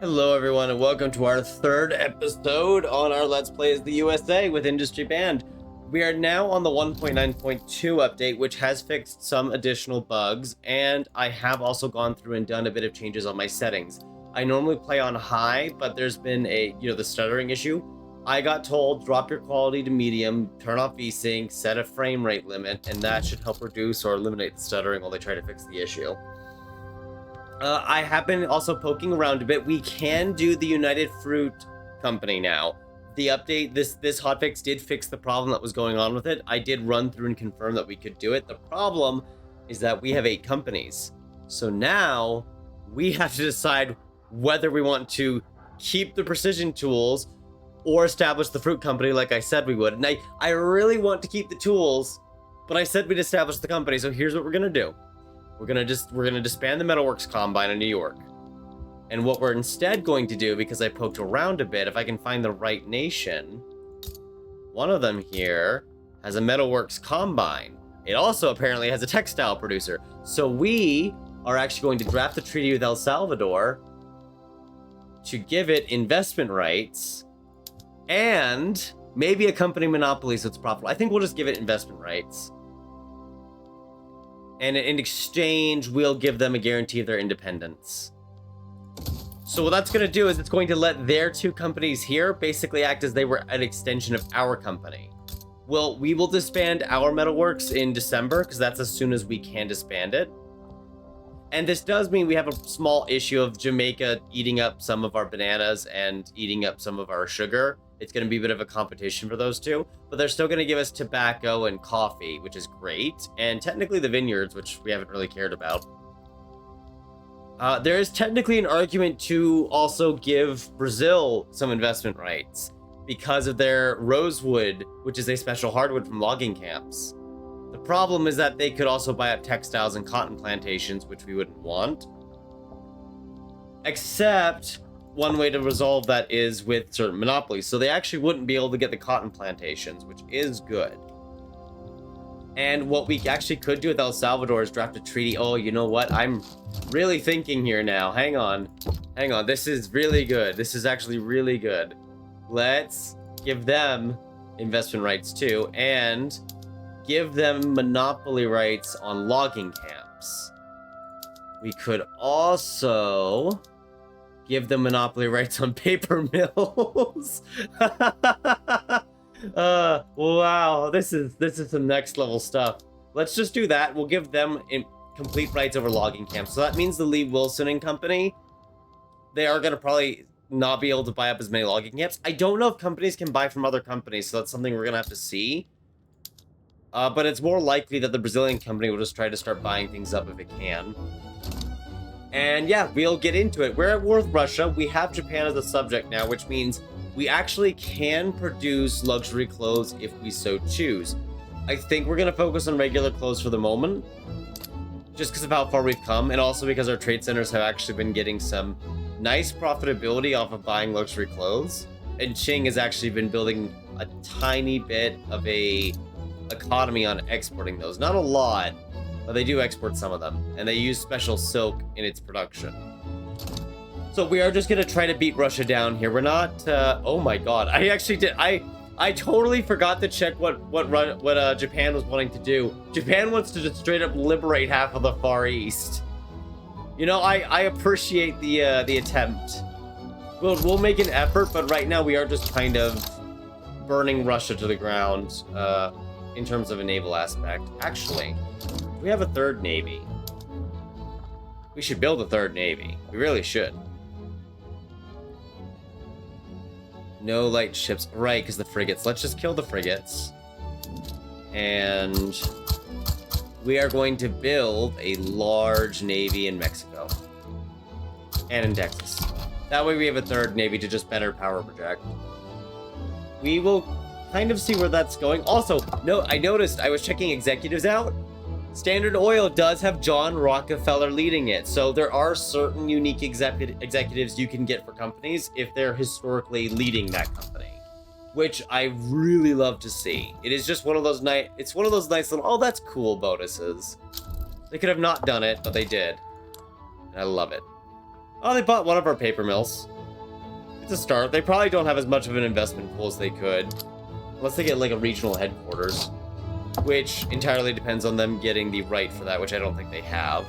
Hello everyone and welcome to our third episode on our Let's Play as the USA with Industry Band. We are now on the 1.9.2 update, which has fixed some additional bugs, and I have also gone through and done a bit of changes on my settings. I normally play on high, but there's been the stuttering issue. I got told drop your quality to medium, turn off VSync, set a frame rate limit, and that should help reduce or eliminate the stuttering while they try to fix the issue. I have been also poking around a bit. We can do the United Fruit Company now. The update, this hotfix did fix the problem that was going on with it. I did run through and confirm that we could do it. The problem is that we have 8 companies. So now we have to decide whether we want to keep the precision tools or establish the fruit company like I said we would. And I really want to keep the tools, but I said we'd establish the company. So here's what we're gonna do. We're gonna disband the Metalworks Combine in New York. And what we're instead going to do, because I poked around a bit, if I can find the right nation, one of them here has a Metalworks Combine. It also apparently has a textile producer. So we are actually going to draft a treaty with El Salvador to give it investment rights and maybe a company monopoly so it's profitable. I think we'll just give it investment rights. And in exchange, we'll give them a guarantee of their independence. So what that's going to do is it's going to let their 2 companies here basically act as they were an extension of our company. Well, we will disband our Metalworks in December, because that's as soon as we can disband it. And this does mean we have a small issue of Jamaica eating up some of our bananas and eating up some of our sugar. It's going to be a bit of a competition for those 2, but they're still going to give us tobacco and coffee, which is great, and technically the vineyards, which we haven't really cared about. There is technically an argument to also give Brazil some investment rights because of their rosewood, which is a special hardwood from logging camps. The problem is that they could also buy up textiles and cotton plantations, which we wouldn't want. Except one way to resolve that is with certain monopolies. So they actually wouldn't be able to get the cotton plantations, which is good. And what we actually could do with El Salvador is draft a treaty. Oh, you know what? I'm really thinking here now. Hang on. This is really good. This is actually really good. Let's give them investment rights too, and give them monopoly rights on logging camps. We could also give them monopoly rights on paper mills. Wow, this is some next level stuff. Let's just do that. We'll give them complete rights over logging camps. So that means the Lee Wilson and Company, they are gonna probably not be able to buy up as many logging camps. I don't know if companies can buy from other companies, so that's something we're gonna have to see. But it's more likely that the Brazilian company will just try to start buying things up if it can. And yeah, we'll get into it. We're at war with Russia. We have Japan as a subject now, which means we actually can produce luxury clothes if we so choose. I think we're going to focus on regular clothes for the moment, just because of how far we've come, and also because our trade centers have actually been getting some nice profitability off of buying luxury clothes. And Qing has actually been building a tiny bit of a economy on exporting those. Not a lot, but they do export some of them, and they use special silk in its production. So we are just gonna try to beat Russia down here. We're not. Oh my God! I actually did. I totally forgot to check what Japan was wanting to do. Japan wants to just straight up liberate half of the Far East. You know, I appreciate the attempt. We'll make an effort, but right now we are just kind of burning Russia to the ground in terms of a naval aspect. Actually, we have a 3rd navy. We should build a 3rd navy. We really should. No light ships. Right, because the frigates. Let's just kill the frigates. And we are going to build a large navy in Mexico. And in Texas. That way we have a 3rd navy to just better power project. We will kind of see where that's going. Also, no, I noticed I was checking executives out. Standard Oil does have John Rockefeller leading it, so there are certain unique executives you can get for companies if they're historically leading that company, which I really love to see. It is just one of those nice little, oh, that's cool bonuses. They could have not done it, but they did. And I love it. Oh, they bought one of our paper mills. It's a start. They probably don't have as much of an investment pool as they could. Unless they get like a regional headquarters. Which entirely depends on them getting the right for that, which I don't think they have.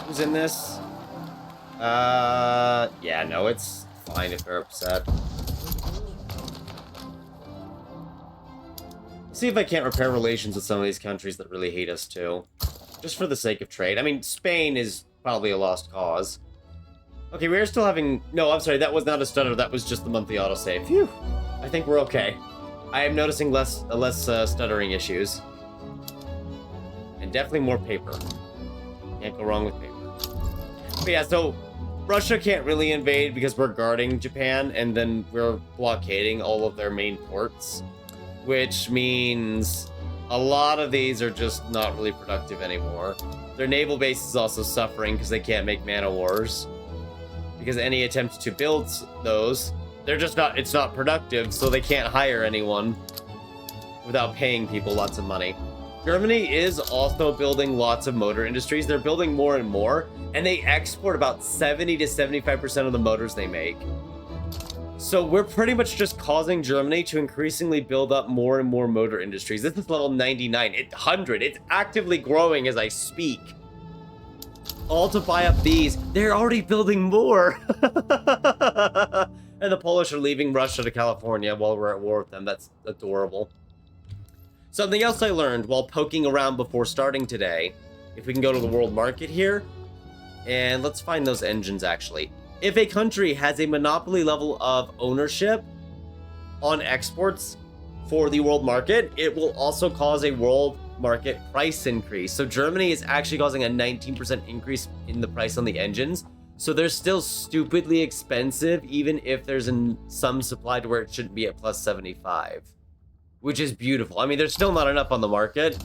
Who's in this? Yeah, no, it's fine if they're upset. See if I can't repair relations with some of these countries that really hate us too. Just for the sake of trade. I mean, Spain is probably a lost cause. Okay, we're still having... No, I'm sorry, that was not a stutter. That was just the monthly autosave. Phew. I think we're okay. I am noticing less stuttering issues. And definitely more paper. Can't go wrong with paper. But yeah, so Russia can't really invade because we're guarding Japan, and then we're blockading all of their main ports. Which means a lot of these are just not really productive anymore. Their naval base is also suffering because they can't make man-o-wars. Because any attempt to build those, they're just not, it's not productive, so they can't hire anyone without paying people lots of money. Germany is also building lots of motor industries. They're building more and more, and they export about 70 to 75% of the motors they make. So we're pretty much just causing Germany to increasingly build up more and more motor industries. This is level 99, it's 100, it's actively growing as I speak. All to buy up these. They're already building more. And the Polish are leaving Russia to California while we're at war with them. That's adorable. Something else I learned while poking around before starting today, if we can go to the world market here, and let's find those engines actually. If a country has a monopoly level of ownership on exports for the world market, it will also cause a world market price increase. So Germany is actually causing a 19% increase in the price on the engines. So they're still stupidly expensive, even if there's some supply to where it shouldn't be at plus 75, which is beautiful. I mean, there's still not enough on the market,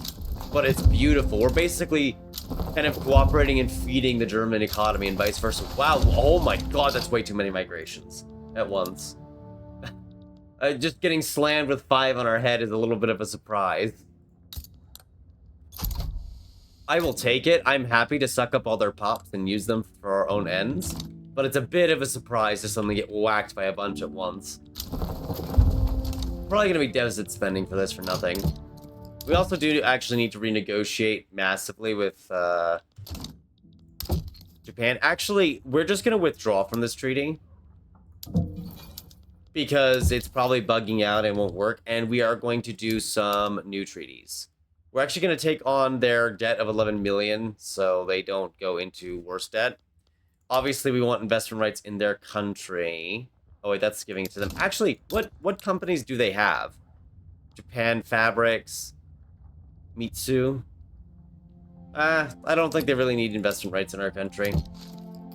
but it's beautiful. We're basically kind of cooperating and feeding the German economy and vice versa. Wow, oh my god, that's way too many migrations at once. Just getting slammed with 5 on our head is a little bit of a surprise. I will take it. I'm happy to suck up all their pops and use them for our own ends, but it's a bit of a surprise to suddenly get whacked by a bunch at once. Probably gonna be deficit spending for this for nothing. We also do actually need to renegotiate massively with Japan. Actually, we're just gonna withdraw from this treaty because it's probably bugging out and won't work, and we are going to do some new treaties. We're actually going to take on their debt of 11 million, so they don't go into worse debt. Obviously, we want investment rights in their country. Oh, wait, that's giving it to them. Actually, what companies do they have? Japan Fabrics, Mitsu. I don't think they really need investment rights in our country.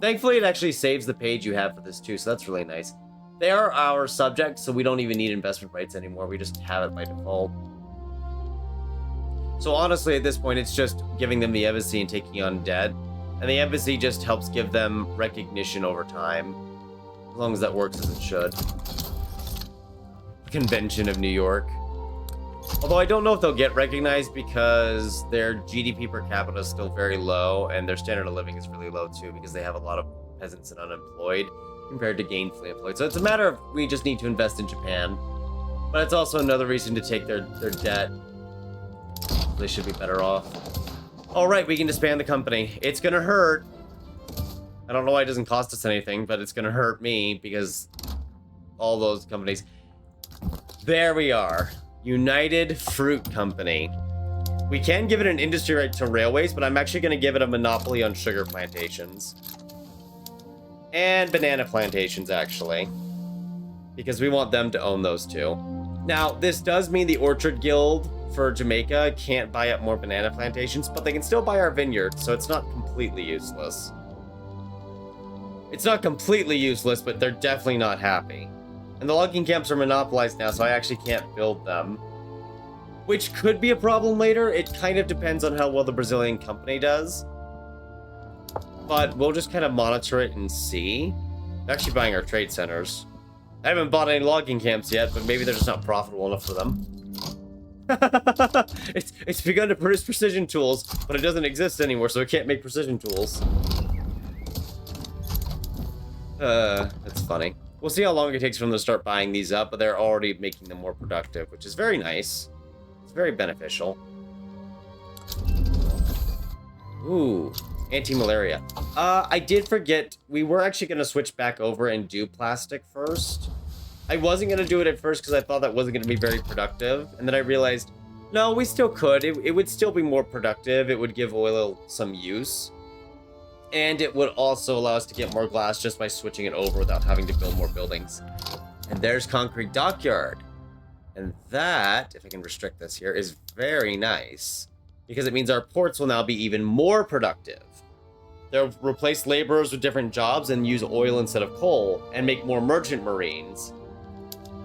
Thankfully, it actually saves the page you have for this, too, so that's really nice. They are our subjects, so we don't even need investment rights anymore. We just have it by default. So honestly, at this point, it's just giving them the embassy and taking on debt. And the embassy just helps give them recognition over time. As long as that works as it should. Convention of New York. Although I don't know if they'll get recognized because their GDP per capita is still very low, and their standard of living is really low too, because they have a lot of peasants and unemployed compared to gainfully employed. So it's a matter of we just need to invest in Japan. But it's also another reason to take their debt. They should be better off. All right, we can disband the company. It's gonna hurt. I don't know why it doesn't cost us anything, but it's gonna hurt me because all those companies. There we are. United Fruit Company. We can give it an industry right to railways, but I'm actually gonna give it a monopoly on sugar plantations. And banana plantations, actually. Because we want them to own those too. Now, this does mean the Orchard Guild for Jamaica can't buy up more banana plantations, but they can still buy our vineyard, so it's not completely useless. It's not completely useless, but they're definitely not happy. And the logging camps are monopolized now, so I actually can't build them. Which could be a problem later. It kind of depends on how well the Brazilian company does. But we'll just kind of monitor it and see. They're actually buying our trade centers. I haven't bought any logging camps yet, but maybe they're just not profitable enough for them. It's begun to produce precision tools, but it doesn't exist anymore, so it can't make precision tools. That's funny. We'll see how long it takes for them to start buying these up, but they're already making them more productive, which is very nice. It's very beneficial. Ooh, anti-malaria. I did forget, we were actually going to switch back over and do plastic first. I wasn't going to do it at first because I thought that wasn't going to be very productive, and then I realized, no, we still could. It would still be more productive. It would give oil some use. And it would also allow us to get more glass just by switching it over without having to build more buildings. And there's concrete dockyard. And that, if I can restrict this here, is very nice. Because it means our ports will now be even more productive. They'll replace laborers with different jobs and use oil instead of coal and make more merchant marines.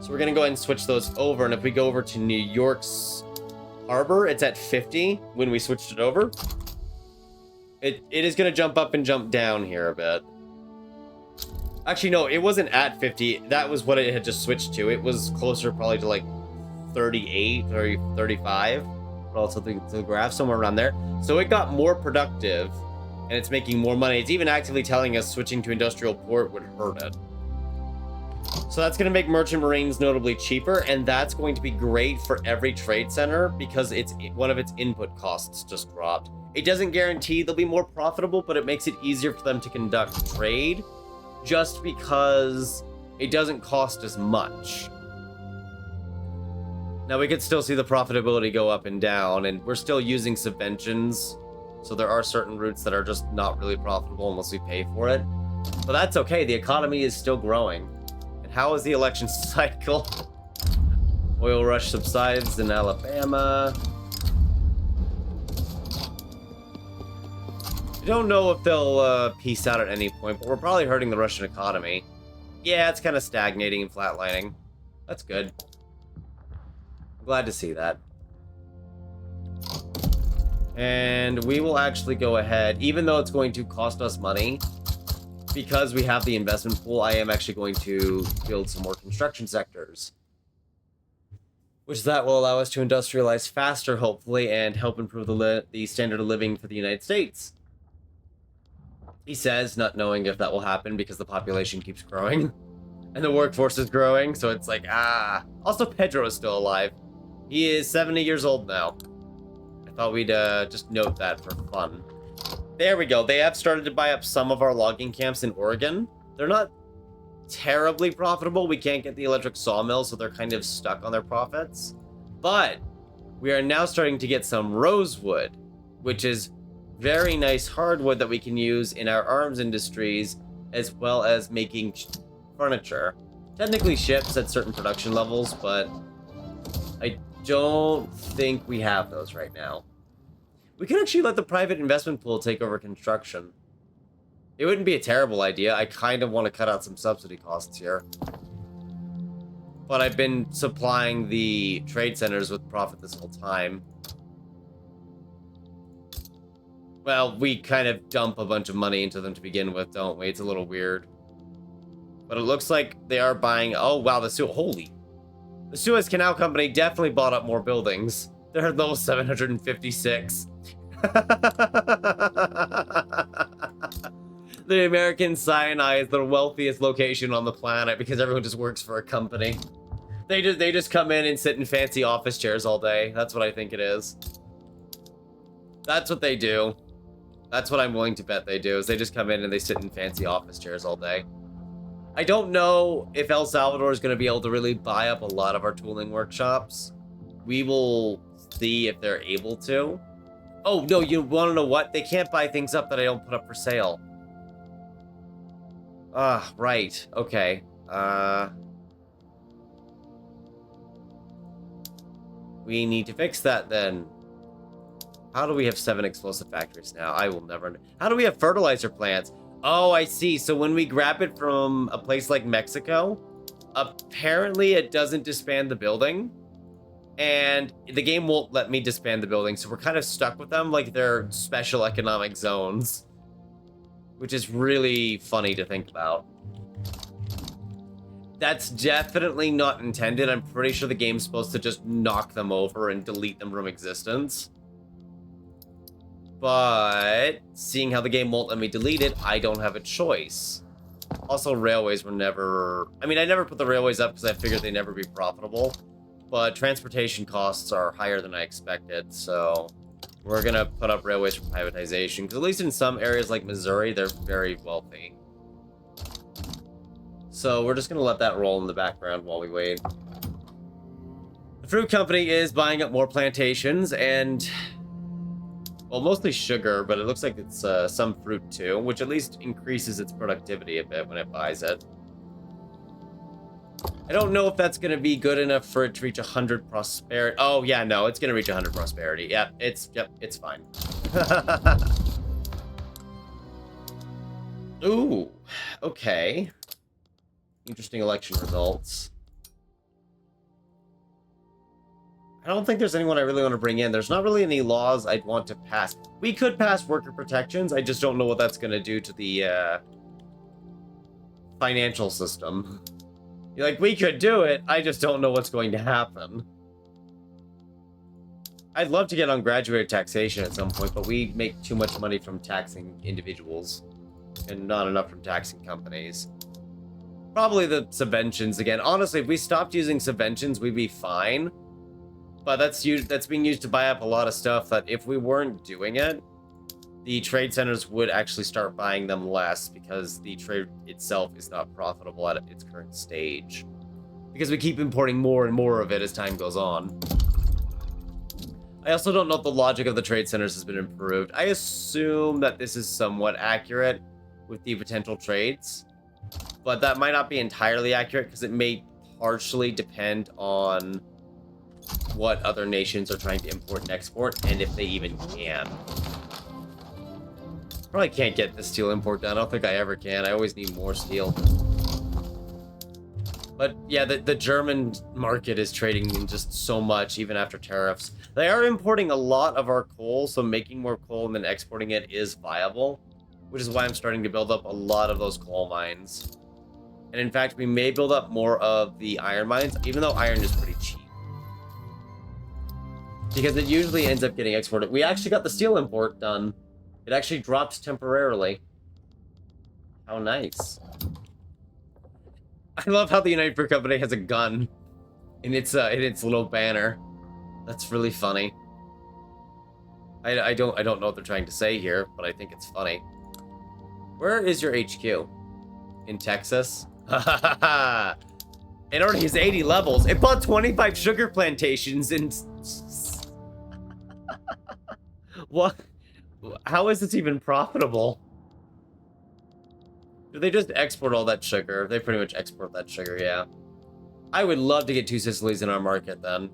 So we're going to go ahead and switch those over. And if we go over to New York's harbor, it's at 50 when we switched it over. It is going to jump up and jump down here a bit. Actually, no, it wasn't at 50. That was what it had just switched to. It was closer probably to like 38 or 35 relative to the graph, somewhere around there. So it got more productive and it's making more money. It's even actively telling us switching to industrial port would hurt it. So that's going to make merchant marines notably cheaper, and that's going to be great for every trade center because it's one of its input costs just dropped. It doesn't guarantee they'll be more profitable, but it makes it easier for them to conduct trade just because it doesn't cost as much. Now, we could still see the profitability go up and down, and we're still using subventions, so there are certain routes that are just not really profitable unless we pay for it. But that's okay, the economy is still growing. And how is the election cycle? Oil rush subsides in Alabama. I don't know if they'll peace out at any point, but we're probably hurting the Russian economy. Yeah, it's kind of stagnating and flatlining. That's good. I'm glad to see that. And we will actually go ahead, even though it's going to cost us money, because we have the investment pool, I am actually going to build some more construction sectors. Which that will allow us to industrialize faster, hopefully, and help improve the standard of living for the United States. He says, not knowing if that will happen because the population keeps growing. And the workforce is growing, so it's like, ah. Also, Pedro is still alive. He is 70 years old now. I thought we'd just note that for fun. There we go. They have started to buy up some of our logging camps in Oregon. They're not terribly profitable. We can't get the electric sawmill, so they're kind of stuck on their profits. But we are now starting to get some rosewood, which is very nice hardwood that we can use in our arms industries, as well as making furniture. Technically ships at certain production levels, but I don't think we have those right now. We could actually let the private investment pool take over construction. It wouldn't be a terrible idea. I kind of want to cut out some subsidy costs here. But I've been supplying the trade centers with profit this whole time. Well, we kind of dump a bunch of money into them to begin with, don't we? It's a little weird. But it looks like they are buying... Oh, wow, the Suez Canal Company definitely bought up more buildings. They're at level 756. The American Sinai is the wealthiest location on the planet because everyone just works for a company. They just come in and sit in fancy office chairs all day. That's what I think it is. That's what they do. That's what I'm willing to bet they do, is they just come in and they sit in fancy office chairs all day. I don't know if El Salvador is going to be able to really buy up a lot of our tooling workshops. We will see if they're able to. Oh, no, you want to know what? They can't buy things up that I don't put up for sale. Ah, right. Okay. We need to fix that then. How do we have 7 explosive factories now? I will never... How do we have fertilizer plants? Oh, I see. So when we grab it from a place like Mexico, apparently it doesn't disband the building. And the game won't let me disband the building, so we're kind of stuck with them like they're special economic zones. Which is really funny to think about. That's definitely not intended. I'm pretty sure the game's supposed to just knock them over and delete them from existence. But seeing how the game won't let me delete it, I don't have a choice. Also, railways were never... I mean, I never put the railways up because I figured they'd never be profitable. But transportation costs are higher than I expected, so we're going to put up railways for privatization. Because at least in some areas like Missouri, they're very wealthy. So we're just going to let that roll in the background while we wait. The fruit company is buying up more plantations and... well, mostly sugar, but it looks like it's some fruit too, which at least increases its productivity a bit when it buys it. I don't know if that's going to be good enough for it to reach 100 prosperity. Oh, yeah, no, it's going to reach 100 prosperity. Yep, it's fine. Ooh, okay. Interesting election results. I don't think there's anyone I really want to bring in. There's not really any laws I'd want to pass. We could pass worker protections. I just don't know what that's going to do to the financial system. Like, we could do it. I just don't know what's going to happen. I'd love to get on graduated taxation at some point, but we make too much money from taxing individuals and not enough from taxing companies. Probably the subventions again. Honestly, if we stopped using subventions, we'd be fine. But that's being used to buy up a lot of stuff that if we weren't doing it, the trade centers would actually start buying them less because the trade itself is not profitable at its current stage. Because we keep importing more and more of it as time goes on. I also don't know if the logic of the trade centers has been improved. I assume that this is somewhat accurate with the potential trades. But that might not be entirely accurate because it may partially depend on what other nations are trying to import and export, and if they even can. Probably can't get the steel import done. I don't think I ever can. I always need more steel. But yeah, the German market is trading in just so much, even after tariffs. They are importing a lot of our coal, so making more coal and then exporting it is viable, which is why I'm starting to build up a lot of those coal mines. And in fact, we may build up more of the iron mines, even though iron is pretty cheap. Because it usually ends up getting exported. We actually got the steel import done. It actually dropped temporarily. How nice. I love how the United Fruit Company has a gun in its little banner. That's really funny. I don't know what they're trying to say here, but I think it's funny. Where is your HQ? In Texas? Ha ha ha ha! It already has 80 levels. It bought 25 sugar plantations in... What? How is this even profitable? Do they just export all that sugar? They pretty much export that sugar, yeah. I would love to get 2 Sicilies in our market then.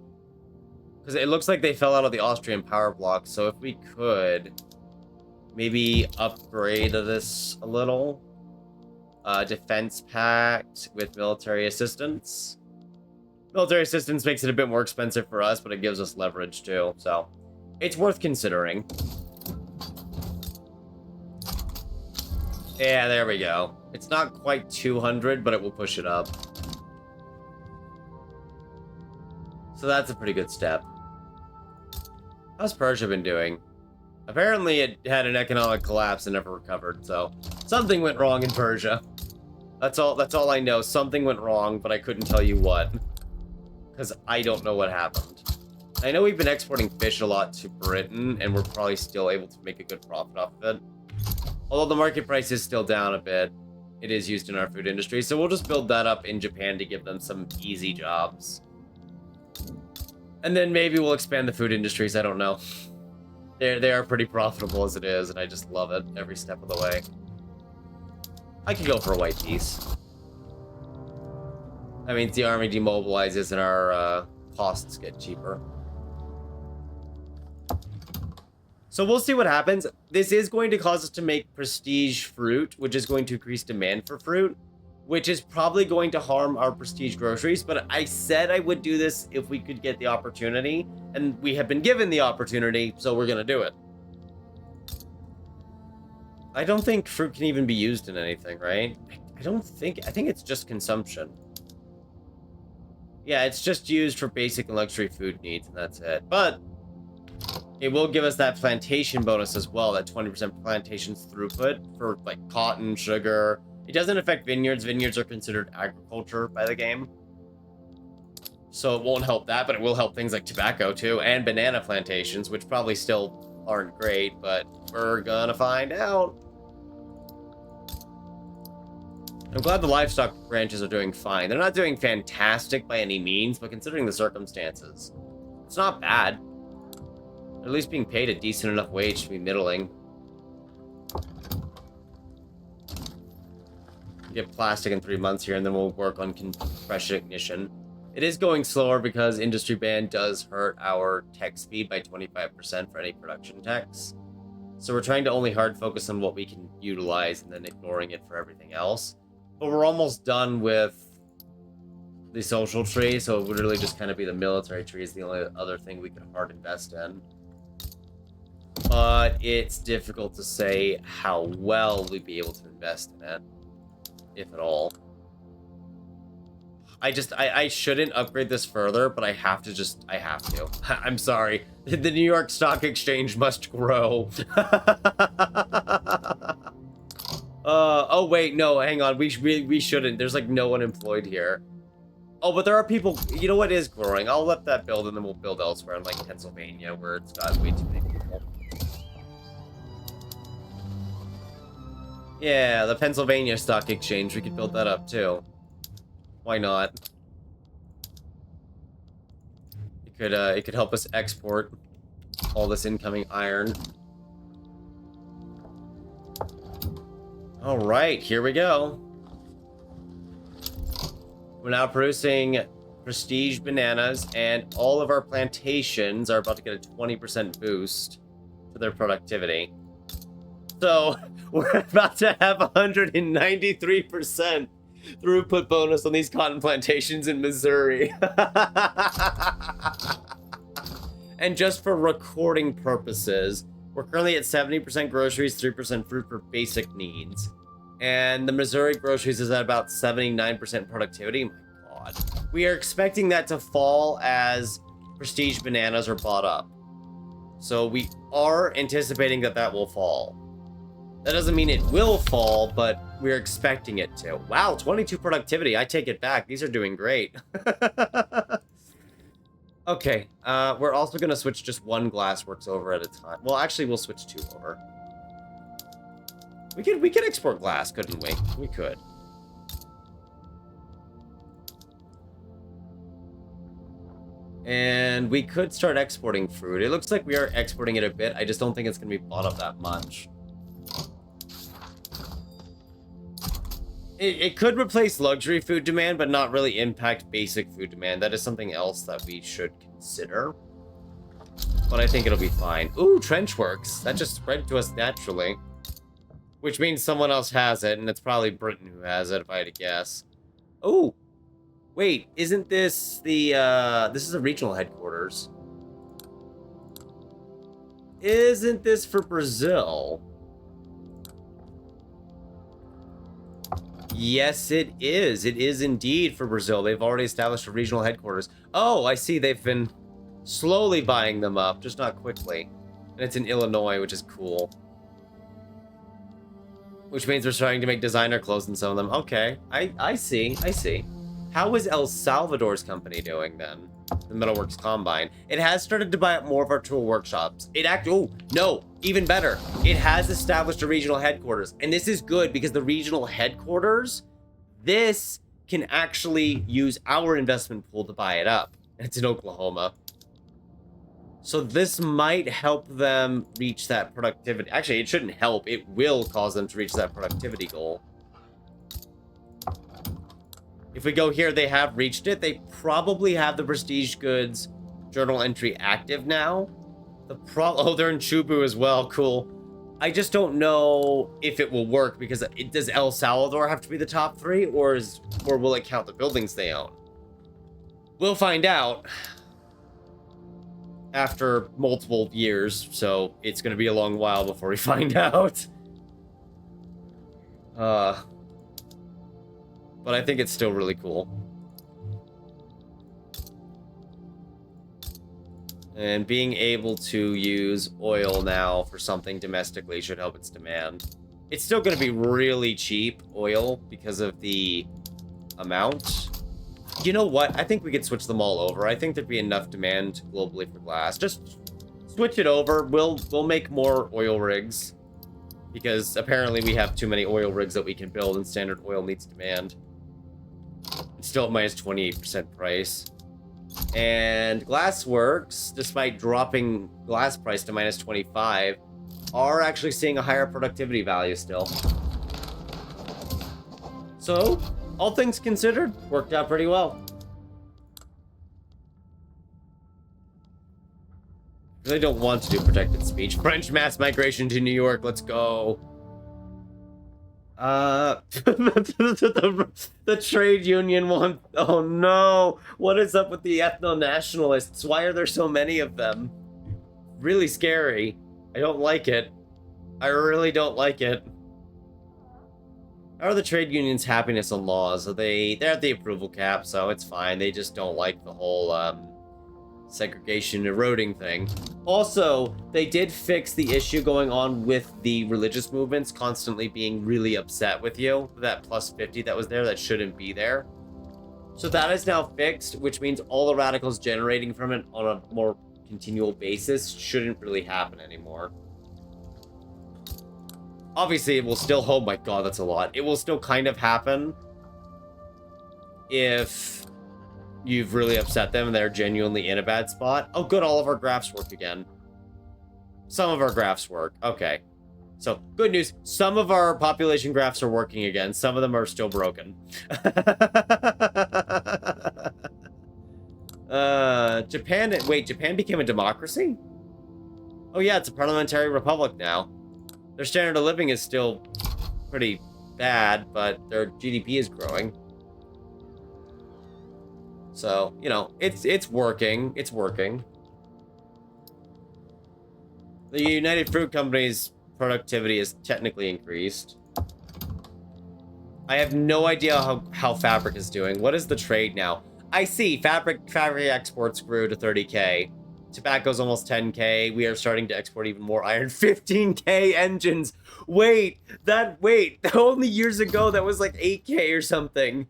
Because it looks like they fell out of the Austrian power block, so if we could maybe upgrade this a little. Defense pact with military assistance. Military assistance makes it a bit more expensive for us, but it gives us leverage too, so it's worth considering. Yeah, there we go. It's not quite 200, but it will push it up. So that's a pretty good step. How's Persia been doing? Apparently it had an economic collapse and never recovered, so something went wrong in Persia. That's all I know. Something went wrong, but I couldn't tell you what. Because I don't know what happened. I know we've been exporting fish a lot to Britain, and we're probably still able to make a good profit off of it. Although the market price is still down a bit, it is used in our food industry, so we'll just build that up in Japan to give them some easy jobs. And then maybe we'll expand the food industries, I don't know. They are pretty profitable as it is, and I just love it every step of the way. I could go for a white peace. That means the army demobilizes and our costs get cheaper. So we'll see what happens. This is going to cause us to make prestige fruit, which is going to increase demand for fruit, which is probably going to harm our prestige groceries. But I said I would do this if we could get the opportunity, and we have been given the opportunity, so we're going to do it. I don't think fruit can even be used in anything, right? I think it's just consumption. Yeah, it's just used for basic and luxury food needs, and that's it. But it will give us that plantation bonus as well, that 20% plantations throughput for like cotton, sugar, It doesn't affect vineyards. Vineyards are considered agriculture by the game. So it won't help that, but it will help things like tobacco too, and banana plantations, which probably still aren't great, but we're gonna find out. I'm glad the livestock branches are doing fine. They're not doing fantastic by any means, but considering the circumstances, it's not bad. They're at least being paid a decent enough wage to be middling. Get plastic in 3 months here, and then we'll work on compression ignition. It is going slower because industry ban does hurt our tech speed by 25% for any production techs. So we're trying to only hard focus on what we can utilize and then ignoring it for everything else. But we're almost done with the social tree, so it would really just kind of be the military tree is the only other thing we could hard invest in. But it's difficult to say how well we'd be able to invest in it, if at all. I shouldn't upgrade this further, but I have to. I'm sorry. The New York Stock Exchange must grow. Oh wait, no, hang on. We shouldn't. There's like no one employed here. Oh, but there are people. You know what is growing? I'll let that build, and then we'll build elsewhere in like Pennsylvania, where it's got way too many people. Yeah, the Pennsylvania Stock Exchange. We could build that up too. Why not? It could help us export all this incoming iron. All right, here we go. We're now producing prestige bananas, and all of our plantations are about to get a 20% boost to their productivity. So we're about to have 193% throughput bonus on these cotton plantations in Missouri. And just for recording purposes, we're currently at 70% groceries, 3% fruit for basic needs. And the Missouri groceries is at about 79% productivity. My God. We are expecting that to fall as prestige bananas are bought up. So we are anticipating that that will fall. That doesn't mean it will fall, but we're expecting it to. Wow, 22 productivity. I take it back. These are doing great. Okay, we're also going to switch just one glassworks over at a time. Well, actually, we'll switch two over. We could export glass, couldn't we? We could. And we could start exporting fruit. It looks like we are exporting it a bit. I just don't think it's going to be bought up that much. It could replace luxury food demand, but not really impact basic food demand. That is something else that we should consider. But I think it'll be fine. Ooh, trench works. That just spread to us naturally. Which means someone else has it, and it's probably Britain who has it, if I had to guess. Oh! Wait, isn't this the, this is a regional headquarters. Isn't this for Brazil? Yes, it is. It is indeed for Brazil. They've already established a regional headquarters. Oh, I see. They've been slowly buying them up, just not quickly. And it's in Illinois, which is cool. Which means we're starting to make designer clothes in some of them. Okay, I see. How is El Salvador's company doing, then? The Metalworks Combine. It has started to buy up more of our tool workshops. Oh, no, even better. It has established a regional headquarters. And this is good because the regional headquarters, this can actually use our investment pool to buy it up. It's in Oklahoma. So this might help them reach that productivity. Actually, it shouldn't help. It will cause them to reach that productivity goal. If we go here, they have reached it. They probably have the prestige goods journal entry active now. Oh, they're in Chubu as well. Cool. I just don't know if it will work because does El Salvador have to be the top 3 or will it count the buildings they own? We'll find out after multiple years, so it's going to be a long while before we find out. But I think it's still really cool. And being able to use oil now for something domestically should help its demand. It's still going to be really cheap oil because of the amount. You know what? I think we could switch them all over. I think there'd be enough demand globally for glass. Just switch it over. We'll make more oil rigs because apparently we have too many oil rigs that we can build, and standard oil meets demand. It's still at minus 28% price. And Glassworks, despite dropping glass price to minus 25, are actually seeing a higher productivity value still. So, all things considered, worked out pretty well. Really don't want to do protected speech. French mass migration to New York, let's go. The trade union one. Oh no, what is up with the ethno-nationalists? Why are there so many of them? Really scary. I don't like it. I really don't like it. How are the trade unions' happiness and laws? They're at the approval cap, so it's fine. They just don't like the whole segregation eroding thing. Also, they did fix the issue going on with the religious movements constantly being really upset with you. That plus 50 that was there that shouldn't be there. So that is now fixed, which means all the radicals generating from it on a more continual basis shouldn't really happen anymore. Obviously, it will still... Oh my god, that's a lot. It will still kind of happen if you've really upset them and they're genuinely in a bad spot. Oh, good, all of our graphs work again. Some of our graphs work. Okay. So, good news. Some of our population graphs are working again. Some of them are still broken. Japan... Wait, Japan became a democracy? Oh yeah, it's a parliamentary republic now. Their standard of living is still pretty bad, but their GDP is growing. So, you know, it's working. It's working. The United Fruit Company's productivity is technically increased. I have no idea how fabric is doing. What is the trade now? I see fabric exports grew to 30K. Tobacco's almost 10K. We are starting to export even more iron. 15K engines. Wait, only years ago that was like 8K or something.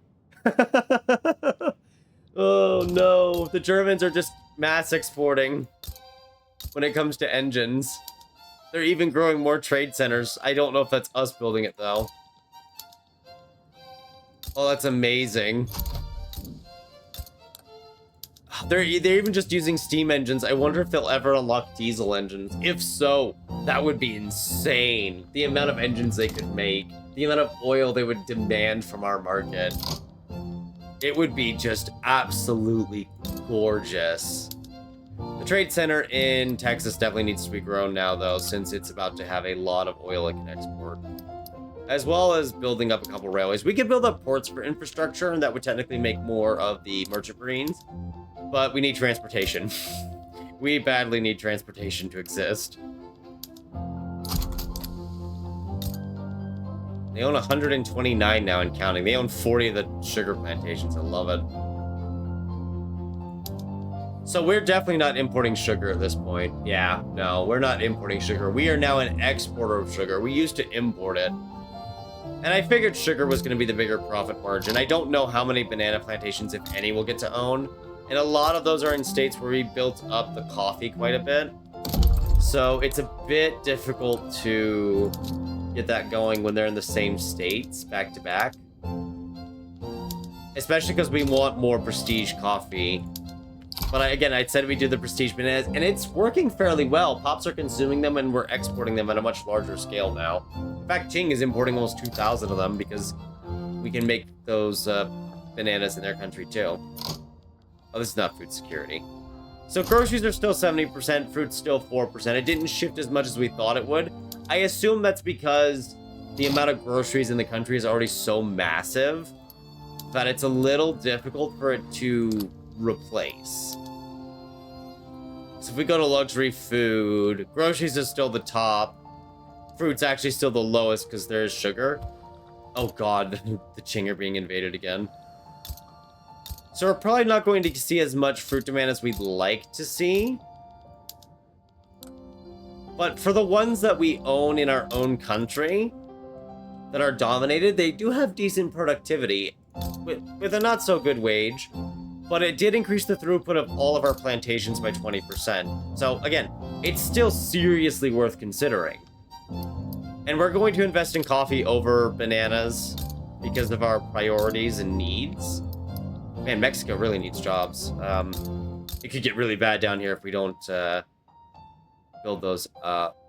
Oh no, the Germans are just mass exporting when it comes to engines. They're even growing more trade centers. I don't know if that's us building it though. Oh, that's amazing. They're even just using steam engines. I wonder if they'll ever unlock diesel engines. If so, that would be insane. The amount of engines they could make, the amount of oil they would demand from our market. It would be just absolutely gorgeous. The trade center in Texas definitely needs to be grown now, though, since it's about to have a lot of oil it can export. As well as building up a couple railways. We could build up ports for infrastructure, and that would technically make more of the merchant marines. But we need transportation. We badly need transportation to exist. They own 129 now and counting. They own 40 of the sugar plantations. I love it. So we're definitely not importing sugar at this point. Yeah, no, we're not importing sugar. We are now an exporter of sugar. We used to import it. And I figured sugar was going to be the bigger profit margin. I don't know how many banana plantations, if any, we'll get to own. And a lot of those are in states where we built up the coffee quite a bit. So it's a bit difficult to get that going when they're in the same states back to back. Especially because we want more prestige coffee. But again, I said we do the prestige bananas, and it's working fairly well. Pops are consuming them, and we're exporting them at a much larger scale now. In fact, Qing is importing almost 2,000 of them because we can make those bananas in their country too. Oh, this is not food security. So groceries are still 70%, fruit's still 4%. It didn't shift as much as we thought it would. I assume that's because the amount of groceries in the country is already so massive that it's a little difficult for it to replace. So if we go to luxury food, groceries is still the top. Fruit's actually still the lowest because there is sugar. Oh god, the Qing are being invaded again. So we're probably not going to see as much fruit demand as we'd like to see. But for the ones that we own in our own country, that are dominated, they do have decent productivity with a not so good wage, but it did increase the throughput of all of our plantations by 20%. So again, it's still seriously worth considering. And we're going to invest in coffee over bananas because of our priorities and needs. Man, Mexico really needs jobs. It could get really bad down here if we don't build those up.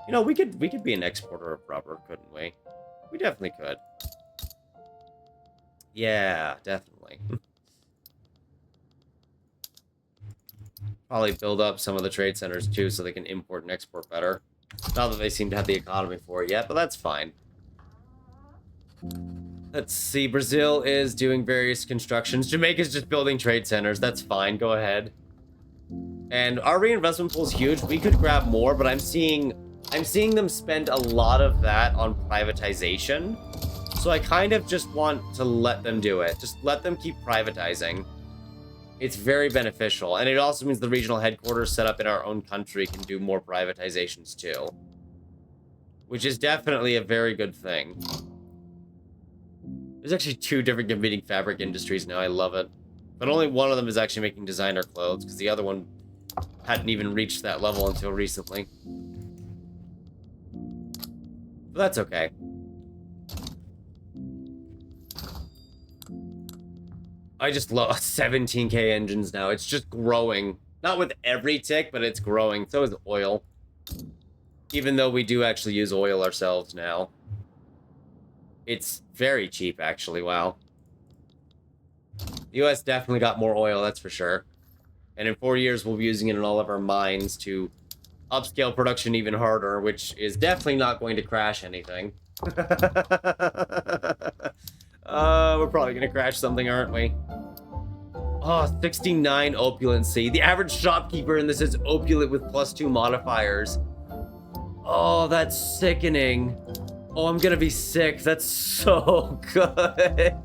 You know, we could be an exporter of rubber, couldn't we? We definitely could. Yeah, definitely. Probably build up some of the trade centers too so they can import and export better. Not that they seem to have the economy for it yet, but that's fine. Let's see, Brazil is doing various constructions. Jamaica's just building trade centers. That's fine, go ahead. And our reinvestment pool is huge. We could grab more, but I'm seeing them spend a lot of that on privatization. So I kind of just want to let them do it. Just let them keep privatizing. It's very beneficial. And it also means the regional headquarters set up in our own country can do more privatizations too. Which is definitely a very good thing. There's actually 2 different competing fabric industries now. I love it. But only one of them is actually making designer clothes, because the other one hadn't even reached that level until recently. But that's okay. I just love 17k engines now. It's just growing. Not with every tick, but it's growing. So is oil. Even though we do actually use oil ourselves now. It's very cheap, actually. Wow. The US definitely got more oil, that's for sure. And in 4 years, we'll be using it in all of our mines to upscale production even harder, which is definitely not going to crash anything. We're probably going to crash something, aren't we? Oh, 69 opulency. The average shopkeeper in this is opulent with +2 modifiers. Oh, that's sickening. Oh, I'm going to be sick. That's so good.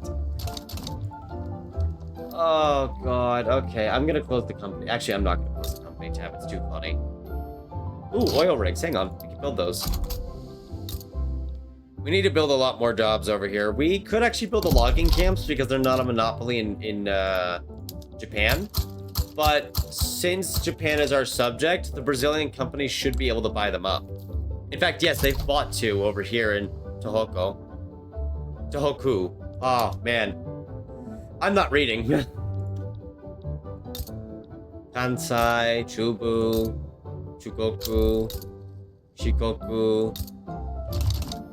Oh, God. Okay, I'm going to close the company. Actually, I'm not going to close the company tab. It's too funny. Ooh, oil rigs. Hang on. We can build those. We need to build a lot more jobs over here. We could actually build the logging camps because they're not a monopoly in Japan. But since Japan is our subject, the Brazilian companies should be able to buy them up. In fact, yes, they've bought 2 over here in Tohoku. Oh, man. I'm not reading. Kansai, Chubu, Chugoku, Shikoku.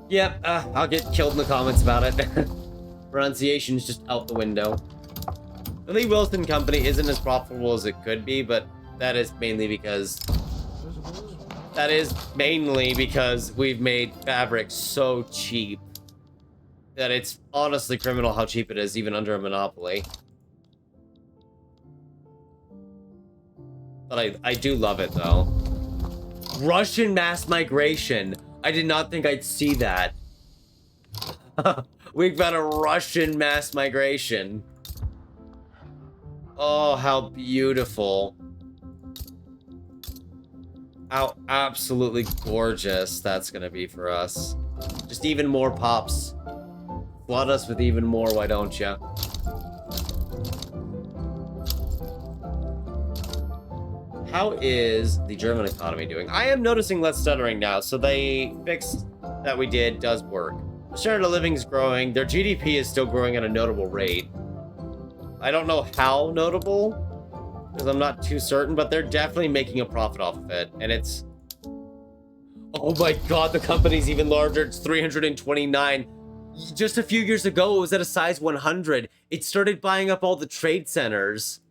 Yep, I'll get killed in the comments about it. Pronunciation's just out the window. The Lee Wilson Company isn't as profitable as it could be, but that is mainly because we've made fabric so cheap that it's honestly criminal how cheap it is, even under a monopoly. But I do love it, though. Russian mass migration. I did not think I'd see that. We've got a Russian mass migration. Oh, how beautiful. How absolutely gorgeous that's gonna be for us. Just even more pops. Flood us with even more, why don't ya? How is the German economy doing? I am noticing less stuttering now, so they fixed that we did does work. The standard of living is growing. Their GDP is still growing at a notable rate. I don't know how notable, because I'm not too certain, but they're definitely making a profit off of it, and it's... Oh my god, the company's even larger. It's 329. Just a few years ago, it was at a size 100. It started buying up all the trade centers.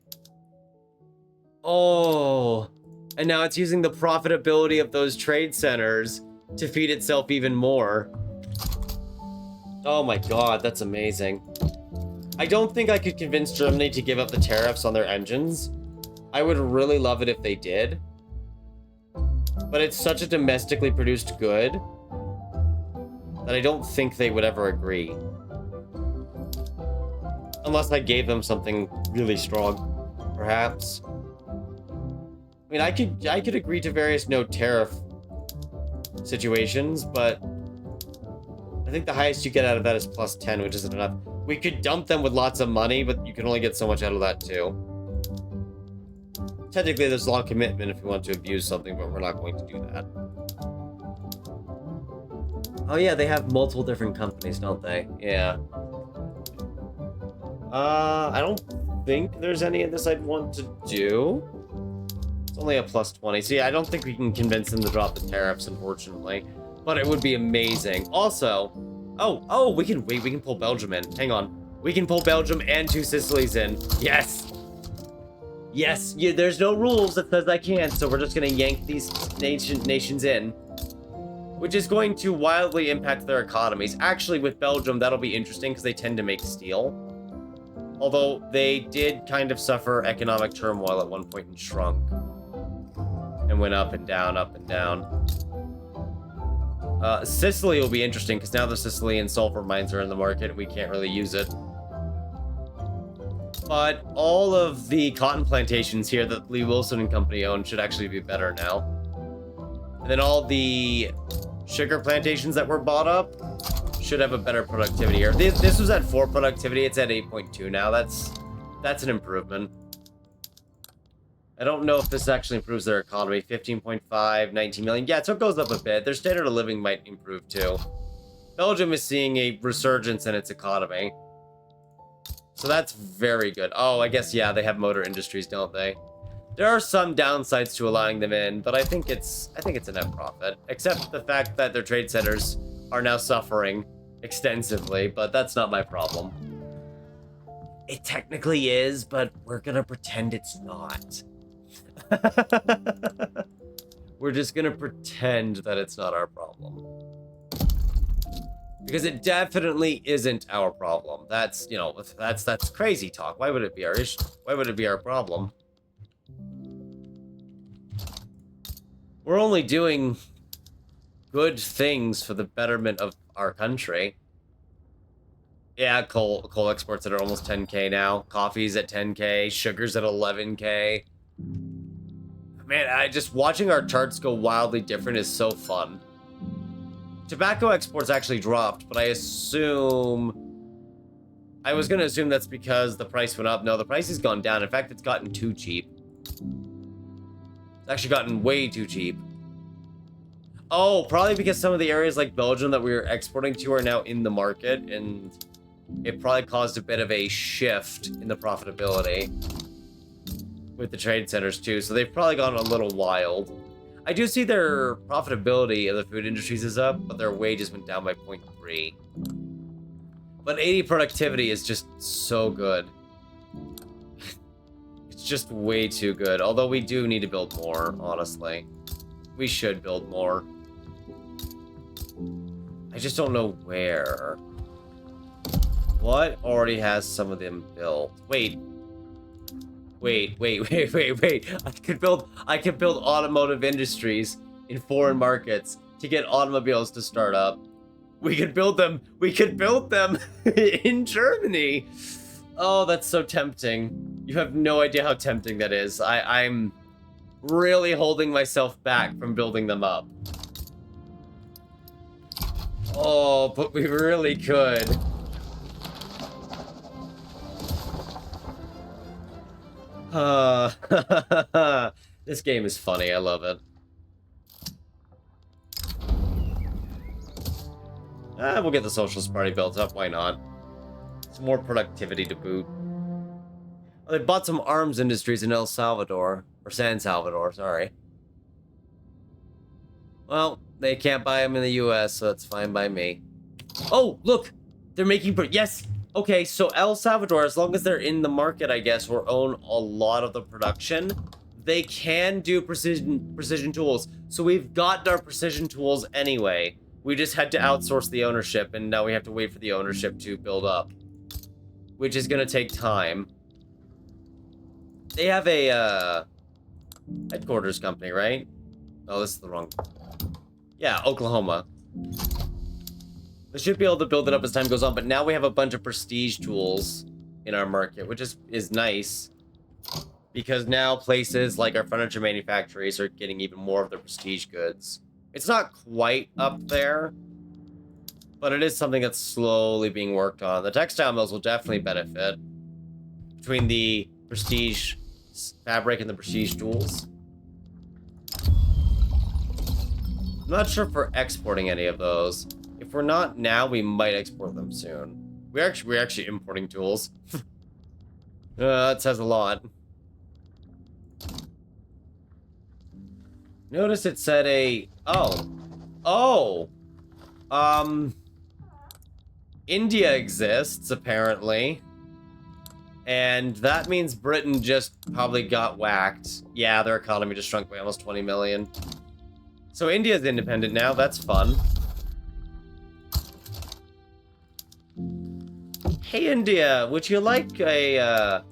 Oh, and now it's using the profitability of those trade centers to feed itself even more. Oh my god, that's amazing. I don't think I could convince Germany to give up the tariffs on their engines. I would really love it if they did. But it's such a domestically produced good that I don't think they would ever agree. Unless I gave them something really strong, perhaps. I mean, I could agree to various no tariff situations, but I think the highest you get out of that is plus 10, which isn't enough. We could dump them with lots of money, but you can only get so much out of that too. Technically, there's long commitment if you want to abuse something, but we're not going to do that. Oh yeah, they have multiple different companies, don't they? Yeah. I don't think there's any of this I'd want to do. It's only a plus 20. So yeah, I don't think we can convince them to drop the tariffs, unfortunately. But it would be amazing. Also, we can pull Belgium in. Hang on. We can pull Belgium and 2 Sicilies in. Yes! Yes, yeah, there's no rules that says I can't, so we're just gonna yank these nations in. Which is going to wildly impact their economies. Actually, with Belgium, that'll be interesting because they tend to make steel. Although they did kind of suffer economic turmoil at one point and shrunk. And went up and down, up and down. Sicily will be interesting because now the Sicilian sulfur mines are in the market and we can't really use it. But all of the cotton plantations here that Lee Wilson and company own should actually be better now. And then all the sugar plantations that were bought up should have a better productivity here. This was at 4 productivity. It's at 8.2 now. That's an improvement. I don't know if this actually improves their economy. 15.5, 19 million. Yeah, so it goes up a bit. Their standard of living might improve too. Belgium is seeing a resurgence in its economy. So that's very good. Oh, I guess, yeah, they have motor industries, don't they? There are some downsides to allowing them in, but I think it's a net profit. Except the fact that their trade centers are now suffering extensively, but that's not my problem. It technically is, but we're gonna pretend it's not. We're just gonna pretend that it's not our problem. Because it definitely isn't our problem. That's, you know, that's crazy talk. Why would it be our issue? Why would it be our problem? We're only doing good things for the betterment of our country. Yeah, coal exports that are almost 10K now. Coffee's at 10K. Sugar's at 11K. Man, just watching our charts go wildly different is so fun. Tobacco exports actually dropped, but I was going to assume that's because the price went up. No, the price has gone down. In fact, it's gotten too cheap. It's actually gotten way too cheap. Oh, probably because some of the areas like Belgium that we were exporting to are now in the market, and it probably caused a bit of a shift in the profitability with the trade centers too. So they've probably gone a little wild. I do see their profitability of the food industries is up, but their wages went down by 0.3. But 80 productivity is just so good. It's just way too good. Although we do need to build more, honestly. We should build more. I just don't know where. What already has some of them built? Wait. I could build automotive industries in foreign markets to get automobiles to start up. We could build them in Germany. Oh, that's so tempting. You have no idea how tempting that is. I'm really holding myself back from building them up. Oh, but we really could. This game is funny. I love it. We'll get the Socialist Party built up. Why not? Some more productivity to boot. Oh, they bought some arms industries in El Salvador. Or San Salvador, sorry. Well, they can't buy them in the US, so that's fine by me. Oh, look! They're making... Yes! Okay, so El Salvador, as long as they're in the market, I guess, or own a lot of the production, they can do precision tools. So we've got our precision tools anyway. We just had to outsource the ownership, and now we have to wait for the ownership to build up. Which is going to take time. They have a, headquarters company, right? Oh, this is the wrong... Yeah, Oklahoma. We should be able to build it up as time goes on, but now we have a bunch of prestige tools in our market, which is nice. Because now places like our furniture manufacturers are getting even more of the prestige goods. It's not quite up there. But it is something that's slowly being worked on. The textile mills will definitely benefit between the prestige fabric and the prestige jewels. I'm not sure if we're exporting any of those. If we're not now, we might export them soon. We're actually importing tools. That says a lot. Notice it said India exists, apparently. And that means Britain just probably got whacked. Yeah, their economy just shrunk by almost 20 million. So India's independent now, that's fun. Hey India, would you like a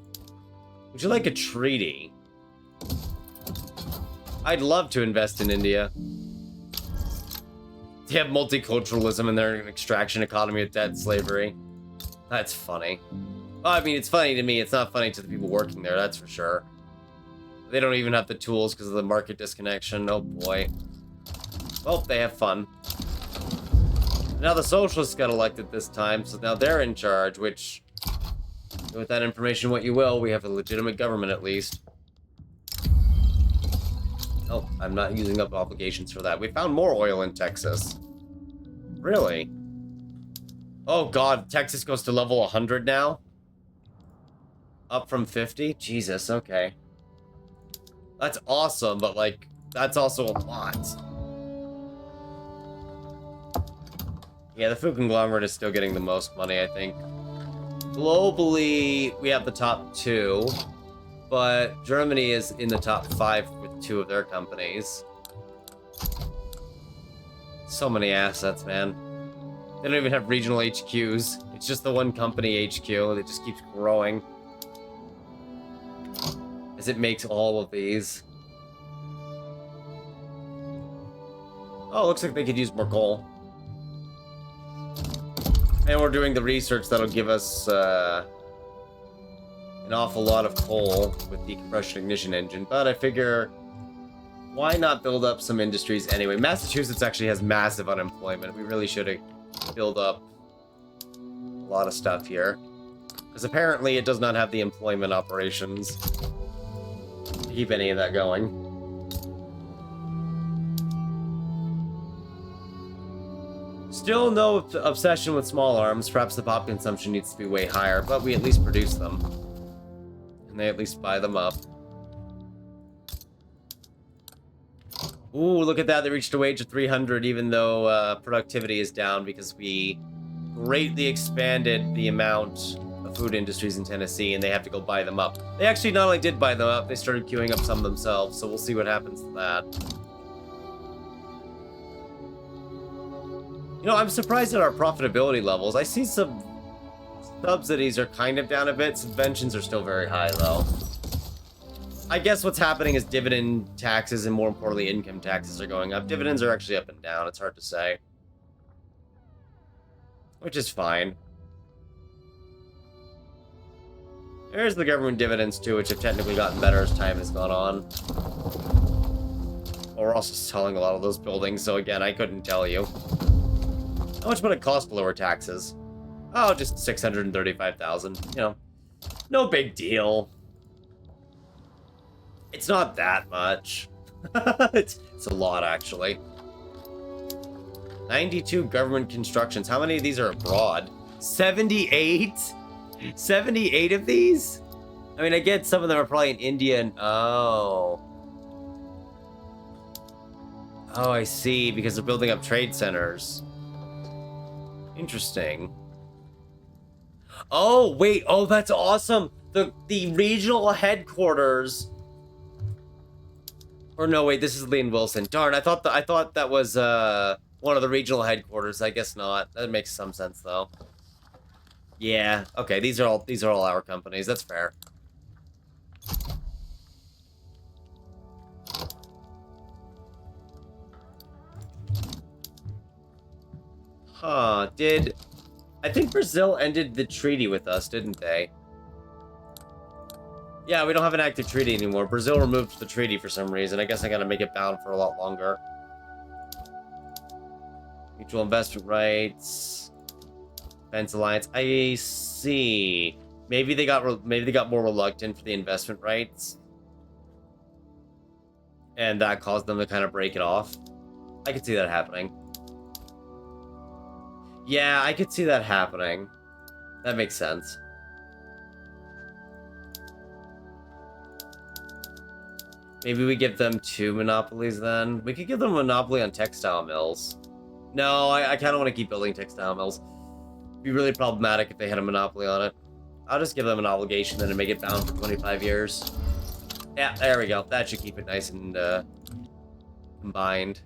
treaty? I'd love to invest in India. They have multiculturalism and they're an extraction economy with debt slavery. That's funny. Well, I mean, it's funny to me. It's not funny to the people working there, that's for sure. They don't even have the tools because of the market disconnection. Oh boy. Well, they have fun. Now the socialists got elected this time, so now they're in charge, which, with that information what you will, we have a legitimate government at least. Oh, I'm not using up obligations for that. We found more oil in Texas. Really? Oh god, Texas goes to level 100 now? Up from 50? Jesus, okay. That's awesome, but like, that's also a lot. Yeah, the food conglomerate is still getting the most money, I think. Globally, we have the top 2, but Germany is in the top 5 with 2 of their companies. So many assets, man. They don't even have regional HQs. It's just the one company HQ that just keeps growing. As it makes all of these. Oh, looks like they could use more coal. And we're doing the research that'll give us an awful lot of coal with the compression ignition engine. But I figure, why not build up some industries anyway? Massachusetts actually has massive unemployment. We really should have built up a lot of stuff here. Because apparently it does not have the employment operations to keep any of that going. Still no obsession with small arms. Perhaps the pop consumption needs to be way higher, but we at least produce them. And they at least buy them up. Ooh, look at that. They reached a wage of 300, even though productivity is down because we greatly expanded the amount of food industries in Tennessee, and they have to go buy them up. They actually not only did buy them up, they started queuing up some themselves, so we'll see what happens to that. You know, I'm surprised at our profitability levels. I see some subsidies are kind of down a bit. Subventions are still very high, though. I guess what's happening is dividend taxes and, more importantly, income taxes are going up. Dividends are actually up and down. It's hard to say. Which is fine. There's the government dividends, too, which have technically gotten better as time has gone on. Well, we're also selling a lot of those buildings, so again, I couldn't tell you. How much would it cost to lower taxes? Oh, just 635,000. You know, no big deal. It's not that much. it's a lot, actually. 92 government constructions. How many of these are abroad? 78? 78 of these? I mean, I get some of them are probably in India and... Oh. Oh, I see. Because they're building up trade centers. Interesting. Oh, wait. Oh, that's awesome. The regional headquarters. Or no, wait, this is Lee and Wilson. Darn, I thought that was one of the regional headquarters. I guess not. That makes some sense though. Yeah. Okay, these are all our companies. That's fair. Huh, I think Brazil ended the treaty with us, didn't they? Yeah, we don't have an active treaty anymore. Brazil removed the treaty for some reason. I guess I gotta make it bound for a lot longer. Mutual investment rights. Defense alliance. I see. Maybe they got more reluctant for the investment rights, and that caused them to kind of break it off. I could see that happening. Yeah, I could see that happening. That makes sense. Maybe we give them 2 monopolies then. We could give them a monopoly on textile mills. No, I kind of want to keep building textile mills. It'd be really problematic if they had a monopoly on it. I'll just give them an obligation then and make it bound for 25 years. Yeah, there we go. That should keep it nice and combined.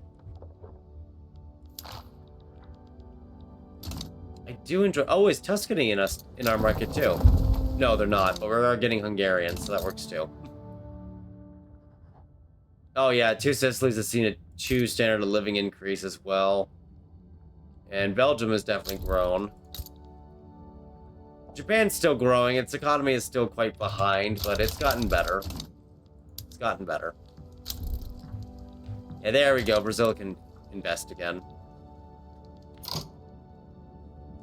I do enjoy... Oh, is Tuscany in our market too? No, they're not, but we are getting Hungarian, so that works too. Oh yeah, 2 Sicilies has seen a 2 standard of living increase as well. And Belgium has definitely grown. Japan's still growing. Its economy is still quite behind, but it's gotten better. It's gotten better. Yeah, there we go. Brazil can invest again.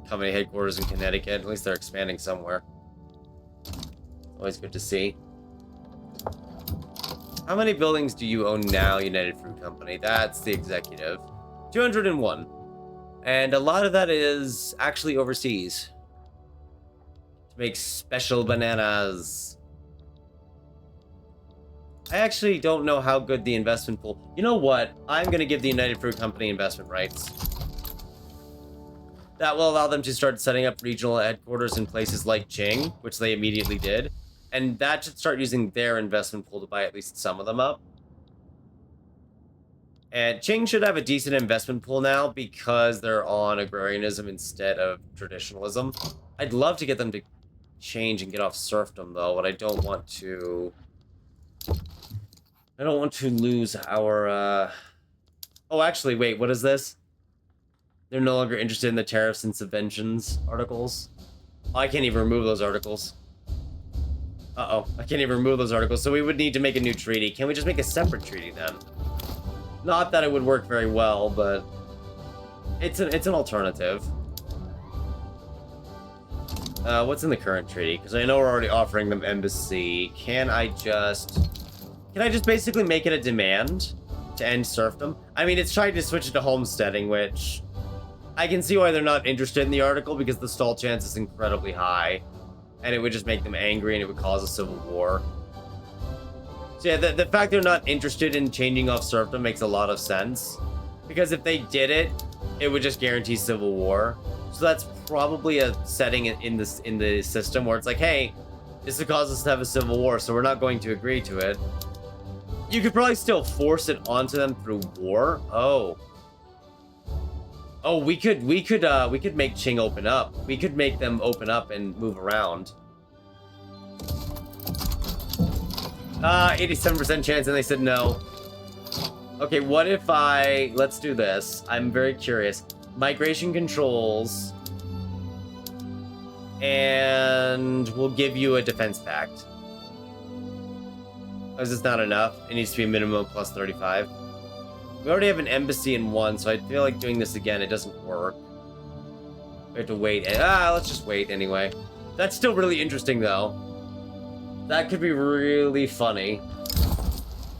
Company headquarters in Connecticut. At least they're expanding somewhere. Always good to see. How many buildings do you own now, United Fruit Company? That's the executive. 201. And a lot of that is actually overseas. To make special bananas. I actually don't know how good the investment pool... You know what? I'm going to give the United Fruit Company investment rights. That will allow them to start setting up regional headquarters in places like Qing, which they immediately did. And that should start using their investment pool to buy at least some of them up. And Qing should have a decent investment pool now because they're on agrarianism instead of traditionalism. I'd love to get them to change and get off serfdom, though, but I don't want to... I don't want to lose our... Oh, actually, wait, what is this? They're no longer interested in the tariffs and subventions articles. Oh, I can't even remove those articles. Uh-oh, I can't even remove those articles, so we would need to make a new treaty. Can we just make a separate treaty, then? Not that it would work very well, but... It's an alternative. What's in the current treaty? Because I know we're already offering them embassy. Can I just basically make it a demand to end serfdom? I mean, it's trying to switch it to homesteading, which... I can see why they're not interested in the article, because the stall chance is incredibly high. And it would just make them angry, and it would cause a civil war. So yeah, the fact they're not interested in changing off serfdom makes a lot of sense. Because if they did it, it would just guarantee civil war. So that's probably a setting in the system where it's like, hey, this would cause us to have a civil war, so we're not going to agree to it. You could probably still force it onto them through war. Oh, we could make Qing open up. We could make them open up and move around. 87% chance, and they said no. Okay, what if let's do this. I'm very curious. Migration controls. And we'll give you a defense pact. Oh, is this not enough? It needs to be minimum plus 35. We already have an embassy in one, so I feel like doing this again, it doesn't work. We have to wait. Let's just wait anyway. That's still really interesting, though. That could be really funny.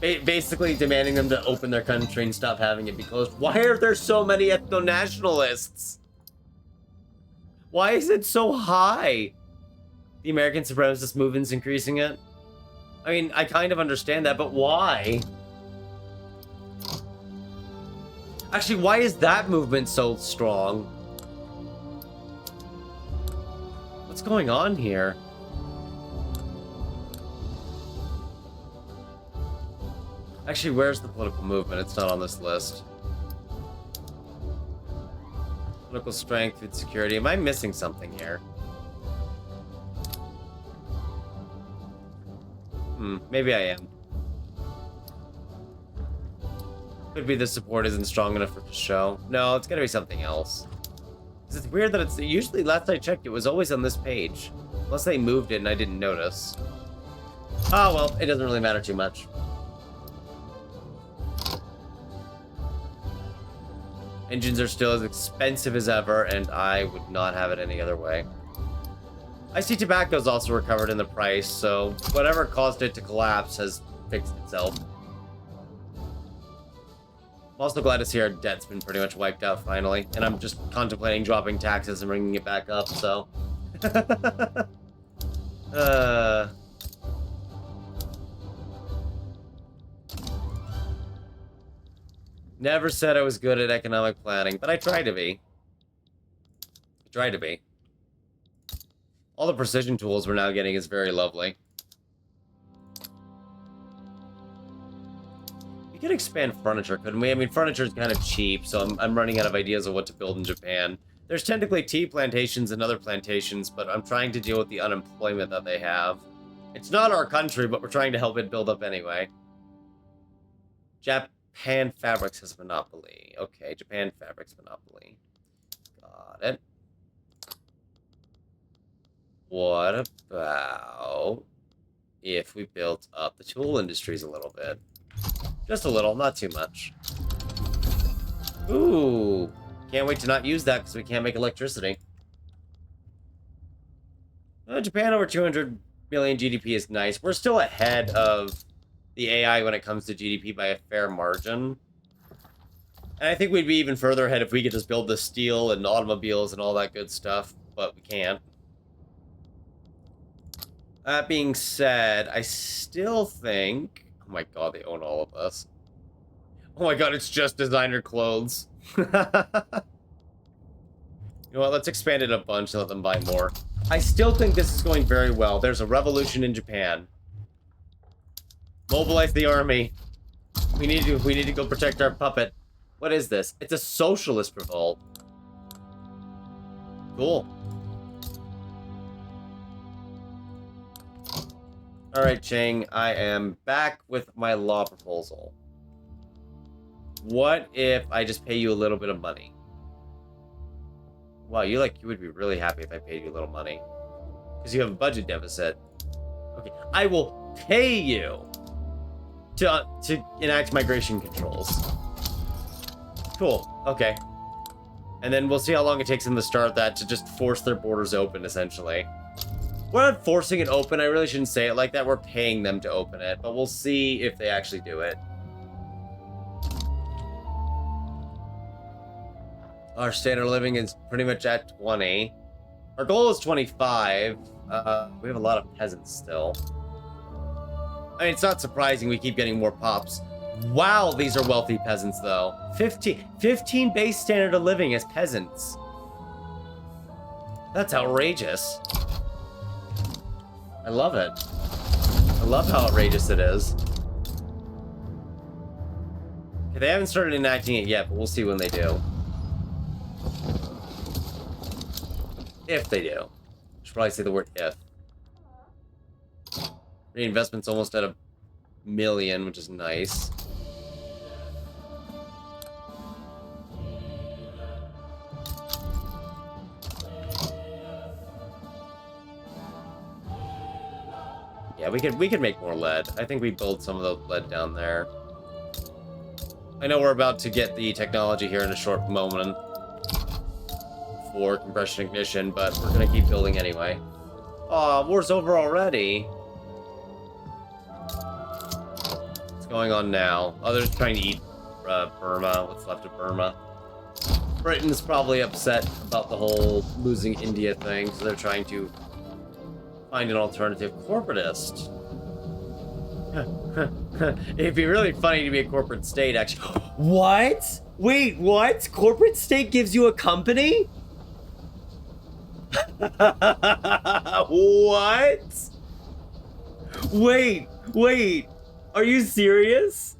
Basically demanding them to open their country and stop having it be closed. Why are there so many ethno-nationalists? Why is it so high? The American supremacist movement's increasing it? I mean, I kind of understand that, but why? Actually, why is that movement so strong? What's going on here? Actually, where's the political movement? It's not on this list. Political strength, food security. Am I missing something here? Maybe I am. Could be the support isn't strong enough for the show. No, it's gotta be something else. It's weird that it's usually, last I checked, it was always on this page. Unless they moved it and I didn't notice. Oh, well, it doesn't really matter too much. Engines are still as expensive as ever, and I would not have it any other way. I see tobacco's also recovered in the price, so whatever caused it to collapse has fixed itself. I'm also glad to see our debt's been pretty much wiped out finally, and I'm just contemplating dropping taxes and bringing it back up, so... Never said I was good at economic planning, but I try to be. I try to be. All the precision tools we're now getting is very lovely. We could expand furniture, couldn't we? I mean, furniture is kind of cheap, so I'm running out of ideas of what to build in Japan. There's technically tea plantations and other plantations, but I'm trying to deal with the unemployment that they have. It's not our country, but we're trying to help it build up anyway. Japan Fabrics has monopoly. Okay, Japan Fabrics monopoly. Got it. What about if we built up the tool industries a little bit? Just a little, not too much. Ooh, can't wait to not use that because we can't make electricity. Japan over 200 million GDP is nice. We're still ahead of the AI when it comes to GDP by a fair margin. And I think we'd be even further ahead if we could just build the steel and automobiles and all that good stuff, but we can't. That being said, I still think... Oh my god, they own all of us. Oh my god, it's just designer clothes. You know what, let's expand it a bunch and let them buy more. I still think this is going very well. There's a revolution in Japan. Mobilize the army. We need to go protect our puppet. What is this? It's a socialist revolt. Cool. Alright, Qing, I am back with my law proposal. What if I just pay you a little bit of money? Wow, you would be really happy if I paid you a little money. Because you have a budget deficit. Okay, I will pay you to enact migration controls. Cool, okay. And then we'll see how long it takes them to start that to just force their borders open, essentially. We're not forcing it open, I really shouldn't say it like that. We're paying them to open it, but we'll see if they actually do it. Our standard of living is pretty much at 20. Our goal is 25. We have a lot of peasants still. I mean, it's not surprising we keep getting more pops. Wow, these are wealthy peasants, though. 15 base standard of living as peasants. That's outrageous. I love it. I love how outrageous it is. Okay, they haven't started enacting it yet, but we'll see when they do. If they do. I should probably say the word if. Reinvestment's almost at 1 million, which is nice. Yeah, we could make more lead. I think we build some of the lead down there. I know we're about to get the technology here in a short moment for compression ignition, but we're gonna keep building anyway. Aw, war's over already. What's going on now? Oh, they're just trying to eat Burma, what's left of Burma. Britain's probably upset about the whole losing India thing, so they're trying to find an alternative corporatist. It'd be really funny to be a corporate state, actually. What? Wait, what? Corporate state gives you a company? What? Wait. Are you serious?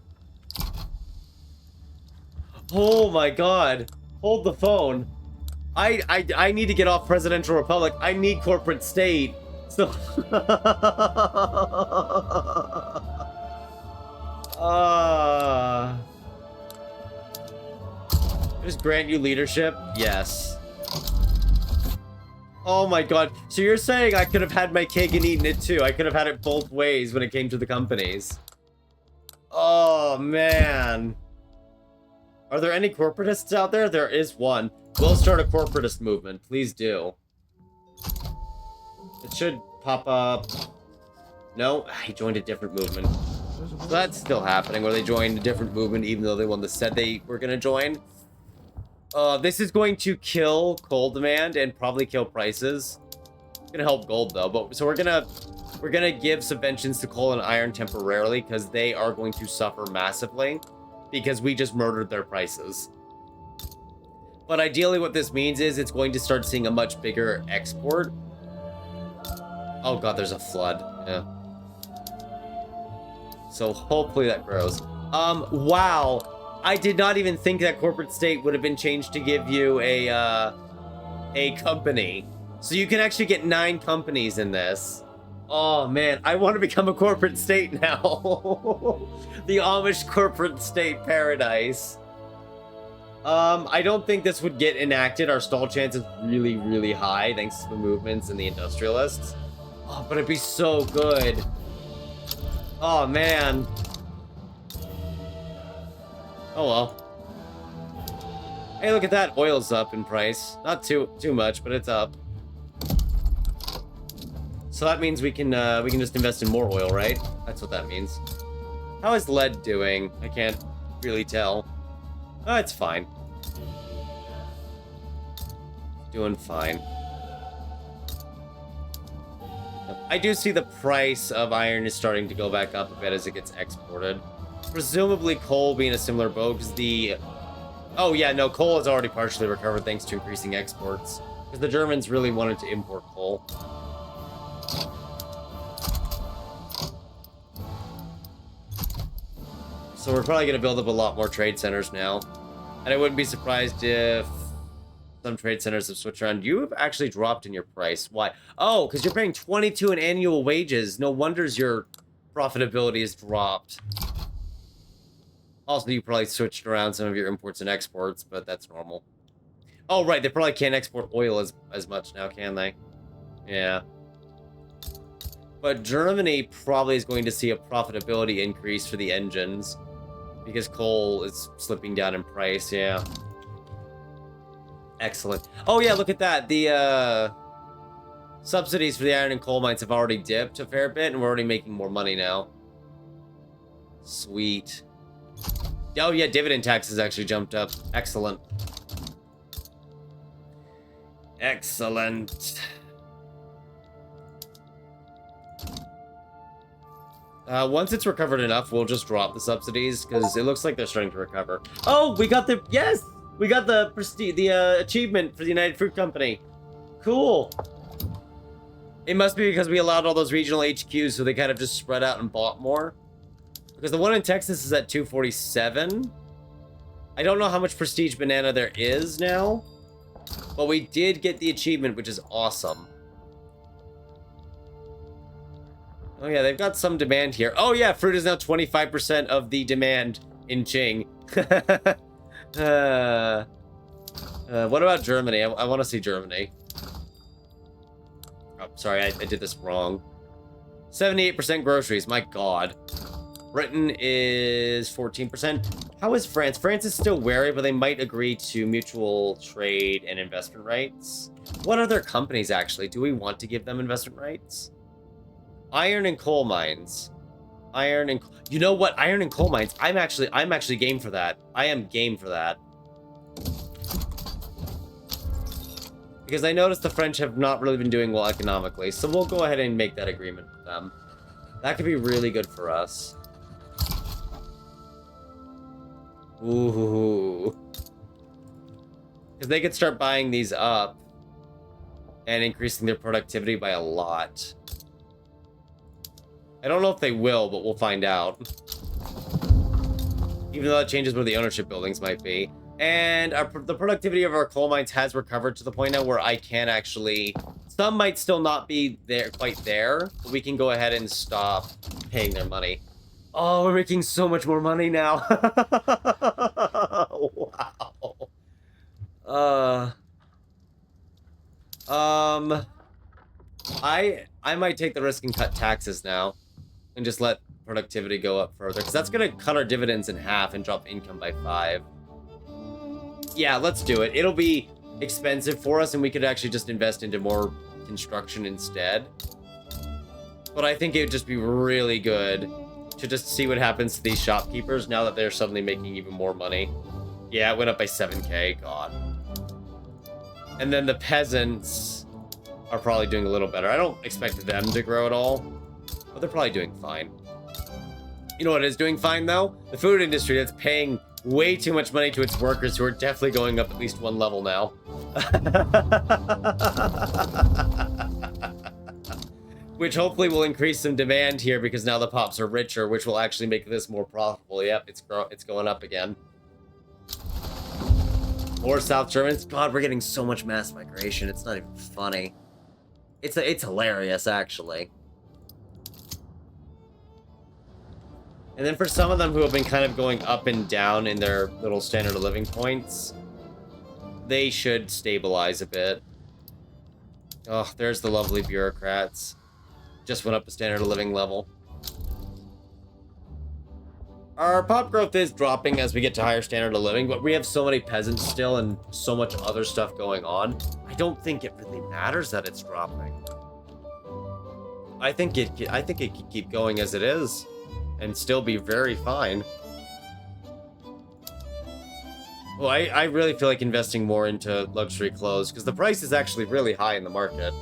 Oh my god. Hold the phone. I need to get off Presidential Republic. I need corporate state. So just grant you leadership? Yes. Oh my god. So you're saying I could have had my cake and eaten it too. I could have had it both ways when it came to the companies. Oh man. Are there any corporatists out there? There is one. We'll start a corporatist movement. Please do. It should pop up. No, he joined a different movement. So that's still happening, where they joined a different movement even though they one that said they were going to join. This is going to kill coal demand and probably kill prices. It's going to help gold though. But so we're gonna give subventions to coal and iron temporarily because they are going to suffer massively because we just murdered their prices. But ideally what this means is it's going to start seeing a much bigger export. Oh god, there's a flood. Yeah. So hopefully that grows. Wow. I did not even think that corporate state would have been changed to give you a company. So you can actually get 9 companies in this. Oh man, I want to become a corporate state now. The Amish corporate state paradise. I don't think this would get enacted. Our stall chance is really, really high thanks to the movements and the industrialists. Oh, but it'd be so good. Oh man. Oh well. Hey, look at that. Oil's up in price. Not too much, but it's up. So that means we can just invest in more oil, right? That's what that means. How is lead doing? I can't really tell. Oh, it's fine. Doing fine. I do see the price of iron is starting to go back up a bit as it gets exported. Presumably coal being a similar boat because the... Oh yeah, no, coal has already partially recovered thanks to increasing exports. Because the Germans really wanted to import coal. So we're probably going to build up a lot more trade centers now. And I wouldn't be surprised if some trade centers have switched around. You have actually dropped in your price. Why? Oh, because you're paying 22 in annual wages. No wonders your profitability has dropped. Also, you probably switched around some of your imports and exports, but that's normal. Oh, right. They probably can't export oil as much now, can they? Yeah. But Germany probably is going to see a profitability increase for the engines because coal is slipping down in price. Yeah. Excellent. Oh, yeah, look at that. The subsidies for the iron and coal mines have already dipped a fair bit, and we're already making more money now. Sweet. Oh, yeah, dividend taxes actually jumped up. Excellent. Excellent. Once it's recovered enough, we'll just drop the subsidies, because it looks like they're starting to recover. Oh, we got the... Yes! We got the prestige, the achievement for the United Fruit Company. Cool. It must be because we allowed all those regional HQs, so they kind of just spread out and bought more. Because the one in Texas is at 247. I don't know how much prestige banana there is now. But we did get the achievement, which is awesome. Oh yeah, they've got some demand here. Oh yeah, fruit is now 25% of the demand in Qing. What about Germany? I want to see Germany. Oh, sorry, I did this wrong. 78% groceries, my god. Britain is 14%. How is France? France is still wary, but they might agree to mutual trade and investment rights. What other companies, actually? Do we want to give them investment rights? Iron and coal mines. Iron and... You know what? Iron and coal mines. I'm actually game for that. I am game for that. Because I noticed the French have not really been doing well economically, so we'll go ahead and make that agreement with them. That could be really good for us. Ooh. Because they could start buying these up and increasing their productivity by a lot. I don't know if they will, but we'll find out. Even though that changes where the ownership buildings might be. And the productivity of our coal mines has recovered to the point now where I can actually... Some might still not be there, quite there, but we can go ahead and stop paying their money. Oh, we're making so much more money now. Wow. I might take the risk and cut taxes now and just let productivity go up further, because that's going to cut our dividends in half and drop income by 5. Yeah, let's do it. It'll be expensive for us, and we could actually just invest into more construction instead. But I think it would just be really good to just see what happens to these shopkeepers now that they're suddenly making even more money. Yeah, it went up by 7k, god. And then the peasants are probably doing a little better. I don't expect them to grow at all, but they're probably doing fine. You know what is doing fine, though? The food industry that's paying way too much money to its workers, who are definitely going up at least one level now. Which hopefully will increase some demand here, because now the pops are richer, which will actually make this more profitable. Yep, it's going up again. More South Germans. God, we're getting so much mass migration. It's not even funny. It's hilarious, actually. And then for some of them who have been kind of going up and down in their little standard of living points, they should stabilize a bit. Oh, there's the lovely bureaucrats. Just went up a standard of living level. Our pop growth is dropping as we get to higher standard of living, but we have so many peasants still and so much other stuff going on. I don't think it really matters that it's dropping. I think it could keep going as it is and still be very fine. Well, I really feel like investing more into luxury clothes, because the price is actually really high in the market.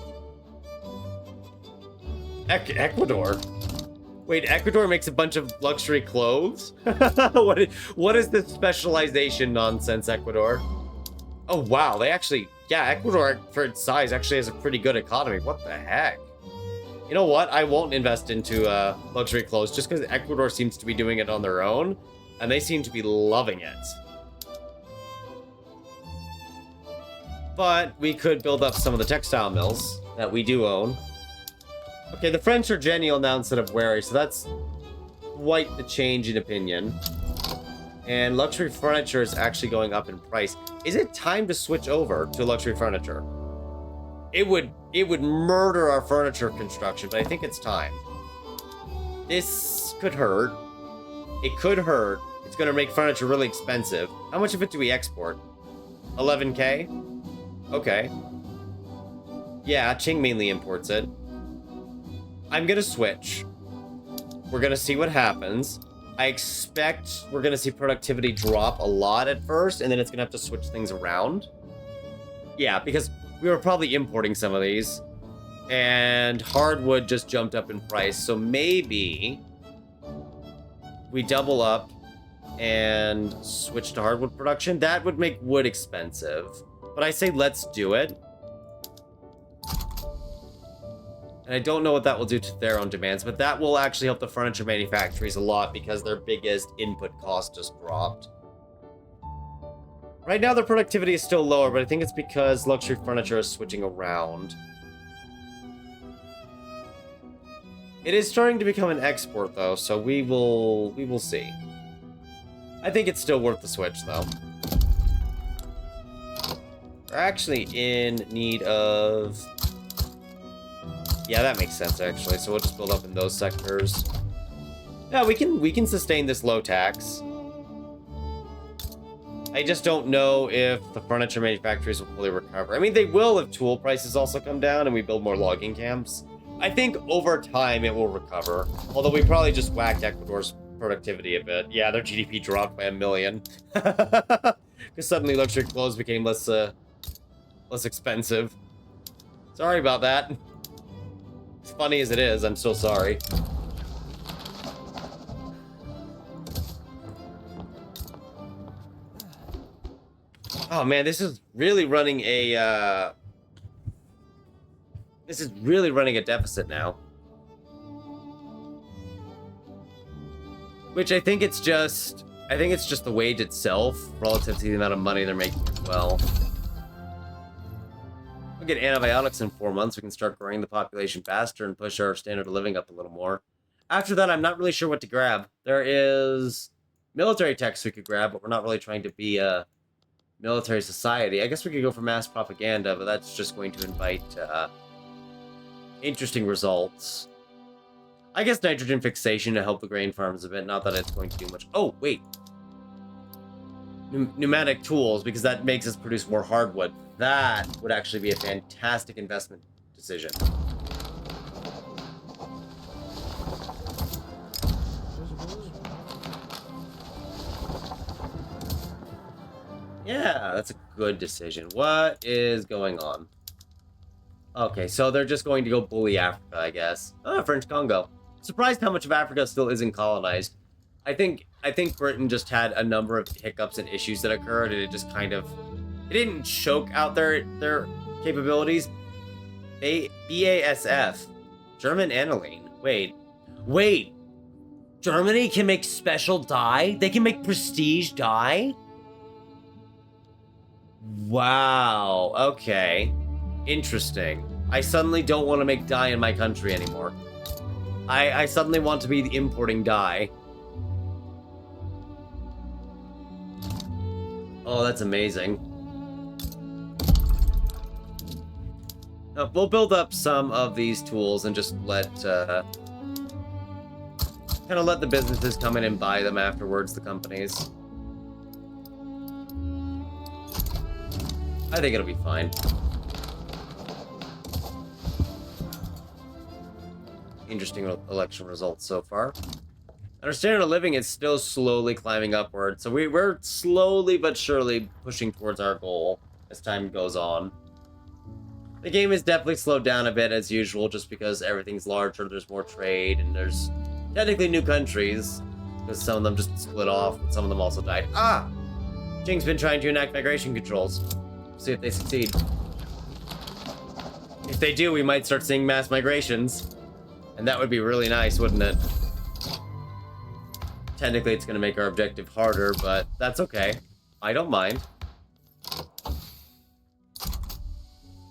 Ecuador? Wait, Ecuador makes a bunch of luxury clothes? What is this specialization nonsense, Ecuador? Oh, wow, they actually... Yeah, Ecuador, for its size, actually has a pretty good economy. What the heck? You know what? I won't invest into luxury clothes just because Ecuador seems to be doing it on their own, and they seem to be loving it. But we could build up some of the textile mills that we do own. Okay, the French are genial now instead of wary, so that's quite the change in opinion. And luxury furniture is actually going up in price. Is it time to switch over to luxury furniture? It would murder our furniture construction, but I think it's time. This could hurt. It could hurt. It's going to make furniture really expensive. How much of it do we export? 11k? Okay. Yeah, Qing mainly imports it. I'm going to switch. We're going to see what happens. I expect we're going to see productivity drop a lot at first, and then it's going to have to switch things around. Yeah, because we were probably importing some of these, and hardwood just jumped up in price, so maybe we double up and switch to hardwood production. That would make wood expensive, but I say let's do it. And I don't know what that will do to their own demands, but that will actually help the furniture manufacturers a lot because their biggest input cost just dropped. Right now, their productivity is still lower, but I think it's because luxury furniture is switching around. It is starting to become an export, though, so we will see. I think it's still worth the switch, though. We're actually in need of... Yeah, that makes sense, actually. So we'll just build up in those sectors. Yeah, we can sustain this low tax. I just don't know if the furniture manufacturers will fully recover. I mean, they will if tool prices also come down and we build more logging camps. I think over time it will recover. Although we probably just whacked Ecuador's productivity a bit. Yeah, their GDP dropped by 1 million. Because suddenly luxury clothes became less expensive. Sorry about that. As funny as it is, I'm so sorry. Oh man, this is really running a deficit now. Which I think it's just the wage itself relative to the amount of money they're making as well. We'll get antibiotics in 4 months. We can start growing the population faster and push our standard of living up a little more. After that, I'm not really sure what to grab. There is military techs we could grab, but we're not really trying to be a military society. I guess we could go for mass propaganda, but that's just going to invite interesting results. I guess nitrogen fixation to help the grain farms a bit. Not that it's going to do much. Oh, wait. pneumatic tools, because that makes us produce more hardwood. That would actually be a fantastic investment decision. Yeah, that's a good decision. What is going on? Okay, so they're just going to go bully Africa, I guess. Oh, French Congo. Surprised how much of Africa still isn't colonized. I think Britain just had a number of hiccups and issues that occurred, and it just kind of it didn't choke out their capabilities. BASF, German aniline. Wait. Germany can make special dye? They can make prestige dye? Wow, okay. Interesting. I suddenly don't want to make dye in my country anymore. I suddenly want to be importing dye. Oh, that's amazing. We'll build up some of these tools and just kind of let the businesses come in and buy them afterwards, the companies. I think it'll be fine. Interesting election results so far. Our standard of living is still slowly climbing upward, so we're slowly but surely pushing towards our goal as time goes on. The game is definitely slowed down a bit as usual, just because everything's larger, there's more trade, and there's technically new countries, because some of them just split off, but some of them also died. Ah! Qing's been trying to enact migration controls. See if they succeed. If they do, we might start seeing mass migrations. And that would be really nice, wouldn't it? Technically, it's going to make our objective harder, but that's okay. I don't mind.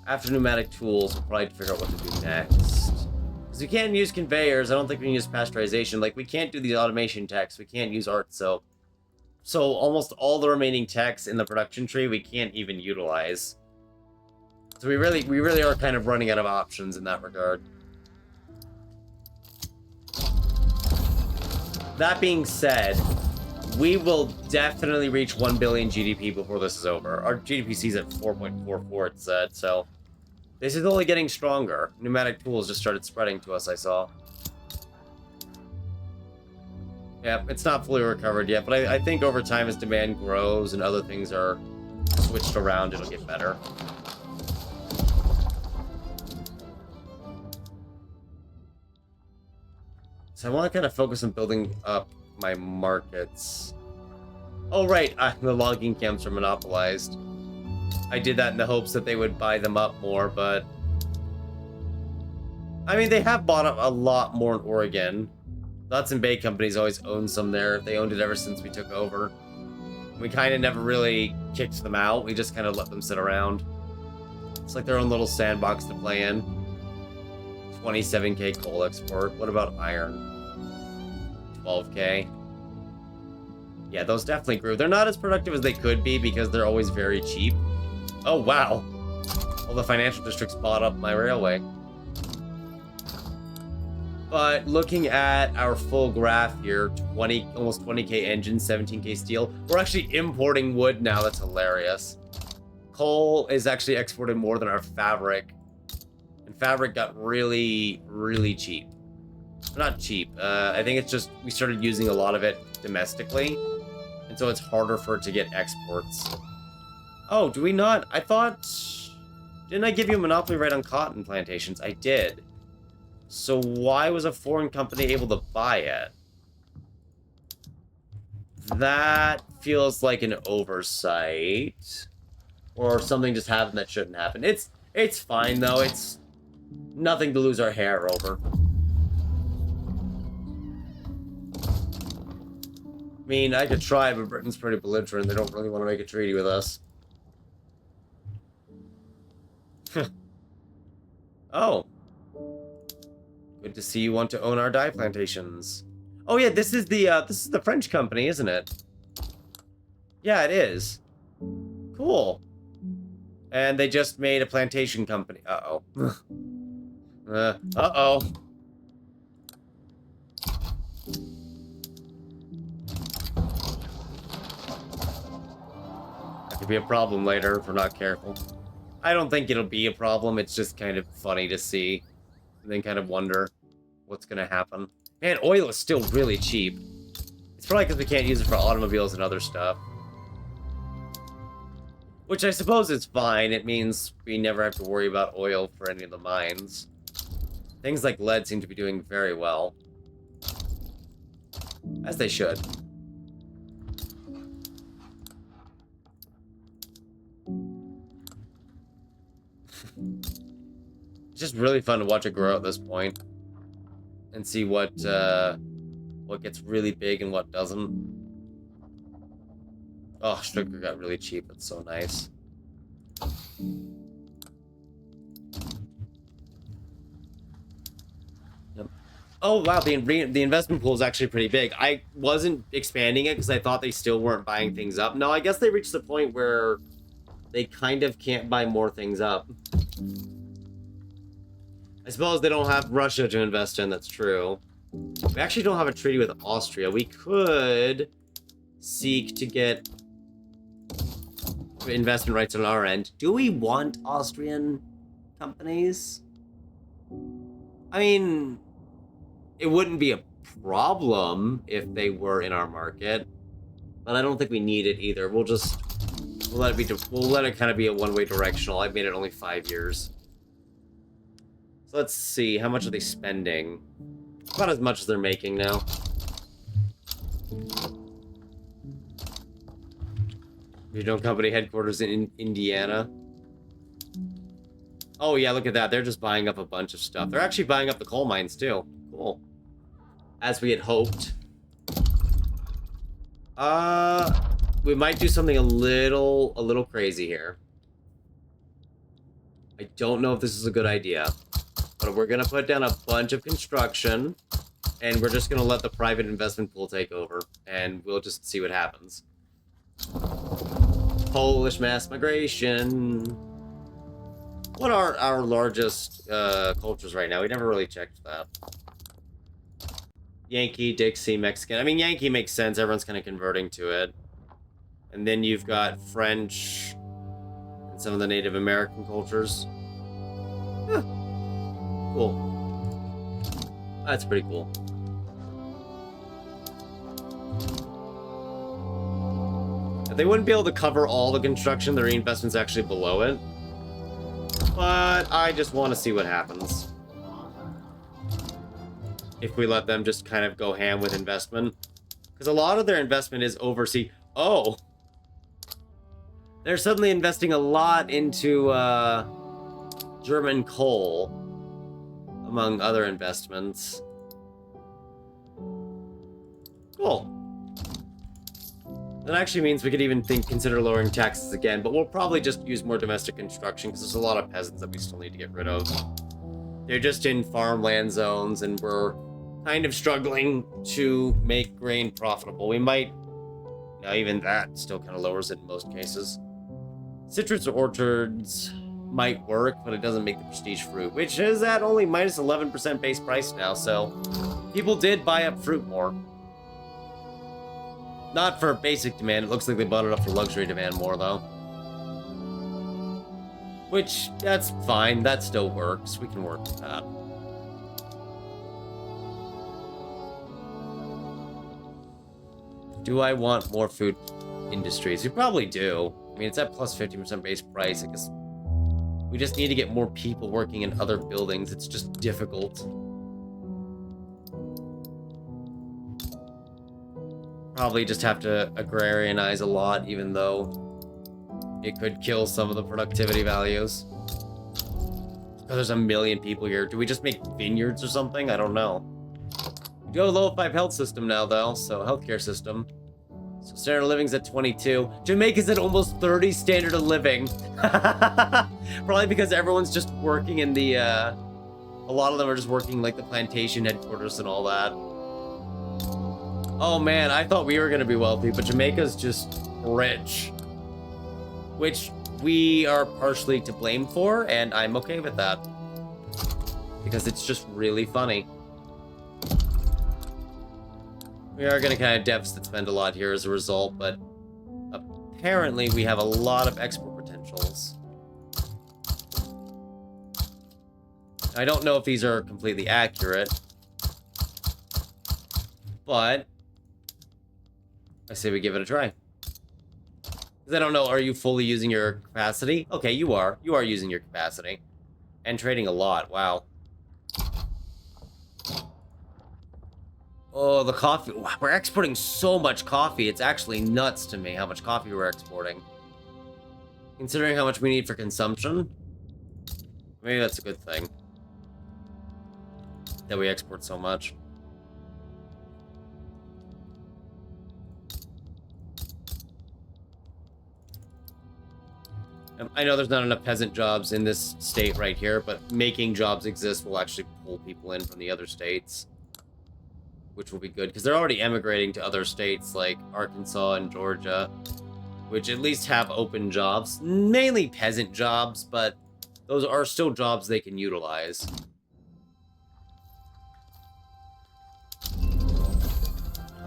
After pneumatic tools, we'll probably figure out what to do next. Because we can't use conveyors, I don't think we can use pasteurization. Like, we can't do these automation techs, we can't use art, so almost all the remaining techs in the production tree we can't even utilize. So we really are kind of running out of options in that regard. That being said, we will definitely reach 1 billion GDP before this is over. Our GDP sees at 4.44, it said, so this is only getting stronger. Pneumatic tools just started spreading to us, I saw. Yeah, it's not fully recovered yet, but I think over time as demand grows and other things are switched around, it'll get better. So I want to kind of focus on building up my markets. Oh, right, the logging camps are monopolized. I did that in the hopes that they would buy them up more, but... I mean, they have bought up a lot more in Oregon. The Hudson Bay Company's always owned some there. They owned it ever since we took over. We kind of never really kicked them out. We just kind of let them sit around. It's like their own little sandbox to play in. 27k coal export. What about iron? 12k. Yeah, those definitely grew. They're not as productive as they could be because they're always very cheap. Oh, wow. All the financial districts bought up my railway. But looking at our full graph here, almost 20k engines, 17k steel. We're actually importing wood now. That's hilarious. Coal is actually exported more than our fabric. And fabric got really, really cheap. Not cheap. I think it's just we started using a lot of it domestically. And so it's harder for it to get exports. Oh, do we not? I thought... Didn't I give you a monopoly right on cotton plantations? I did. So why was a foreign company able to buy it? That feels like an oversight. Or something just happened that shouldn't happen. It's fine, though. It's nothing to lose our hair over. I mean, I could try, but Britain's pretty belligerent. They don't really want to make a treaty with us. Oh. Good to see you want to own our dye plantations. Oh yeah, this is the French company, isn't it? Yeah, it is. Cool. And they just made a plantation company. Uh-oh. Uh-oh. Could be a problem later if we're not careful. I don't think it'll be a problem. It's just kind of funny to see. And then kind of wonder what's going to happen. Man, oil is still really cheap. It's probably because we can't use it for automobiles and other stuff. Which I suppose is fine. It means we never have to worry about oil for any of the mines. Things like lead seem to be doing very well. As they should. It's just really fun to watch it grow at this point. And see what gets really big and what doesn't. Oh, sugar got really cheap. It's so nice. Yep. Oh, wow. The investment pool is actually pretty big. I wasn't expanding it because I thought they still weren't buying things up. No, I guess they reached the point where they kind of can't buy more things up. I suppose they don't have Russia to invest in. That's true. We actually don't have a treaty with Austria. We could seek to get investment rights on our end. Do we want Austrian companies? I mean, it wouldn't be a problem if they were in our market, but I don't think we need it either. We'll let it kind of be a one-way directional. I've made it only 5 years. So let's see, how much are they spending? About as much as they're making now. Regional company headquarters in Indiana. Oh yeah, look at that. They're just buying up a bunch of stuff. They're actually buying up the coal mines too. Cool. As we had hoped. We might do something a little crazy here. I don't know if this is a good idea. But we're gonna put down a bunch of construction, and we're just gonna let the private investment pool take over, and we'll just see what happens. Polish mass migration. What are our largest cultures right now? We never really checked that. Yankee, Dixie, Mexican. I mean, Yankee makes sense. Everyone's kind of converting to it. And then you've got French and some of the Native American cultures. Huh. Cool. That's pretty cool. They wouldn't be able to cover all the construction. The reinvestment's actually below it. But I just want to see what happens. If we let them just kind of go ham with investment. Because a lot of their investment is overseas. Oh! They're suddenly investing a lot into German coal, among other investments. Cool. That actually means we could even consider lowering taxes again, but we'll probably just use more domestic construction because there's a lot of peasants that we still need to get rid of. They're just in farmland zones, and we're kind of struggling to make grain profitable. We might... Now, even that still kind of lowers it in most cases. Citrus orchards might work, but it doesn't make the prestige fruit, which is at only minus 11% base price now, so people did buy up fruit more. Not for basic demand. It looks like they bought it up for luxury demand more, though. Which, that's fine. That still works. We can work with that. Do I want more food industries? We probably do. I mean, it's at plus 50% base price. I guess we just need to get more people working in other buildings. It's just difficult. Probably just have to agrarianize a lot, even though it could kill some of the productivity values. Because there's a million people here. Do we just make vineyards or something? I don't know. We do have a level 5 health system now, though, so healthcare system. So standard of living's at 22. Jamaica's at almost 30 standard of living. Probably because everyone's just working in the, a lot of them are just working like the plantation headquarters and all that. Oh man, I thought we were gonna be wealthy, but Jamaica's just rich. Which we are partially to blame for, and I'm okay with that. Because it's just really funny. We are gonna kind of deficit spend a lot here as a result, but apparently we have a lot of export potentials. I don't know if these are completely accurate, but I say we give it a try. Because I don't know, are you fully using your capacity? Okay, you are. You are using your capacity. And trading a lot, wow. Oh, the coffee. Wow, we're exporting so much coffee. It's actually nuts to me how much coffee we're exporting. Considering how much we need for consumption, maybe that's a good thing. That we export so much. I know there's not enough peasant jobs in this state right here, but making jobs exist will actually pull people in from the other states. Which will be good, because they're already emigrating to other states like Arkansas and Georgia, which at least have open jobs. Mainly peasant jobs, but those are still jobs they can utilize.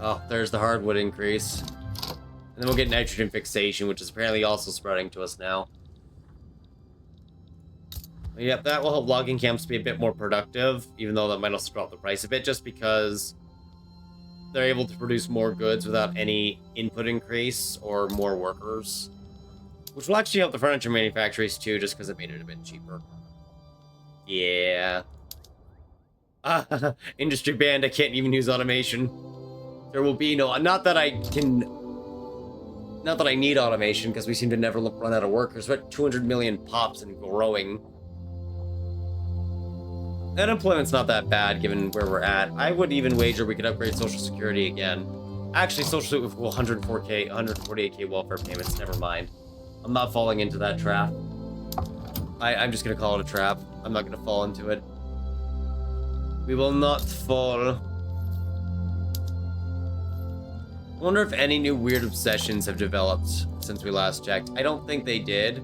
Oh, there's the hardwood increase. And then we'll get nitrogen fixation, which is apparently also spreading to us now. Yep, that will help logging camps be a bit more productive, even though that might also drop the price a bit, just because they're able to produce more goods without any input increase or more workers. Which will actually help the furniture manufacturers too, just because it made it a bit cheaper. Yeah. Industry banned, I can't even use automation. There will be no... Not that I need automation, because we seem to never run out of workers, but 200 million pops and growing. Unemployment's not that bad, given where we're at. I would even wager we could upgrade Social Security again. Actually, Social Security with 148k welfare payments, never mind. I'm not falling into that trap. I'm just gonna call it a trap. I'm not gonna fall into it. We will not fall. I wonder if any new weird obsessions have developed since we last checked. I don't think they did.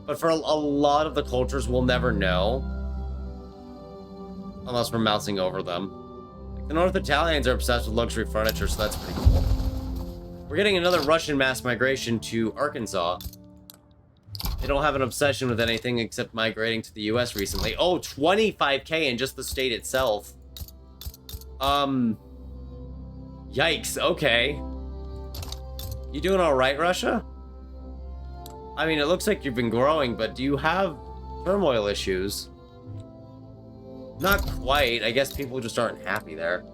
But for a lot of the cultures, we'll never know. Unless we're mousing over them. Like the North Italians are obsessed with luxury furniture, so that's pretty cool. We're getting another Russian mass migration to Arkansas. They don't have an obsession with anything except migrating to the US recently. Oh, 25k in just the state itself. Yikes, okay. You doing alright, Russia? I mean, it looks like you've been growing, but do you have turmoil issues? Not quite. I guess people just aren't happy there.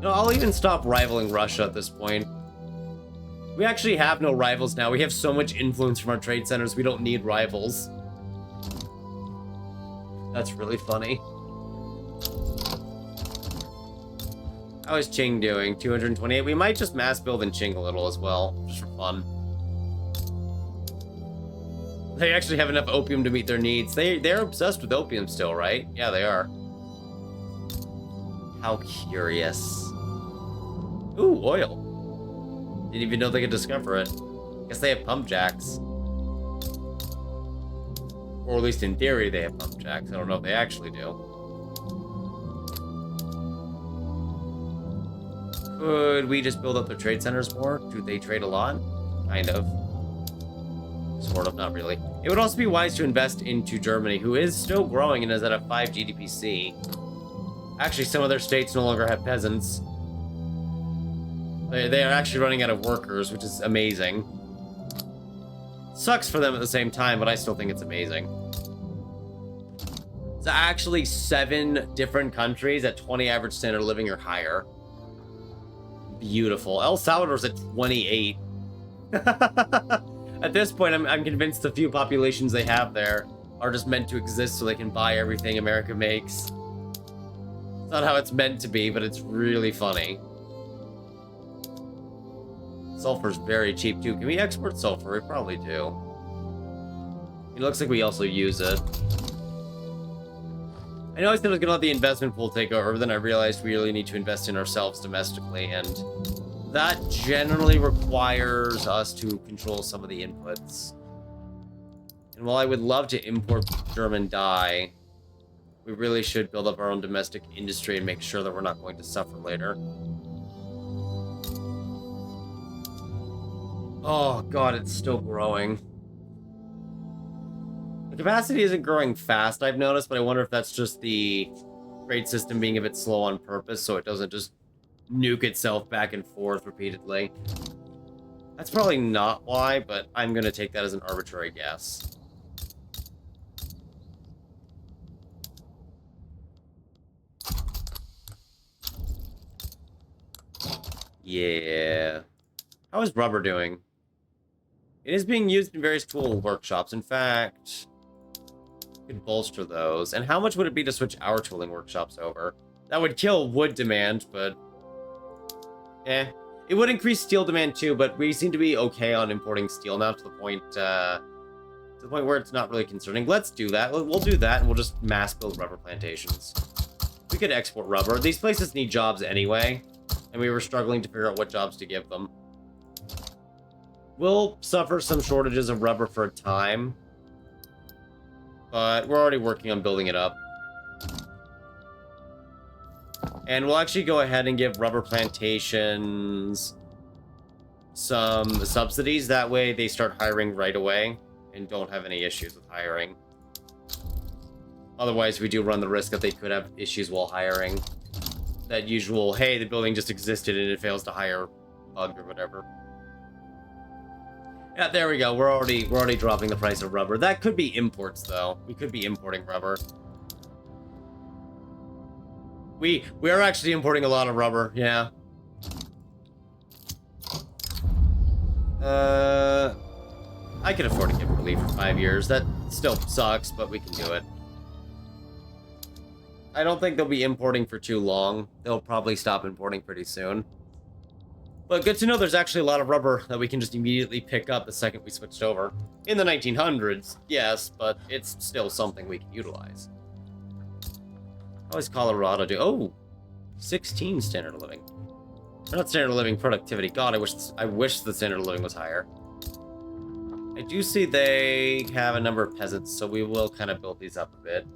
No, I'll even stop rivaling Russia at this point. We actually have no rivals now. We have so much influence from our trade centers, we don't need rivals. That's really funny. How is Qing doing? 228? We might just mass build in Qing a little as well, just for fun. They actually have enough opium to meet their needs. They're obsessed with opium still, right? Yeah, they are. How curious. Ooh, oil. Didn't even know they could discover it. Guess they have pump jacks. Or at least in theory they have pump jacks. I don't know if they actually do. Could we just build up their trade centers more? Do they trade a lot? Kind of. Sort of, not really. It would also be wise to invest into Germany, who is still growing and is at a 5 GDPC. Actually, some of their states no longer have peasants. They are actually running out of workers, which is amazing. Sucks for them at the same time, but I still think it's amazing. It's actually 7 different countries at 20 average standard of living or higher. Beautiful. El Salvador's at 28. At this point, I'm convinced the few populations they have there are just meant to exist so they can buy everything America makes. It's not how it's meant to be, but it's really funny. Sulfur's very cheap, too. Can we export sulfur? We probably do. It looks like we also use it. I know I said I was gonna let the investment pool take over, but then I realized we really need to invest in ourselves domestically, and that generally requires us to control some of the inputs. And while I would love to import German dye, We really should build up our own domestic industry and make sure that we're not going to suffer later. Oh god, it's still growing. The capacity isn't growing fast, I've noticed, but I wonder if that's just the trade system being a bit slow on purpose so it doesn't just nuke itself back and forth repeatedly. That's probably not why, but I'm going to take that as an arbitrary guess. Yeah. How is rubber doing? It is being used in various tool workshops. In fact, we could bolster those. And how much would it be to switch our tooling workshops over? That would kill wood demand, but... It would increase steel demand too, but we seem to be okay on importing steel now to the point where it's not really concerning. Let's do that. We'll do that, and we'll just mass build rubber plantations. We could export rubber. These places need jobs anyway, and we were struggling to figure out what jobs to give them. We'll suffer some shortages of rubber for a time, but we're already working on building it up. And we'll actually go ahead and give rubber plantations some subsidies. That way they start hiring right away and don't have any issues with hiring. Otherwise, we do run the risk that they could have issues while hiring. That usual, hey, the building just existed and it fails to hire bug or whatever. Yeah, there we go. We're already dropping the price of rubber. That could be imports, though. We could be importing rubber. We are actually importing a lot of rubber, yeah. I can afford to give relief for 5 years. That still sucks, but we can do it. I don't think they'll be importing for too long. They'll probably stop importing pretty soon. But good to know there's actually a lot of rubber that we can just immediately pick up the second we switched over. In the 1900s, yes, but it's still something we can utilize. How is Colorado do? Oh, 16 standard of living. Or not standard of living, productivity. God, I wish the standard of living was higher. I do see they have a number of peasants, so we will kind of build these up a bit.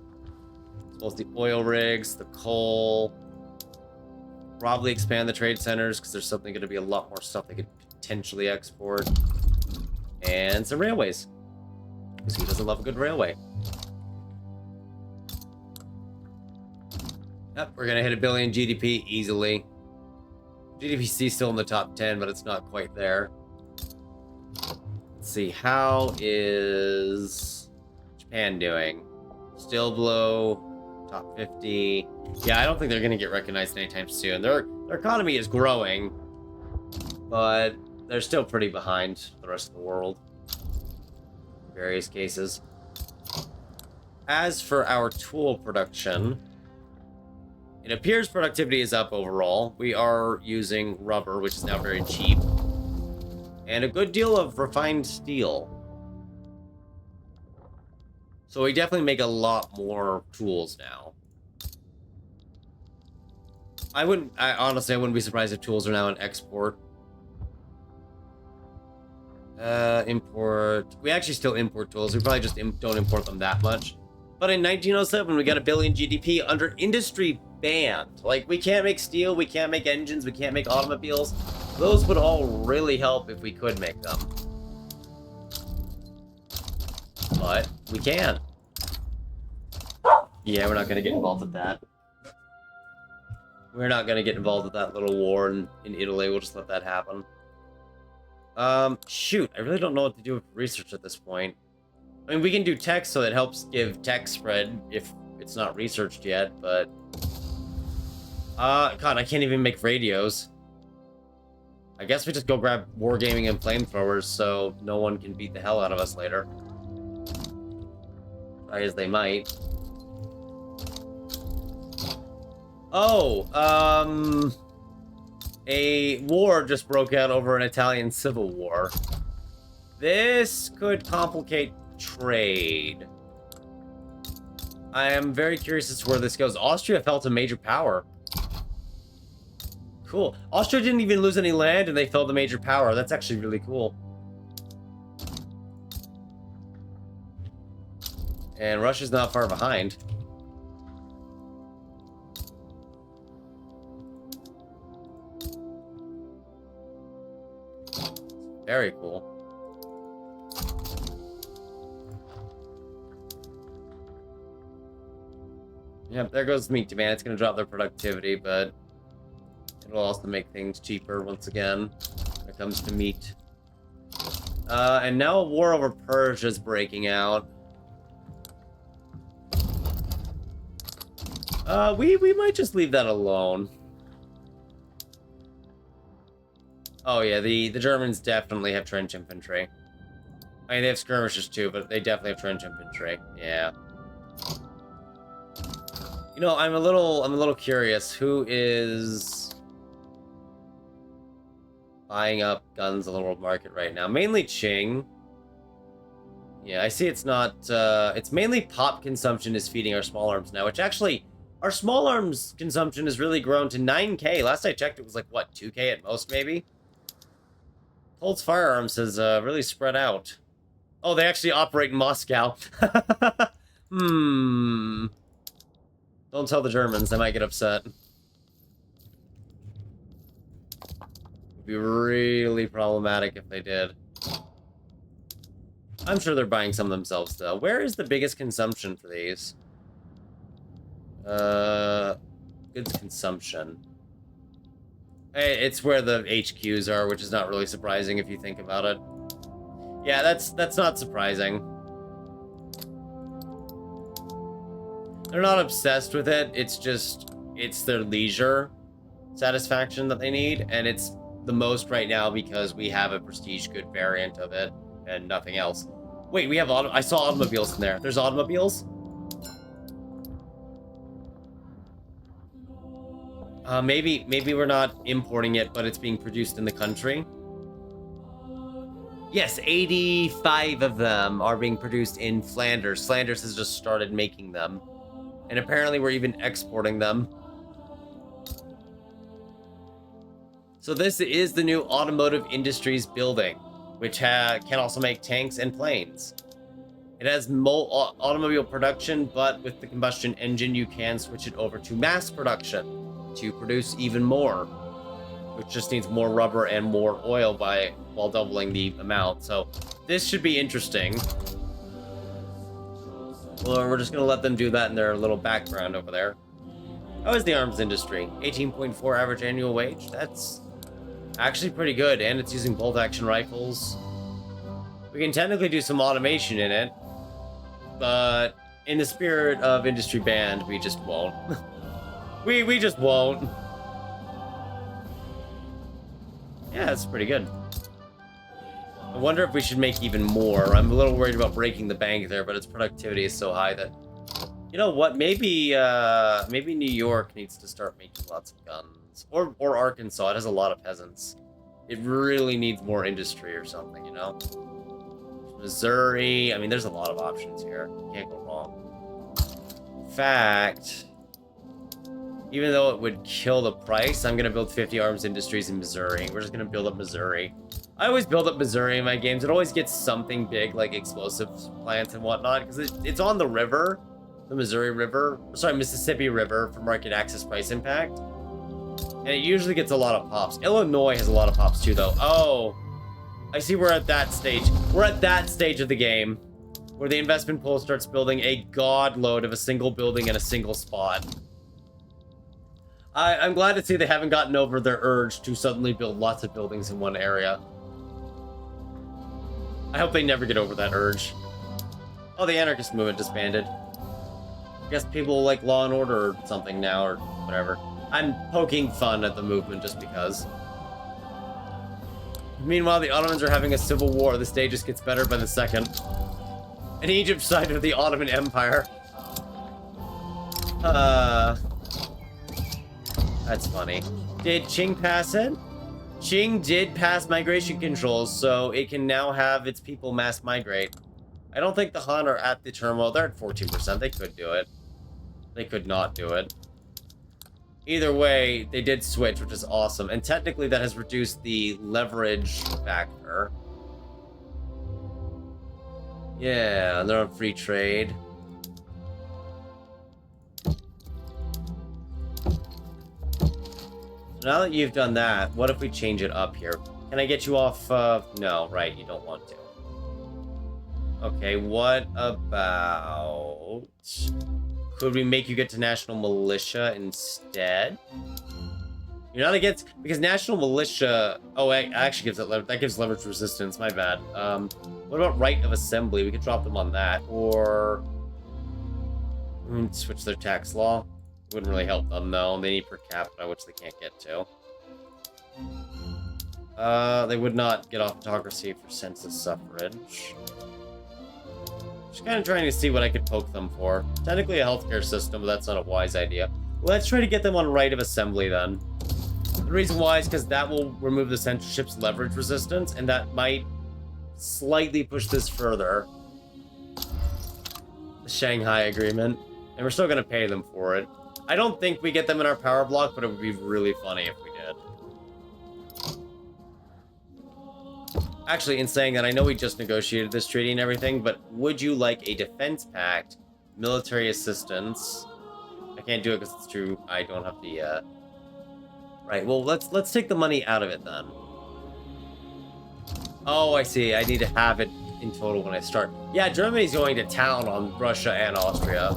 As well as the oil rigs, the coal. Probably expand the trade centers, because there's something going to be a lot more stuff they could potentially export. And some railways. Because who doesn't love a good railway? Yep, we're going to hit 1 billion GDP easily. GDPC still in the top 10, but it's not quite there. Let's see, how is Japan doing? Still below top 50. Yeah, I don't think they're going to get recognized anytime soon. Their economy is growing, but they're still pretty behind the rest of the world in various cases. As for our tool production, it appears productivity is up overall. We are using rubber, which is now very cheap, and a good deal of refined steel. So we definitely make a lot more tools now. Honestly, I wouldn't be surprised if tools are now an export. Import. We actually still import tools. We probably just don't import them that much. But in 1907, we got 1 billion GDP under industry banned. Like, we can't make steel, we can't make engines, we can't make automobiles. Those would all really help if we could make them. But we can. Yeah, we're not going to get involved with that. We're not going to get involved with that little war in Italy. We'll just let that happen. Shoot, I really don't know what to do with research at this point. I mean, we can do tech, so it helps give tech spread if it's not researched yet, but... God, I can't even make radios. I guess we just go grab wargaming and flamethrowers so no one can beat the hell out of us later. Try as they might. Oh, a war just broke out over an Italian civil war. This could complicate trade. I am very curious as to where this goes. Austria fell to major power. Cool. Austria didn't even lose any land and they fell to major power. That's actually really cool. And Russia's not far behind. Very cool. Yep, there goes meat demand. It's going to drop their productivity, but it'll also make things cheaper once again when it comes to meat. And now a war over Persia is breaking out. We might just leave that alone. Oh yeah, the Germans definitely have trench infantry. I mean, they have skirmishers too, but they definitely have trench infantry. Yeah. You know, I'm a little curious. Who is buying up guns on the world market right now? Mainly Qing. Yeah, I see it's not, it's mainly pop consumption is feeding our small arms now, which actually, our small arms consumption has really grown to 9K. Last I checked, it was like, what, 2K at most, maybe? Colt's Firearms has really spread out. Oh, they actually operate in Moscow. Hmm. Don't tell the Germans, they might get upset. It'd be really problematic if they did. I'm sure they're buying some themselves, though. Where is the biggest consumption for these? Goods consumption. Hey, it's where the HQs are, which is not really surprising if you think about it. Yeah, that's not surprising. They're not obsessed with it, it's just, it's their leisure satisfaction that they need, and it's the most right now because we have a prestige good variant of it, and nothing else. Wait, we have I saw automobiles in there. There's automobiles? Maybe we're not importing it, but it's being produced in the country. Yes, 85 of them are being produced in Flanders. Flanders has just started making them. And apparently we're even exporting them. So this is the new automotive industries building, which can also make tanks and planes. It has automobile production, but with the combustion engine, you can switch it over to mass production to produce even more, which just needs more rubber and more oil while doubling the amount. So this should be interesting. Well, we're just gonna let them do that in their little background over there. How is the arms industry? 18.4 average annual wage? That's actually pretty good, and it's using bolt action rifles. We can technically do some automation in it, but in the spirit of industry band, we just won't. we just won't. Yeah, that's pretty good. I wonder if we should make even more. I'm a little worried about breaking the bank there, but its productivity is so high that... You know what? Maybe New York needs to start making lots of guns. Or Arkansas. It has a lot of peasants. It really needs more industry or something, you know? Missouri. I mean, there's a lot of options here. Can't go wrong. In fact, even though it would kill the price, I'm going to build 50 arms industries in Missouri. We're just going to build up Missouri. I always build up Missouri in my games. It always gets something big, like explosives plants and whatnot, because it's on the river, the Missouri River, sorry, Mississippi River for market access price impact. And it usually gets a lot of pops. Illinois has a lot of pops too, though. Oh, I see we're at that stage. We're at that stage of the game where the investment pool starts building a god load of a single building in a single spot. I'm glad to see they haven't gotten over their urge to suddenly build lots of buildings in one area. I hope they never get over that urge. Oh, the anarchist movement disbanded. I guess people like Law and Order or something now, or whatever. I'm poking fun at the movement just because. Meanwhile, the Ottomans are having a civil war. The stage just gets better by the second. And Egypt sided with the Ottoman Empire. That's funny. Did Qing pass it? Qing did pass migration controls, so it can now have its people mass migrate. I don't think the Han are at the turmoil. They're at 14%. They could do it. They could not do it. Either way, they did switch, which is awesome. And technically, that has reduced the leverage factor. Yeah, they're on free trade. Now that you've done that, what if we change it up here? Can I get you off? No, right, you don't want to. Okay, what about... Could we make you get to National Militia instead? You're not against... Because National Militia... Oh, it actually gives it... That gives leverage resistance, my bad. What about Right of Assembly? We could drop them on that. Or... switch their tax law. Wouldn't really help them, though. They need per capita, which they can't get to. They would not get off autocracy for census suffrage. Just kind of trying to see what I could poke them for. Technically a healthcare system, but that's not a wise idea. Let's try to get them on Right of Assembly, then. The reason why is because that will remove the censorship's leverage resistance, and that might slightly push this further. The Shanghai Agreement. And we're still going to pay them for it. I don't think we get them in our power block, but it would be really funny if we did. Actually, in saying that, I know we just negotiated this treaty and everything, but would you like a defense pact, military assistance? I can't do it because it's true. I don't have the, Right, well, let's take the money out of it, then. Oh, I see. I need to have it in total when I start. Yeah, Germany's going to town on Russia and Austria.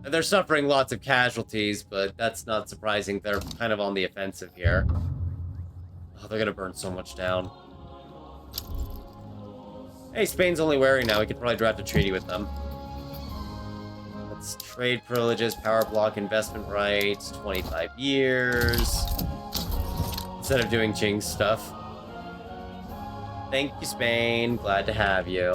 They're suffering lots of casualties, but that's not surprising. They're kind of on the offensive here. Oh, they're gonna burn so much down. Hey, Spain's only wary now. We could probably draft a treaty with them. Let's trade privileges, power block, investment rights, 25 years. Instead of doing Qing stuff. Thank you, Spain. Glad to have you.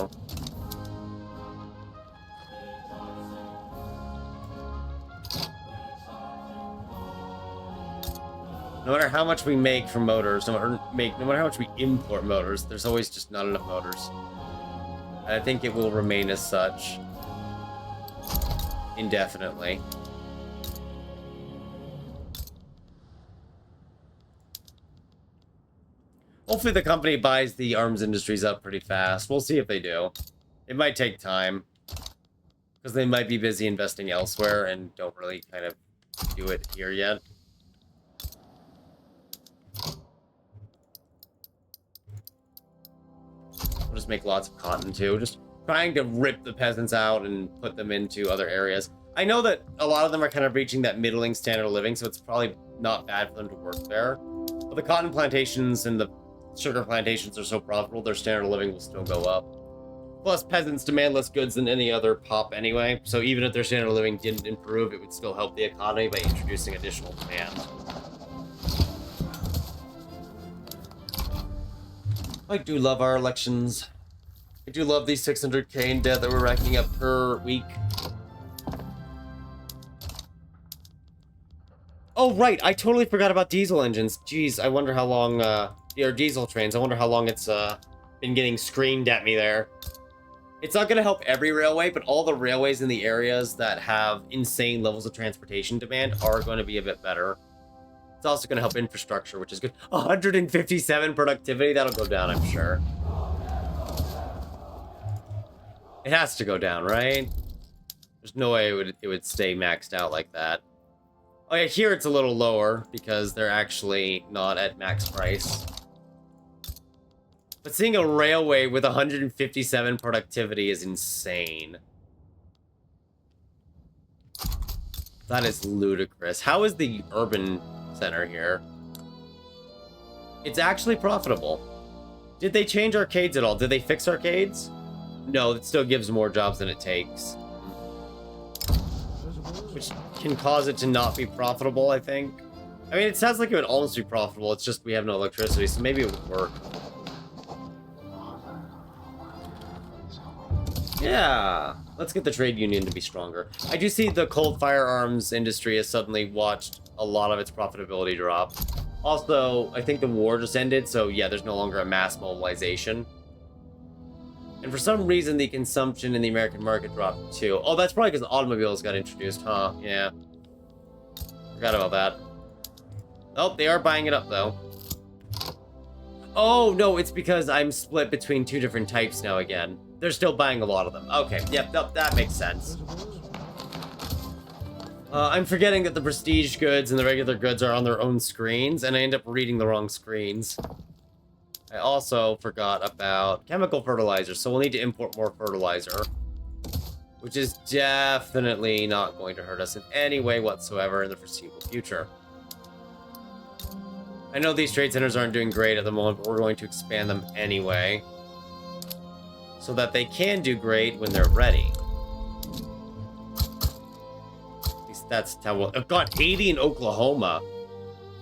No matter how much we make from motors, no matter how much we import motors, there's always just not enough motors. I think it will remain as such. Indefinitely. Hopefully the company buys the arms industries up pretty fast. We'll see if they do. It might take time. Because they might be busy investing elsewhere and don't really kind of do it here yet. We'll just make lots of cotton too. Just trying to rip the peasants out and put them into other areas. I know that a lot of them are kind of reaching that middling standard of living, so it's probably not bad for them to work there. But the cotton plantations and the sugar plantations are so profitable, their standard of living will still go up. Plus, peasants demand less goods than any other pop anyway, so even if their standard of living didn't improve, it would still help the economy by introducing additional demand. I do love our elections. I do love these 600k in debt that we're racking up per week. Oh, right. I totally forgot about diesel engines. Jeez, I wonder how long, or diesel trains. I wonder how long it's, been getting screamed at me there. It's not going to help every railway, but all the railways in the areas that have insane levels of transportation demand are going to be a bit better. It's also going to help infrastructure, which is good. 157 productivity, that'll go down, I'm sure. It has to go down, right? There's no way it would stay maxed out like that. Oh yeah, here it's a little lower because they're actually not at max price. But seeing a railway with 157 productivity is insane. That is ludicrous. How is the urban center here? It's actually profitable. Did they change arcades at all? Did they fix arcades? No, it still gives more jobs than it takes. Which can cause it to not be profitable, I think. I mean, it sounds like it would almost be profitable, it's just we have no electricity, so maybe it would work. Yeah, let's get the trade union to be stronger. I do see the cold firearms industry has suddenly watched a lot of its profitability drop. Also, I think the war just ended, so yeah, there's no longer a mass mobilization. And for some reason, the consumption in the American market dropped too. Oh, that's probably because automobiles got introduced, huh? Yeah. Forgot about that. Oh, they are buying it up, though. Oh, no, it's because I'm split between two different types now again. They're still buying a lot of them. Okay, yep, that makes sense. I'm forgetting that the prestige goods and the regular goods are on their own screens, and I end up reading the wrong screens. I also forgot about chemical fertilizer, so we'll need to import more fertilizer. Which is definitely not going to hurt us in any way whatsoever in the foreseeable future. I know these trade centers aren't doing great at the moment, but we're going to expand them anyway. So that they can do great when they're ready. At least that's how we'll... I've got 80 in Oklahoma.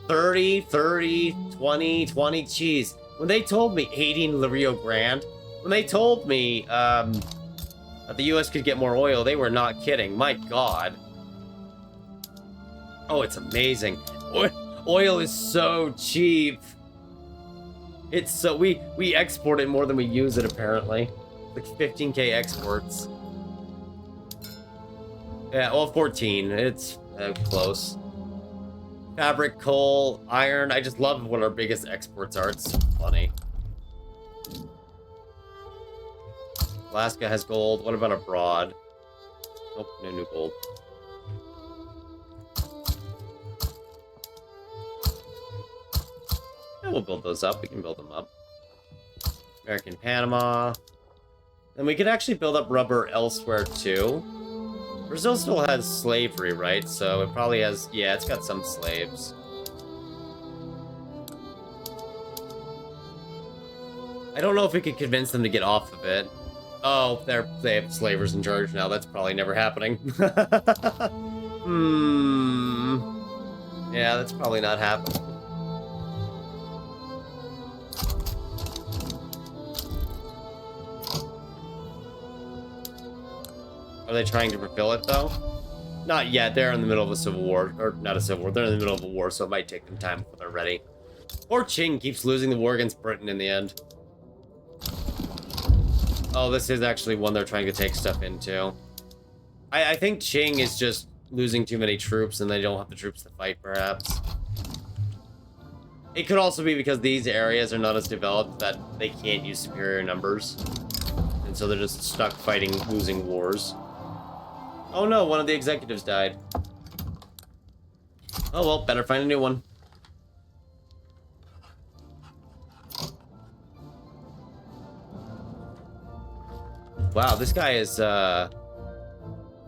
30, 30, 20, 20. Jeez. When they told me 80 in the Rio Grande, when they told me that the US could get more oil, they were not kidding. My God. Oh, it's amazing. Oil is so cheap. It's so... We export it more than we use it, apparently. Like 15k exports. Yeah, well, 14. It's close. Fabric, coal, iron. I just love what our biggest exports are. It's funny. Alaska has gold. What about abroad? Nope, no new gold. Yeah, we'll build those up. We can build them up. American Panama. Then we could actually build up rubber elsewhere, too. Brazil still has slavery, right? So it probably has... Yeah, it's got some slaves. I don't know if we could convince them to get off of it. Oh, they have slavers in charge now. That's probably never happening. Yeah, that's probably not happening. Are they trying to fulfill it, though? Not yet. They're in the middle of a civil war. Or, not a civil war. They're in the middle of a war, so it might take them time before they're ready. Poor Qing keeps losing the war against Britain in the end. Oh, this is actually one they're trying to take stuff into. I think Qing is just losing too many troops, and they don't have the troops to fight, perhaps. It could also be because these areas are not as developed that they can't use superior numbers. And so they're just stuck fighting losing wars. Oh no, one of the executives died. Oh well, better find a new one. Wow, this guy is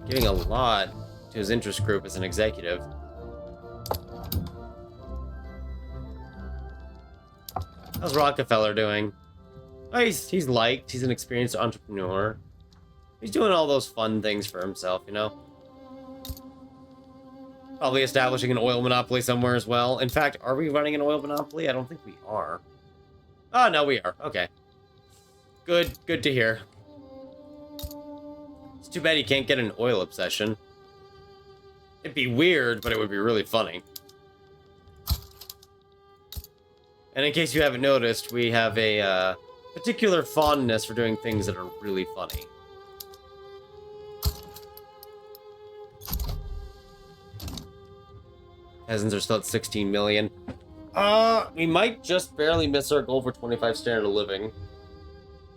giving a lot to his interest group as an executive. How's Rockefeller doing? Oh, he's liked. He's an experienced entrepreneur. He's doing all those fun things for himself, you know? Probably establishing an oil monopoly somewhere as well. In fact, are we running an oil monopoly? I don't think we are. Oh, no, we are. Okay. Good to hear. It's too bad you can't get an oil obsession. It'd be weird, but it would be really funny. And in case you haven't noticed, we have a particular fondness for doing things that are really funny. Peasants are still at 16 million. We might just barely miss our goal for 25 standard of living.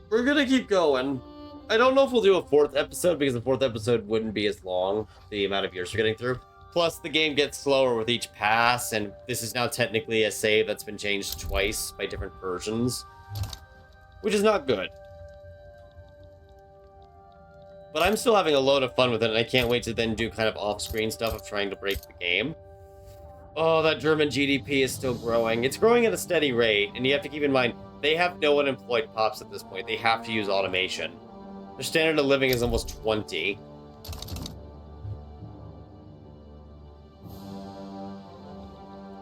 We're gonna keep going. I don't know if we'll do a 4th episode, because the 4th episode wouldn't be as long, the amount of years we're getting through. Plus, the game gets slower with each pass, and this is now technically a save that's been changed twice by different versions. Which is not good. But I'm still having a load of fun with it, and I can't wait to then do kind of off-screen stuff of trying to break the game. Oh, that German GDP is still growing. It's growing at a steady rate, and you have to keep in mind, they have no unemployed pops at this point. They have to use automation. Their standard of living is almost 20.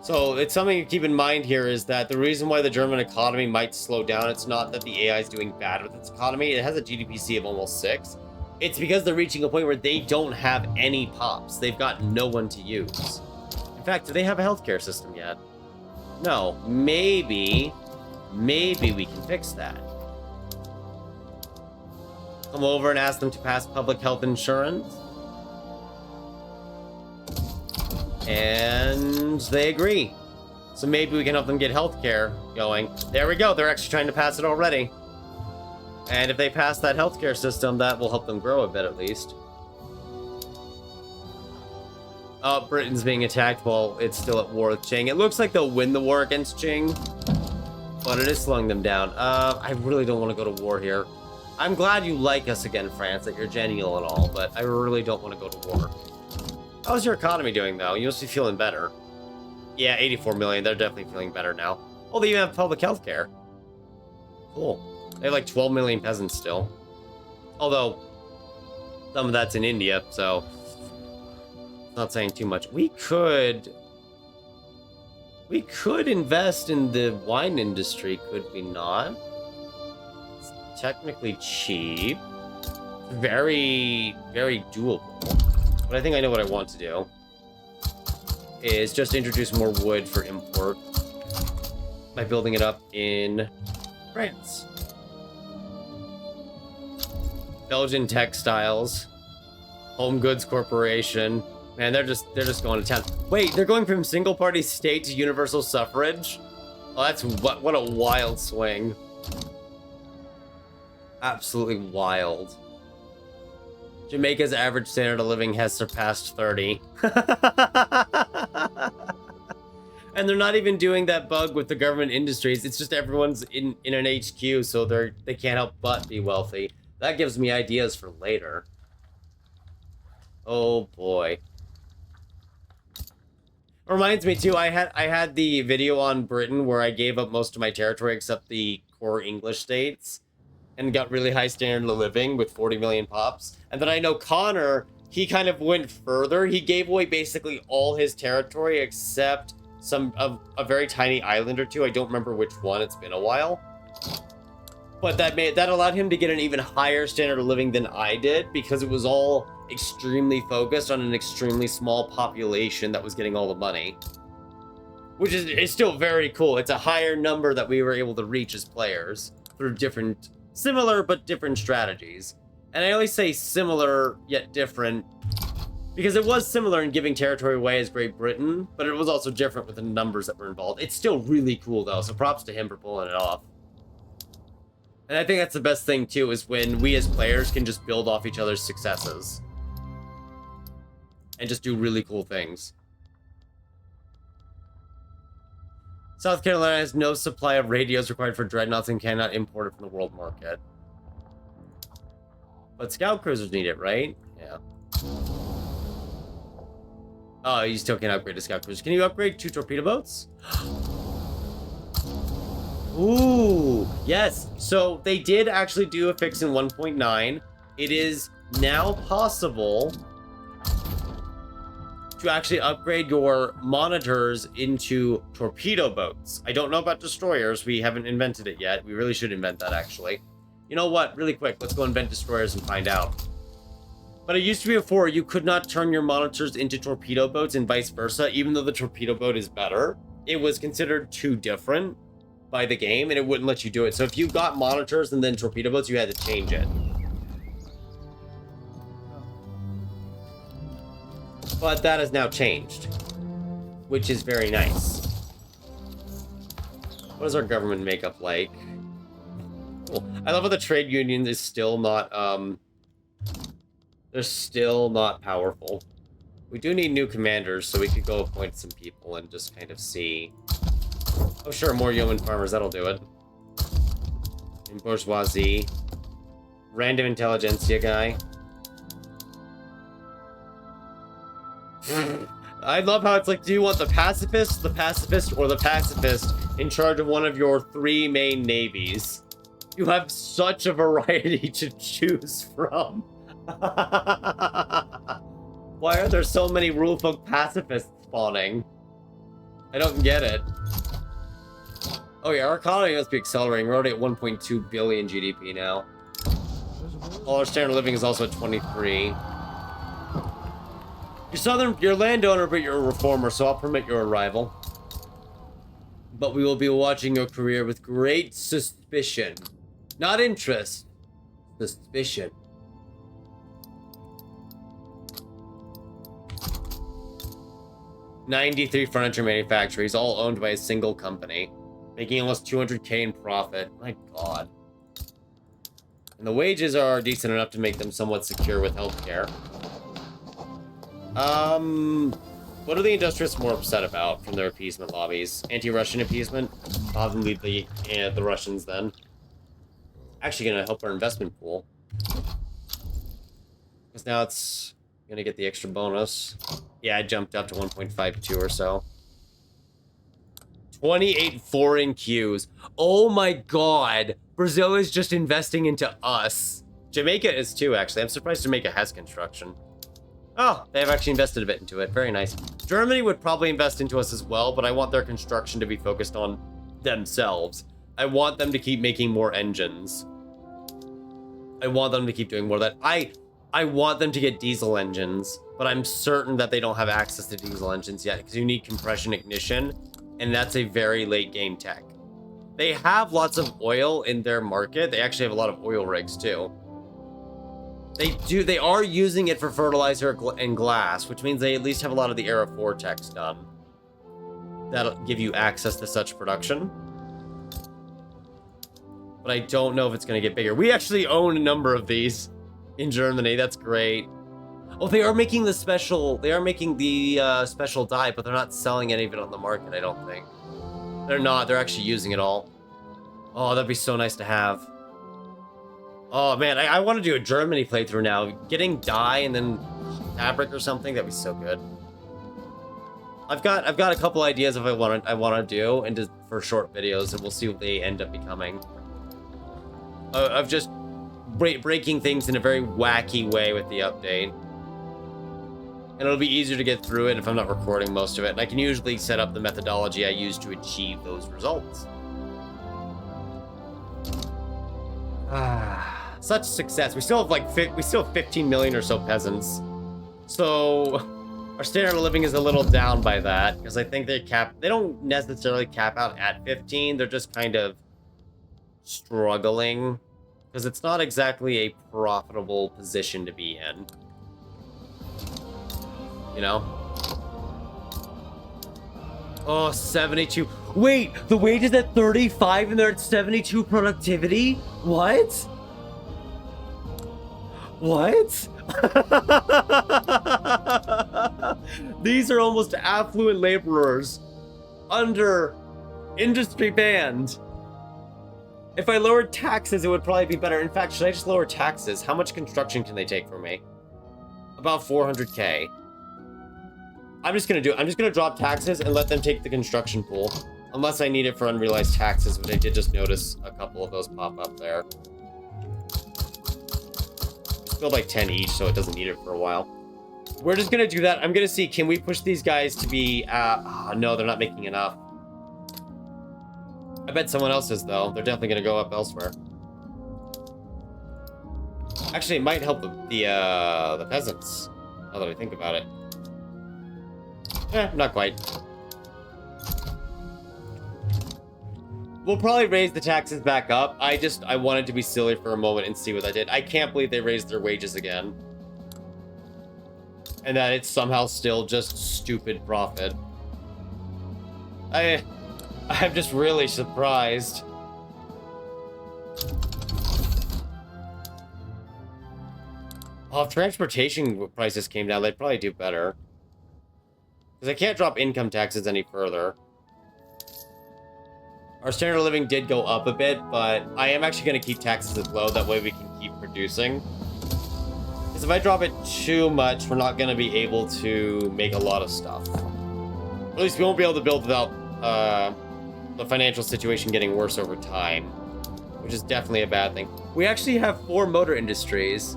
So it's something to keep in mind here is that the reason why the German economy might slow down, it's not that the AI is doing bad with its economy. It has a GDPC of almost 6. It's because they're reaching a point where they don't have any pops. They've got no one to use. In fact, do they have a healthcare system yet? No. Maybe we can fix that. Come over and ask them to pass public health insurance. And they agree. So maybe we can help them get healthcare going. There we go. They're actually trying to pass it already. And if they pass that healthcare system, that will help them grow a bit at least. Britain's being attacked while it's still at war with Qing. It looks like they'll win the war against Qing, but it is slowing them down. I really don't want to go to war here. I'm glad you like us again, France, that you're genial and all, but I really don't want to go to war. How's your economy doing, though? You must be feeling better. Yeah, 84 million. They're definitely feeling better now. Oh, they even have public health care. Cool. They have like 12 million peasants still. Although, some of that's in India, so... not saying too much. We could invest in the wine industry, could we not? It's technically cheap. Very, very doable. But I think I know what I want to do. Is just introduce more wood for import by building it up in France. Belgian Textiles, Home Goods Corporation. Man, they're just going to town. Wait, they're going from single party state to universal suffrage? Oh, that's what a wild swing. Absolutely wild. Jamaica's average standard of living has surpassed 30. And they're not even doing that bug with the government industries. It's just everyone's in an HQ, so they can't help but be wealthy. That gives me ideas for later. Oh boy. Reminds me too, I had the video on Britain where I gave up most of my territory except the core English states and got really high standard of living with 40 million pops. And then I know Connor, he kind of went further. He gave away basically all his territory except a very tiny island or two. I don't remember which one. It's been a while. But that allowed him to get an even higher standard of living than I did because it was all extremely focused on an extremely small population that was getting all the money. Which is still very cool. It's a higher number that we were able to reach as players through similar but different strategies. And I only say similar yet different because it was similar in giving territory away as Great Britain, but it was also different with the numbers that were involved. It's still really cool though, so props to him for pulling it off. And I think that's the best thing too, is when we as players can just build off each other's successes. And just do really cool things. South Carolina has no supply of radios required for dreadnoughts and cannot import it from the world market. But scout cruisers need it, right? Yeah. Oh, you still can't upgrade to scout cruisers. Can you upgrade 2 torpedo boats? Ooh, yes. So they did actually do a fix in 1.9. It is now possible to actually upgrade your monitors into torpedo boats. I don't know about destroyers. We haven't invented it yet. We really should invent that, actually. You know what? Really quick, let's go invent destroyers and find out. But it used to be before, you could not turn your monitors into torpedo boats and vice versa, even though the torpedo boat is better. It was considered too different by the game, and it wouldn't let you do it. So if you got monitors and then torpedo boats, you had to change it. But that has now changed, which is very nice. What is our government makeup like? Cool. I love how the trade union is still not, they're still not powerful. We do need new commanders, so we could go appoint some people and just kind of see. Oh sure, more yeoman farmers, that'll do it. And bourgeoisie. Random intelligentsia guy. I love how it's like, do you want the pacifist, or the pacifist in charge of one of your 3 main navies? You have such a variety to choose from. Why are there so many rule folk pacifists spawning? I don't get it. Oh yeah, our economy must be accelerating. We're already at 1.2 billion GDP now. All our standard of living is also at 23. You're a landowner, but you're a reformer, so I'll permit your arrival. But we will be watching your career with great suspicion. Not interest. Suspicion. $93 furniture manufacturers, all owned by a single company, making almost 200K in profit. My god. And the wages are decent enough to make them somewhat secure with healthcare. What are the industrialists more upset about from their appeasement lobbies? Anti-Russian appeasement? I'll have them lead the Russians then. Actually gonna help our investment pool. Because now it's gonna get the extra bonus. Yeah, I jumped up to 1.52 or so. 28 foreign queues. Oh my god. Brazil is just investing into us. Jamaica is too, actually. I'm surprised Jamaica has construction. Oh, they have actually invested a bit into it. Very nice. Germany would probably invest into us as well, but I want their construction to be focused on themselves. I want them to keep making more engines. I want them to keep doing more of that. I want them to get diesel engines, but I'm certain that they don't have access to diesel engines yet because you need compression ignition, and that's a very late game tech. They have lots of oil in their market. They actually have a lot of oil rigs too. They are using it for fertilizer and glass, which means they at least have a lot of the Era 4 techs done. That'll give you access to such production. But I don't know if it's going to get bigger. We actually own a number of these in Germany. That's great. Oh, they are making the special. They are making the special dye, but they're not selling any of it on the market, I don't think. They're not. They're actually using it all. Oh, that'd be so nice to have. Oh man, I want to do a Germany playthrough now. Getting dye and then fabric or something, that'd be so good. I've got a couple ideas of what I want to do and for short videos, and we'll see what they end up becoming. Of just breaking things in a very wacky way with the update. And it'll be easier to get through it if I'm not recording most of it. And I can usually set up the methodology I use to achieve those results. Such success. We still have 15 million or so peasants. So our standard of living is a little down by that because I think they don't necessarily cap out at 15. They're just kind of struggling because it's not exactly a profitable position to be in. You know? Oh, 72. Wait, the wage is at 35 and they're at 72 productivity? What? What? These are almost affluent laborers under industry band. If I lowered taxes, it would probably be better. In fact, should I just lower taxes? How much construction can they take from me? About 400k. I'm just gonna drop taxes and let them take the construction pool. Unless I need it for unrealized taxes, which I did just notice a couple of those pop up there. Build like 10 each, so it doesn't need it for a while. We're just gonna do that. I'm gonna see, can we push these guys to be, no, they're not making enough. I bet someone else is, though. They're definitely gonna go up elsewhere. Actually, it might help the peasants, now that I think about it. Not quite. We'll probably raise the taxes back up. I wanted to be silly for a moment and see what I did. I can't believe they raised their wages again. And that it's somehow still just stupid profit. I'm just really surprised. Oh, if transportation prices came down, they'd probably do better. Because I can't drop income taxes any further. Our standard of living did go up a bit, but I am actually going to keep taxes as low. That way we can keep producing. Because if I drop it too much, we're not going to be able to make a lot of stuff. Or at least we won't be able to build without the financial situation getting worse over time. Which is definitely a bad thing. We actually have 4 motor industries.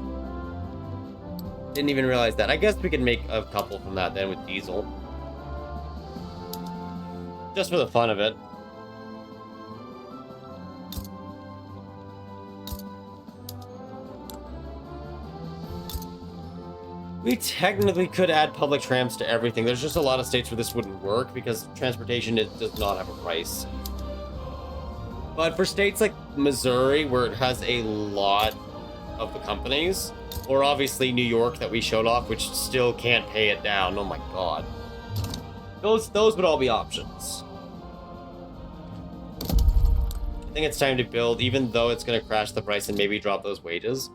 Didn't even realize that. I guess we could make a couple from that then with diesel. Just for the fun of it. We technically could add public trams to everything. There's just a lot of states where this wouldn't work because transportation does not have a price. But for states like Missouri, where it has a lot of the companies, or obviously New York that we showed off, which still can't pay it down. Oh my god. Those would all be options. I think it's time to build, even though it's going to crash the price and maybe drop those wages.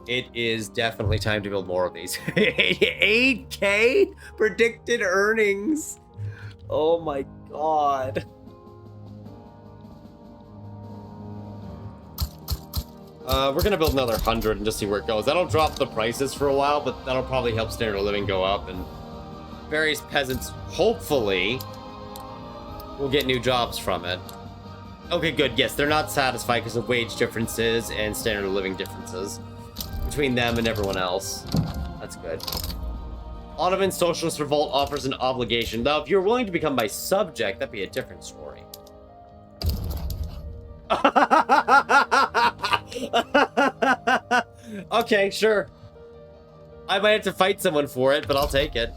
It is definitely time to build more of these. 8K predicted earnings. Oh my god. We're gonna build another 100 and just see where it goes. That'll drop the prices for a while, but that'll probably help standard of living go up, and various peasants, hopefully, will get new jobs from it. Okay, good. Yes, they're not satisfied because of wage differences and standard of living differences between them and everyone else. That's good. Ottoman Socialist Revolt offers an obligation. Now, if you're willing to become my subject, that'd be a different story. Okay, sure. I might have to fight someone for it, but I'll take it.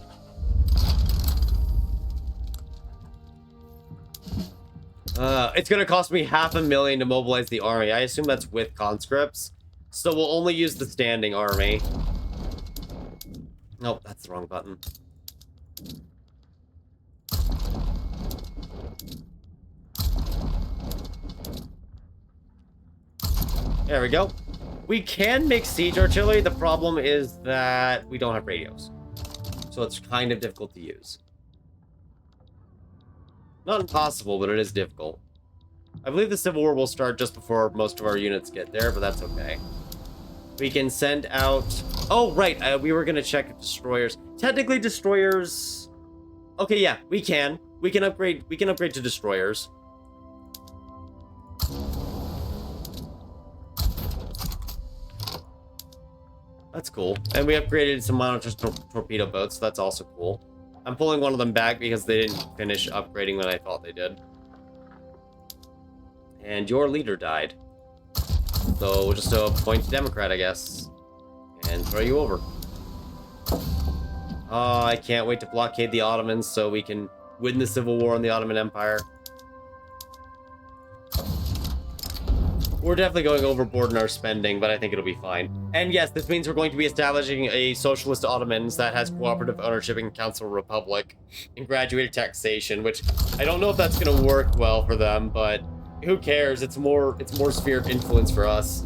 It's gonna cost me $500,000 to mobilize the army. I assume that's with conscripts. So we'll only use the standing army. Nope, that's the wrong button. There we go. We can make siege artillery. The problem is that we don't have radios. So it's kind of difficult to use. Not impossible, but it is difficult. I believe the Civil War will start just before most of our units get there, but that's okay. We can send out... Oh, right. We were going to check destroyers. Technically, destroyers... Okay, yeah, we can. We can upgrade to destroyers. That's cool. And we upgraded some monitor torpedo boats, so that's also cool. I'm pulling one of them back because they didn't finish upgrading when I thought they did. And your leader died. So we'll just appoint a Democrat, I guess. And throw you over. Oh, I can't wait to blockade the Ottomans so we can win the Civil War in the Ottoman Empire. We're definitely going overboard in our spending, but I think it'll be fine. And yes, this means we're going to be establishing a socialist Ottomans that has cooperative ownership and council republic and graduated taxation, which I don't know if that's going to work well for them, but who cares? It's more sphere of influence for us.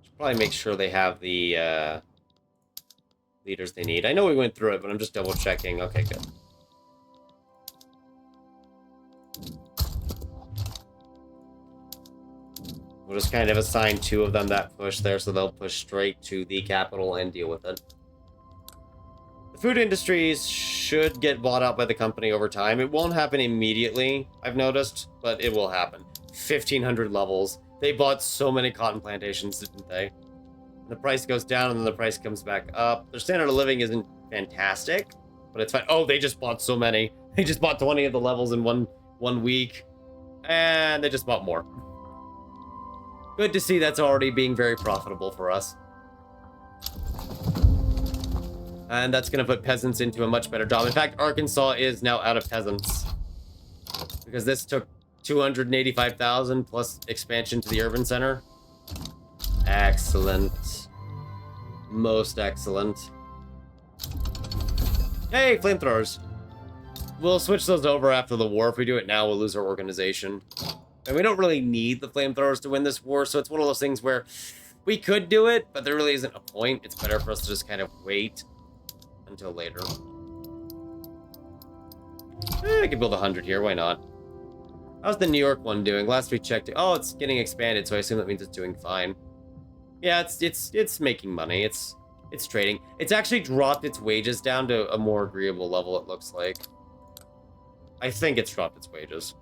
Should probably make sure they have the leaders they need. I know we went through it, but I'm just double checking. Okay, good. We'll just kind of assign 2 of them that push there, so they'll push straight to the capital and deal with it. The food industries should get bought out by the company over time. It won't happen immediately, I've noticed, but it will happen. 1,500 levels. They bought so many cotton plantations, didn't they? The price goes down and then the price comes back up. Their standard of living isn't fantastic, but it's fine. Oh, they just bought so many. They just bought 20 of the levels in one week, and they just bought more. Good to see that's already being very profitable for us. And that's going to put peasants into a much better job. In fact, Arkansas is now out of peasants. Because this took 285,000 plus expansion to the urban center. Excellent. Most excellent. Hey, flamethrowers. We'll switch those over after the war. If we do it now, we'll lose our organization. And we don't really need the flamethrowers to win this war, so it's one of those things where we could do it, but there really isn't a point. It's better for us to just kind of wait until later. I could build 100 here, why not? How's the New York one doing? Last we checked it. Oh, it's getting expanded, so I assume that means it's doing fine. Yeah, it's making money. It's trading. It's actually dropped its wages down to a more agreeable level, it looks like. I think it's dropped its wages.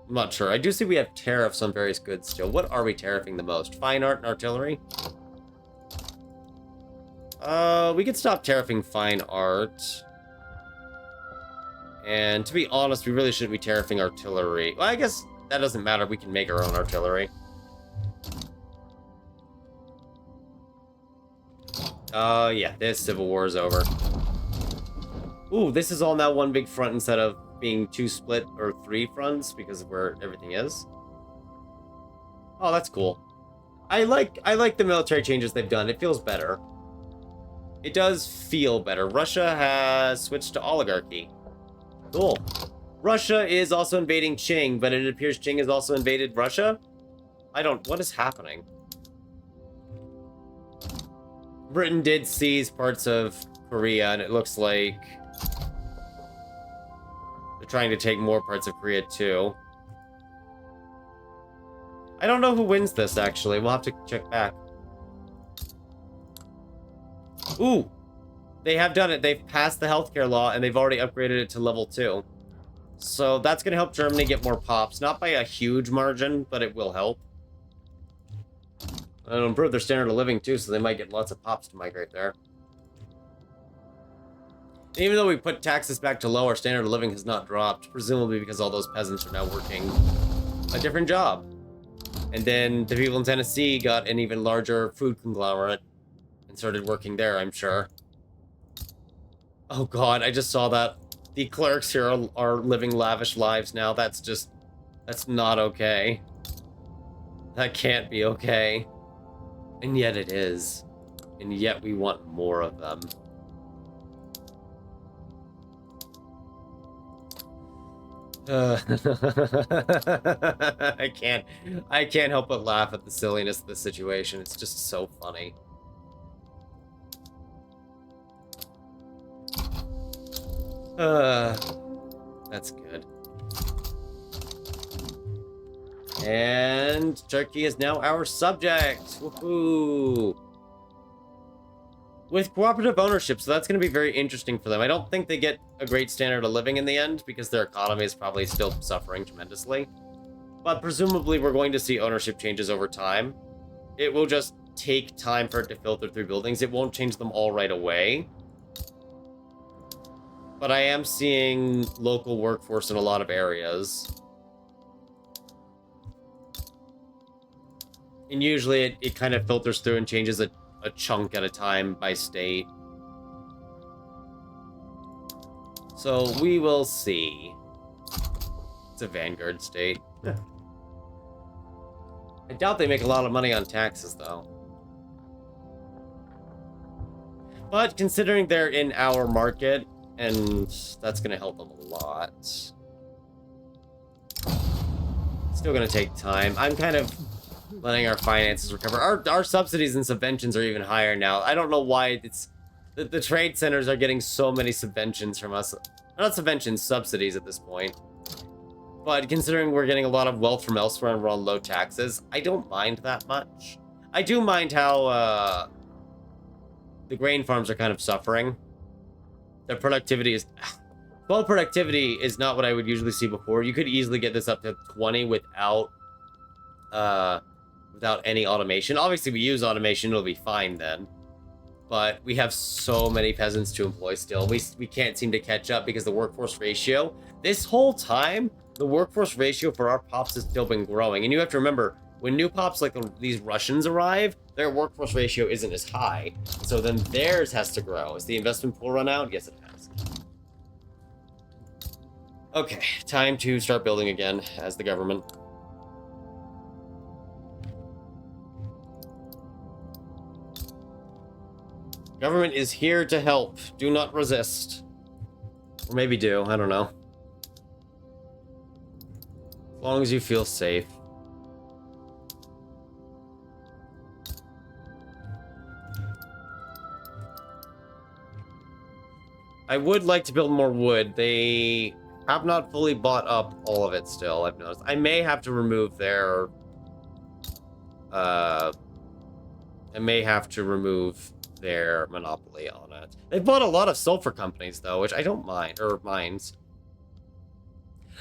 I'm not sure. I do see we have tariffs on various goods still. What are we tariffing the most? Fine art and artillery? We could stop tariffing fine art. And to be honest, we really shouldn't be tariffing artillery. Well, I guess that doesn't matter. We can make our own artillery. Yeah, this Civil War is over. Ooh, this is all now one big front instead of being 2 split or 3 fronts because of where everything is. Oh, that's cool. I like the military changes they've done. It feels better. It does feel better. Russia has switched to oligarchy. Cool. Russia is also invading Qing, but it appears Qing has also invaded Russia? What is happening? Britain did seize parts of Korea, and it looks like they're trying to take more parts of Korea, too. I don't know who wins this, actually. We'll have to check back. Ooh! They have done it. They've passed the healthcare law, and they've already upgraded it to level 2. So that's going to help Germany get more pops. Not by a huge margin, but it will help. And it'll improve their standard of living, too, so they might get lots of pops to migrate there. Even though we put taxes back to low, our standard of living has not dropped, presumably because all those peasants are now working a different job. And then the people in Tennessee got an even larger food conglomerate and started working there, I'm sure. Oh god, I just saw that. The clerks here are living lavish lives now. That's not okay. That can't be okay. And yet it is. And yet we want more of them. I can't help but laugh at the silliness of the situation. It's just so funny. That's good. And Turkey is now our subject. Woohoo! With cooperative ownership, so that's going to be very interesting for them. I don't think they get a great standard of living in the end, because their economy is probably still suffering tremendously. But presumably we're going to see ownership changes over time. It will just take time for it to filter through buildings. It won't change them all right away. But I am seeing local workforce in a lot of areas. And usually it kind of filters through and changes a chunk at a time by state. So we will see. It's a vanguard state. I doubt they make a lot of money on taxes, though. But considering they're in our market, and that's going to help them a lot. Still going to take time. I'm kind of letting our finances recover. Our subsidies and subventions are even higher now. I don't know why it's... The trade centers are getting so many subventions from us. Not subventions, subsidies at this point. But considering we're getting a lot of wealth from elsewhere and we're on low taxes, I don't mind that much. I do mind how the grain farms are kind of suffering. Their productivity is... Well, productivity is not what I would usually see before. You could easily get this up to 20 without any automation. Obviously, we use automation, it'll be fine then. But we have so many peasants to employ still. We can't seem to catch up because the workforce ratio... This whole time, the workforce ratio for our pops has still been growing. And you have to remember, when new pops like these Russians arrive, their workforce ratio isn't as high. So then theirs has to grow. Has the investment pool run out? Yes, it has. Okay, time to start building again as the government. Government is here to help. Do not resist. Or maybe do, I don't know. As long as you feel safe. I would like to build more wood. They have not fully bought up all of it still, I've noticed. I may have to remove their... I may have to remove their monopoly on it. They've bought a lot of sulfur companies, though, which I don't mind, or mines.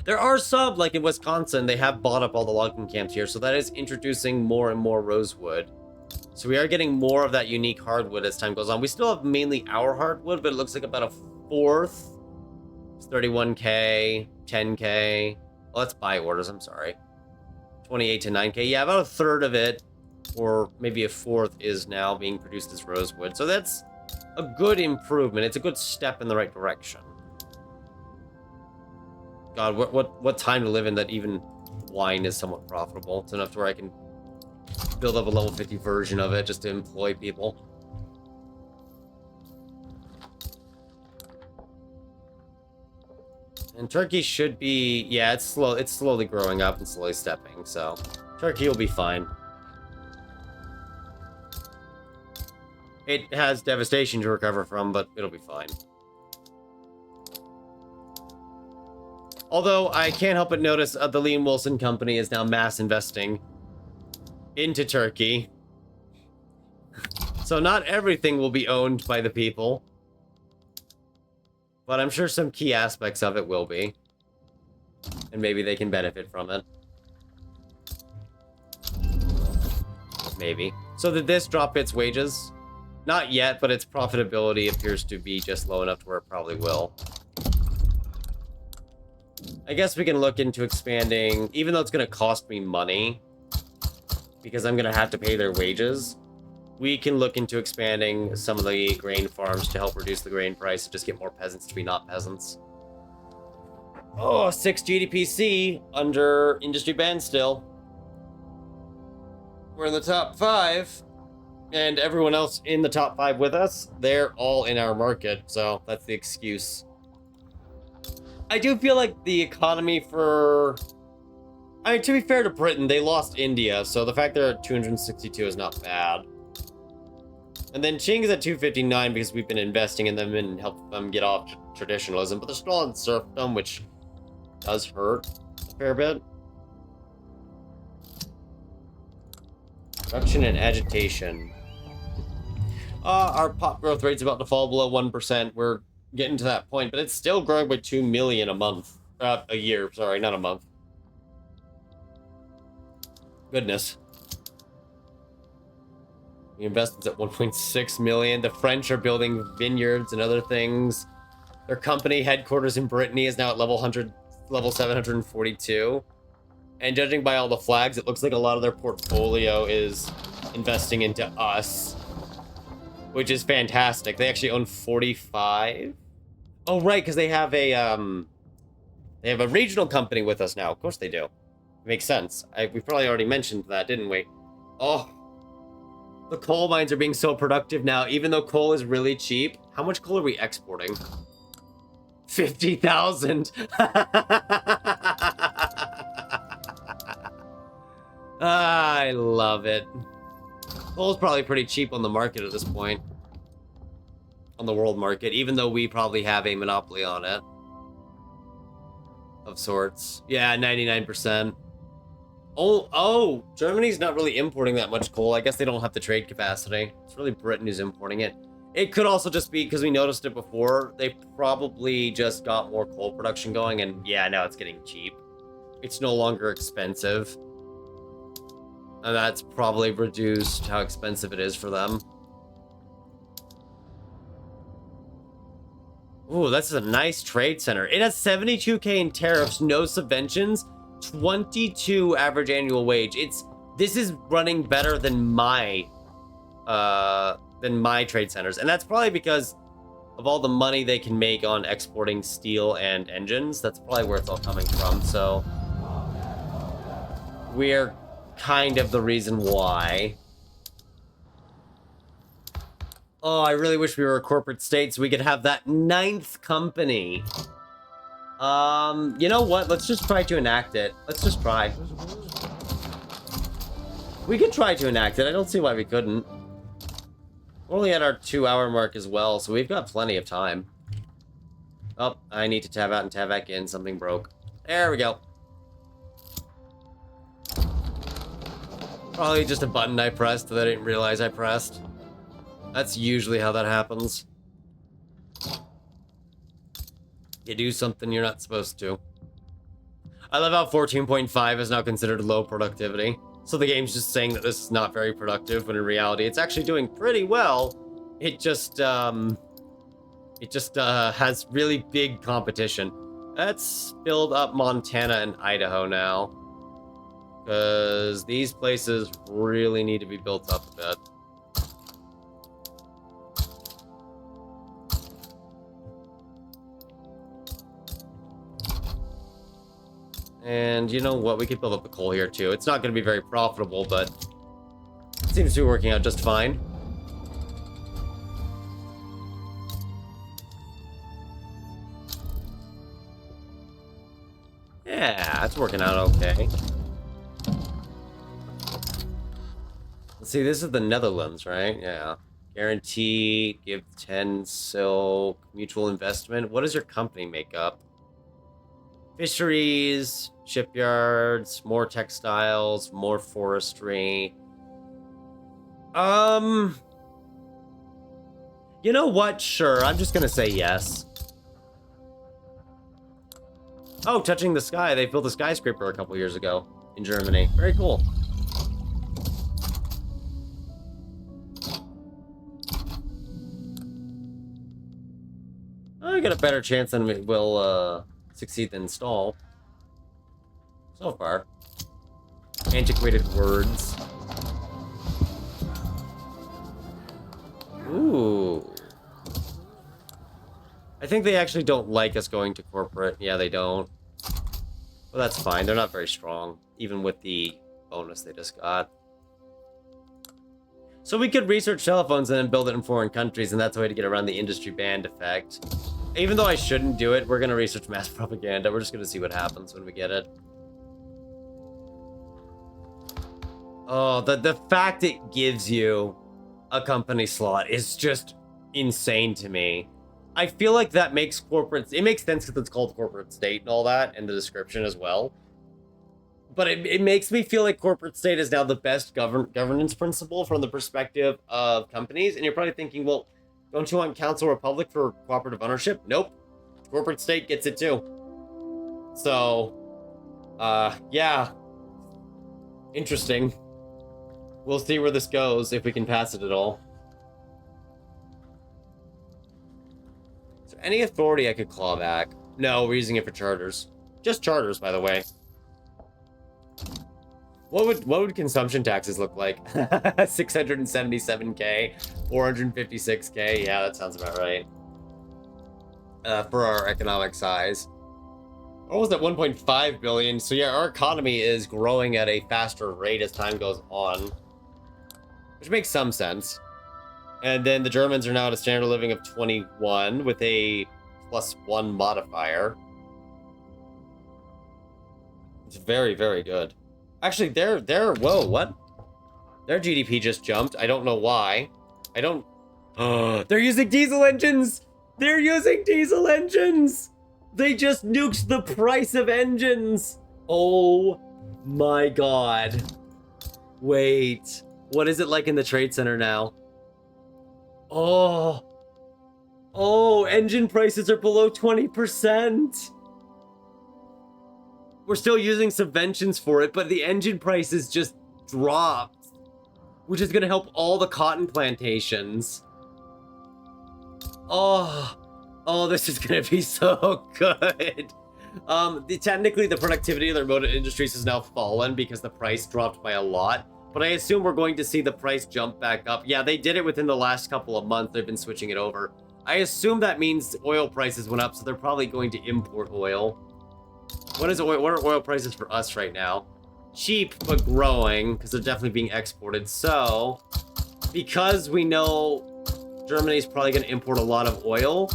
There are some, like in Wisconsin, they have bought up all the logging camps here, so that is introducing more and more rosewood. So we are getting more of that unique hardwood as time goes on. We still have mainly our hardwood, but it looks like about a fourth. It's 31k, 10k. Well, that's buy orders, I'm sorry. 28 to 9k. Yeah, about a third of it, or maybe a fourth, is now being produced as rosewood. So that's a good improvement. It's a good step in the right direction. God, what time to live in that even wine is somewhat profitable. It's enough to where I can build up a level 50 version of it just to employ people. And Turkey should be, yeah, it's slowly growing up and slowly stepping, so Turkey will be fine. It has devastation to recover from, but it'll be fine. Although, I can't help but notice the Liam Wilson company is now mass investing into Turkey. So not everything will be owned by the people. But I'm sure some key aspects of it will be. And maybe they can benefit from it. Maybe. So did this drop its wages? Not yet, but its profitability appears to be just low enough to where it probably will. I guess we can look into expanding, even though it's going to cost me money, because I'm going to have to pay their wages. We can look into expanding some of the grain farms to help reduce the grain price and just get more peasants to be not peasants. Oh, 6 GDPC under industry ban still. We're in the top 5. And everyone else in the top 5 with us, they're all in our market. So that's the excuse. I do feel like the economy for... I mean, to be fair to Britain, they lost India. So the fact they're at 262 is not bad. And then Qing is at 259 because we've been investing in them and helped them get off traditionalism. But they're still in serfdom, which does hurt a fair bit. Production and agitation. Our pop growth rate's about to fall below 1%. We're getting to that point, but it's still growing by 2 million a month. A year, sorry, not a month. Goodness. The investment's at 1.6 million. The French are building vineyards and other things. Their company headquarters in Brittany is now at level 742. And judging by all the flags, it looks like a lot of their portfolio is investing into us, which is fantastic. They actually own 45. Oh, right, because they have a regional company with us now. Of course they do. It makes sense. We probably already mentioned that, didn't we? Oh. The coal mines are being so productive now, even though coal is really cheap. How much coal are we exporting? 50,000. I love it. Coal's probably pretty cheap on the market at this point. On the world market, even though we probably have a monopoly on it. Of sorts. Yeah, 99%. Oh, Germany's not really importing that much coal. I guess they don't have the trade capacity. It's really Britain who's importing it. It could also just be because we noticed it before. They probably just got more coal production going, and yeah, now it's getting cheap. It's no longer expensive. And that's probably reduced how expensive it is for them. Ooh, that's a nice trade center. It has 72k in tariffs, no subventions. 22 average annual wage. This is running better than my trade centers, and that's probably because of all the money they can make on exporting steel and engines. That's probably where it's all coming from. So we're kind of the reason why. Oh, I really wish we were a corporate state so we could have that 9th company. You know what? Let's just try to enact it. Let's just try. We could try to enact it. I don't see why we couldn't. We're only at our 2-hour mark as well, so we've got plenty of time. Oh, I need to tab out and tab back in. Something broke. There we go. Probably just a button I pressed that I didn't realize I pressed. That's usually how that happens. You do something you're not supposed to. I love how 14.5 is now considered low productivity. So the game's just saying that this is not very productive, when in reality, it's actually doing pretty well. It just has really big competition. Let's build up Montana and Idaho now. Because these places really need to be built up a bit. And you know what? We could build up the coal here too. It's not going to be very profitable, but it seems to be working out just fine. That's working out okay. Let's see, this is the Netherlands, right? Yeah. Guarantee, give 10 silk, mutual investment. What does your company make up? Fisheries, shipyards, more textiles, more forestry. You know what? Sure, I'm just gonna say yes. Oh, touching the sky. They built a skyscraper a couple years ago in Germany. Very cool. I got a better chance than we will succeed to install. So far. Antiquated words. Ooh. I think they actually don't like us going to corporate. Yeah, they don't. Well, that's fine. They're not very strong, even with the bonus they just got. So we could research telephones and then build it in foreign countries, and that's a way to get around the industry band effect. Even though I shouldn't do it, we're going to research mass propaganda. We're just going to see what happens when we get it. Oh, the fact it gives you a company slot is just insane to me. I feel like that makes corporate... It makes sense because it's called corporate state and all that, and the description as well. But it makes me feel like corporate state is now the best governance principle from the perspective of companies. And you're probably thinking, well, don't you want council republic for cooperative ownership? Nope. Corporate state gets it too. So, yeah. Interesting. We'll see where this goes, if we can pass it at all. Is there any authority I could claw back? No, we're using it for charters. Just charters, by the way. What would consumption taxes look like? 677k, 456k. Yeah, that sounds about right. For our economic size. What was that? 1.5 billion. So yeah, our economy is growing at a faster rate as time goes on, which makes some sense. And then the Germans are now at a standard of living of 21 with a +1 modifier. It's very, very good. Actually, whoa, what? Their GDP just jumped. I don't know why. I don't... they're using diesel engines! They're using diesel engines! They just nuked the price of engines! Oh my god. Wait. What is it like in the Trade Center now? Oh. Oh, engine prices are below 20%. We're still using subventions for it, but the engine prices just dropped, which is going to help all the cotton plantations. Oh, this is going to be so good. Technically, the productivity of the automotive industries has now fallen because the price dropped by a lot, but I assume we're going to see the price jump back up. Yeah, they did it within the last couple of months. They've been switching it over. I assume that means oil prices went up, so they're probably going to import oil. What are oil prices for us right now? Cheap, but growing, because they're definitely being exported. So, because we know Germany's probably going to import a lot of oil,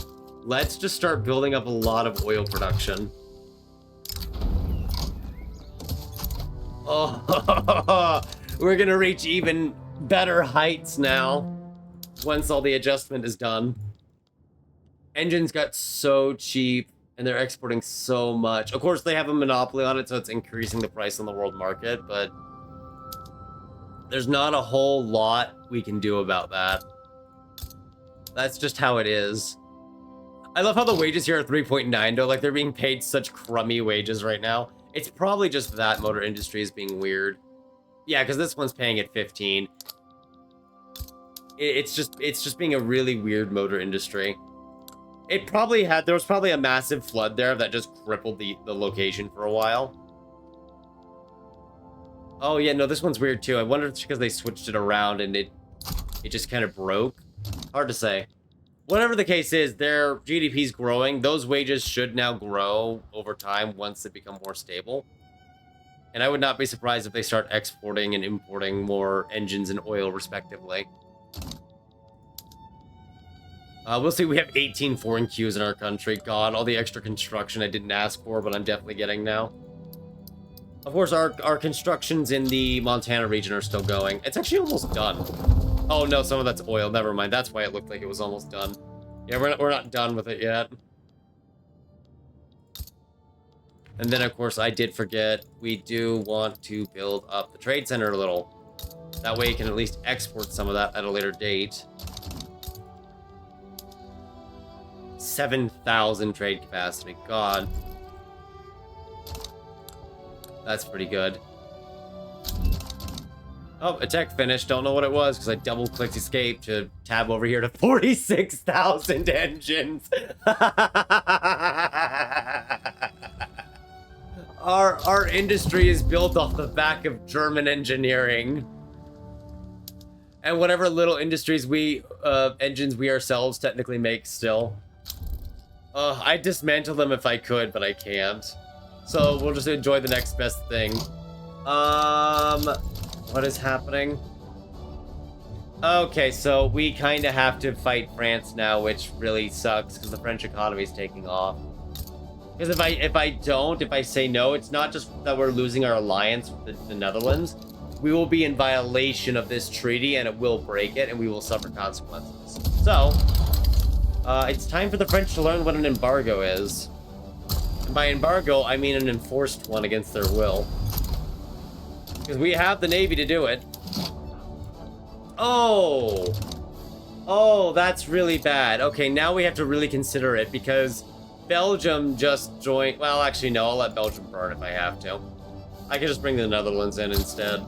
let's just start building up a lot of oil production. Oh, we're going to reach even better heights now once all the adjustment is done. Engines got so cheap. And they're exporting so much. Of course, they have a monopoly on it, so it's increasing the price on the world market, but there's not a whole lot we can do about that. That's just how it is. I love how the wages here are 3.9, though. Like, they're being paid such crummy wages right now. It's probably just that motor industry is being weird. Yeah, because this one's paying at 15. It's just being a really weird motor industry. There was probably a massive flood there that just crippled the location for a while. Oh yeah, no, this one's weird too. I wonder if it's because they switched it around and it just kind of broke. Hard to say. Whatever the case is, their GDP's growing. Those wages should now grow over time once they become more stable. And I would not be surprised if they start exporting and importing more engines and oil respectively. We'll see. We have 18 foreign queues in our country. God, all the extra construction I didn't ask for, but I'm definitely getting now. Of course, our constructions in the Montana region are still going. It's actually almost done. Oh no, some of that's oil. Never mind. That's why it looked like it was almost done. Yeah, we're not done with it yet. And then, of course, I did forget, we do want to build up the trade center a little. That way you can at least export some of that at a later date. 7,000 trade capacity. God. That's pretty good. Oh, attack finished. Don't know what it was because I double-clicked escape to tab over here to 46,000 engines. Our industry is built off the back of German engineering. And whatever little industries engines we ourselves technically make still. I'd dismantle them if I could, but I can't. So we'll just enjoy the next best thing. What is happening? Okay, so we kind of have to fight France now, which really sucks because the French economy is taking off. Because if I say no, it's not just that we're losing our alliance with the Netherlands. We will be in violation of this treaty, and it will break it, and we will suffer consequences. So, it's time for the French to learn what an embargo is. And by embargo, I mean an enforced one against their will. Because we have the Navy to do it. Oh! Oh, that's really bad. Okay, now we have to really consider it, because Belgium just joined... Well, actually, no, I'll let Belgium burn if I have to. I can just bring the Netherlands in instead.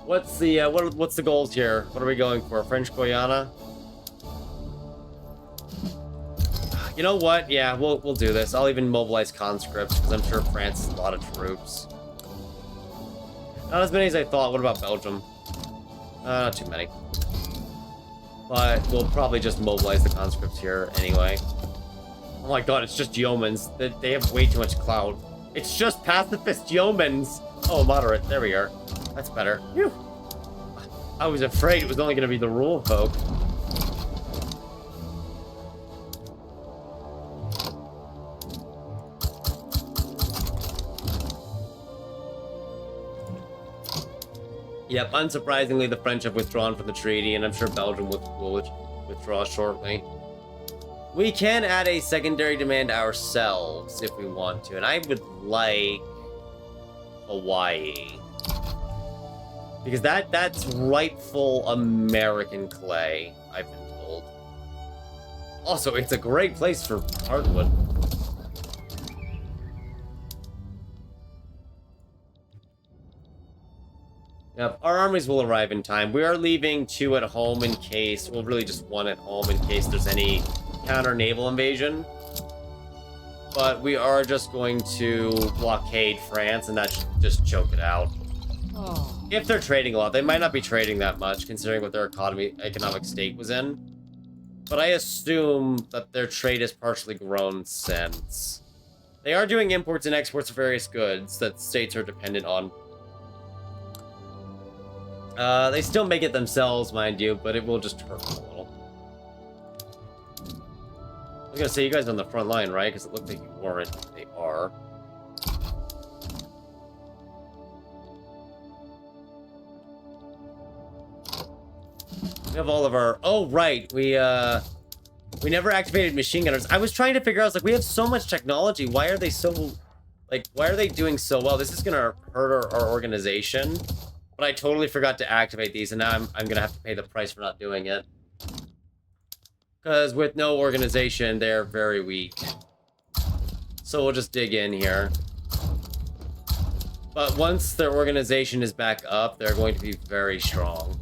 What's the what's the goals here? What are we going for? French Guiana? You know what? Yeah, we'll do this. I'll even mobilize conscripts because I'm sure France has a lot of troops. Not as many as I thought. What about Belgium? Not too many. But we'll probably just mobilize the conscripts here anyway. Oh my god, it's just yeomans. They have way too much clout. It's just pacifist yeomans. Oh, moderate. There we are. That's better. Phew. I was afraid it was only going to be the rule folk. Yep, unsurprisingly, the French have withdrawn from the treaty, and I'm sure Belgium will withdraw shortly. We can add a secondary demand ourselves if we want to, and I would like Hawaii. Because that's rightful American clay, I've been told. Also, it's a great place for hardwood. Yep, our armies will arrive in time. We are leaving 2 at home in case, well, really just 1 at home in case there's any counter-naval invasion. But we are just going to blockade France, and that should just choke it out. Oh. If they're trading a lot, they might not be trading that much, considering what their economic state was in. But I assume that their trade has partially grown since. They are doing imports and exports of various goods that states are dependent on. They still make it themselves, mind you, but it will just hurt them a little. I was gonna say, you guys are on the front line, right? Because it looked like you weren't. They are. We have all of our... Oh, right. We never activated machine gunners. I was trying to figure out, I was like, we have so much technology. Why are they so... Like, why are they doing so well? This is gonna hurt our organization. But I totally forgot to activate these, and now I'm gonna have to pay the price for not doing it. Because with no organization, they're very weak. So we'll just dig in here. But once their organization is back up, they're going to be very strong.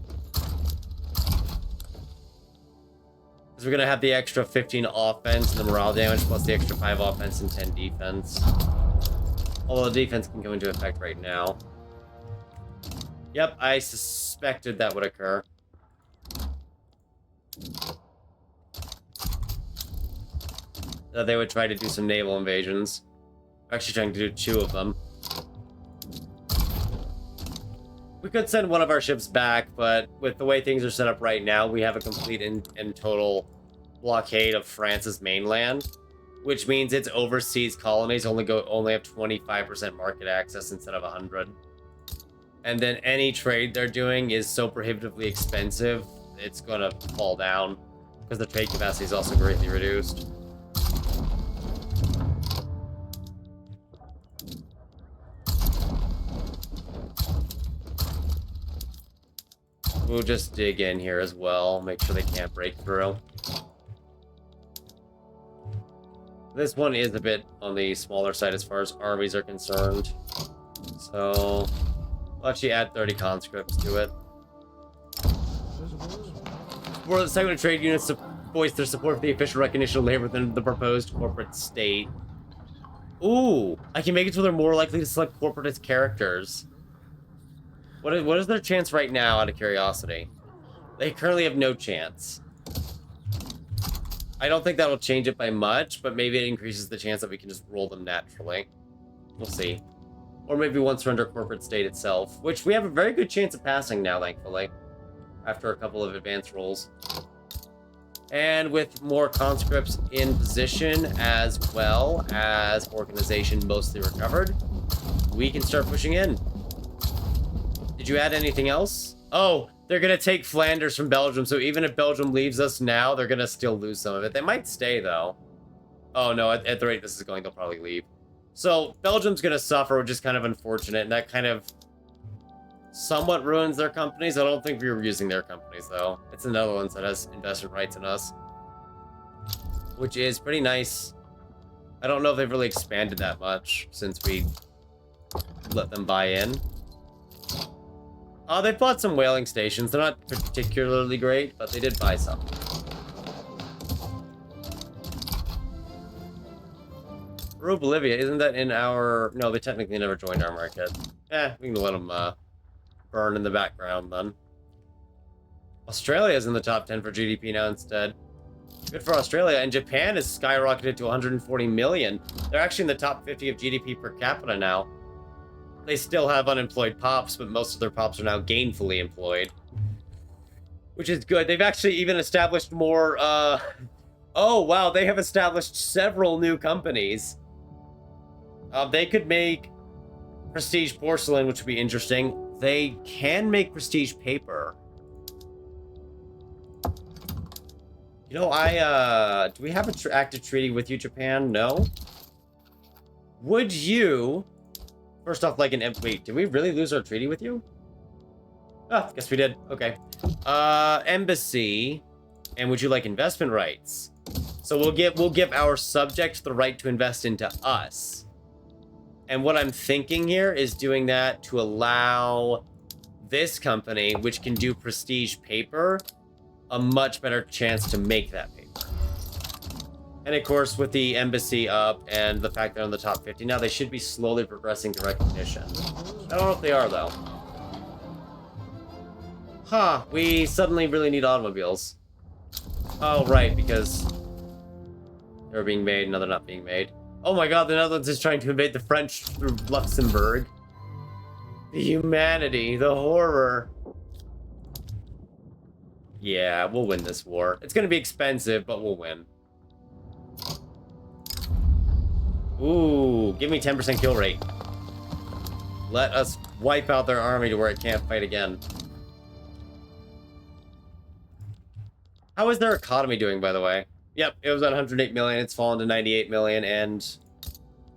Because we're gonna have the extra 15 offense and the morale damage, plus the extra 5 offense and 10 defense. Although the defense can go into effect right now. Yep, I suspected that would occur. That they would try to do some naval invasions. We're actually trying to do 2 of them. We could send one of our ships back, but with the way things are set up right now, we have a complete and total blockade of France's mainland. which means its overseas colonies only have 25% market access instead of 100. And then any trade they're doing is so prohibitively expensive, it's gonna fall down because the trade capacity is also greatly reduced. We'll just dig in here as well, make sure they can't break through. This one is a bit on the smaller side as far as armies are concerned. So, we'll actually add 30 conscripts to it. For the segment of trade units to voice their support for the official recognition of labor within the proposed corporate state. Ooh, I can make it so they're more likely to select corporate as characters. What is their chance right now, out of curiosity? They currently have no chance. I don't think that'll change it by much, but maybe it increases the chance that we can just roll them naturally. We'll see. Or maybe once we're under corporate state itself, which we have a very good chance of passing now, thankfully, after a couple of advanced rolls. And with more conscripts in position, as well as organization mostly recovered, we can start pushing in. Did you add anything else? Oh, they're going to take Flanders from Belgium, so even if Belgium leaves us now, they're going to still lose some of it. They might stay, though. Oh, no, at the rate this is going, they'll probably leave. So, Belgium's going to suffer, which is kind of unfortunate, and that kind of somewhat ruins their companies. I don't think we were using their companies, though. It's the Netherlands that has investment rights in us, which is pretty nice. I don't know if they've really expanded that much since we let them buy in. They bought some whaling stations. They're not particularly great, but they did buy some. Peru, Bolivia, isn't that in our... No, they technically never joined our market. We can let them burn in the background, then. Australia's in the top 10 for GDP now instead. Good for Australia. And Japan has skyrocketed to 140 million. They're actually in the top 50 of GDP per capita now. They still have unemployed pops, but most of their pops are now gainfully employed. Which is good. They've actually even established more, Oh, wow, they have established several new companies. They could make prestige porcelain, which would be interesting. They can make prestige paper. You know, do we have an active treaty with you, Japan? No? Would you... First off, like an... Wait, did we really lose our treaty with you? Oh, guess we did. Okay. Embassy. And would you like investment rights? So we'll give our subject the right to invest into us. And what I'm thinking here is doing that to allow this company, which can do prestige paper, a much better chance to make that paper. And of course, with the embassy up and the fact they're in the top 50 now, they should be slowly progressing to recognition. I don't know if they are, though. Huh, we suddenly really need automobiles. Oh, right, because they're being made, no, they're not being made. Oh my god, the Netherlands is trying to invade the French through Luxembourg. The humanity, the horror. Yeah, we'll win this war. It's gonna be expensive, but we'll win. Ooh, give me 10% kill rate. Let us wipe out their army to where it can't fight again. How is their economy doing, by the way? Yep, it was at 108 million. It's fallen to 98 million, and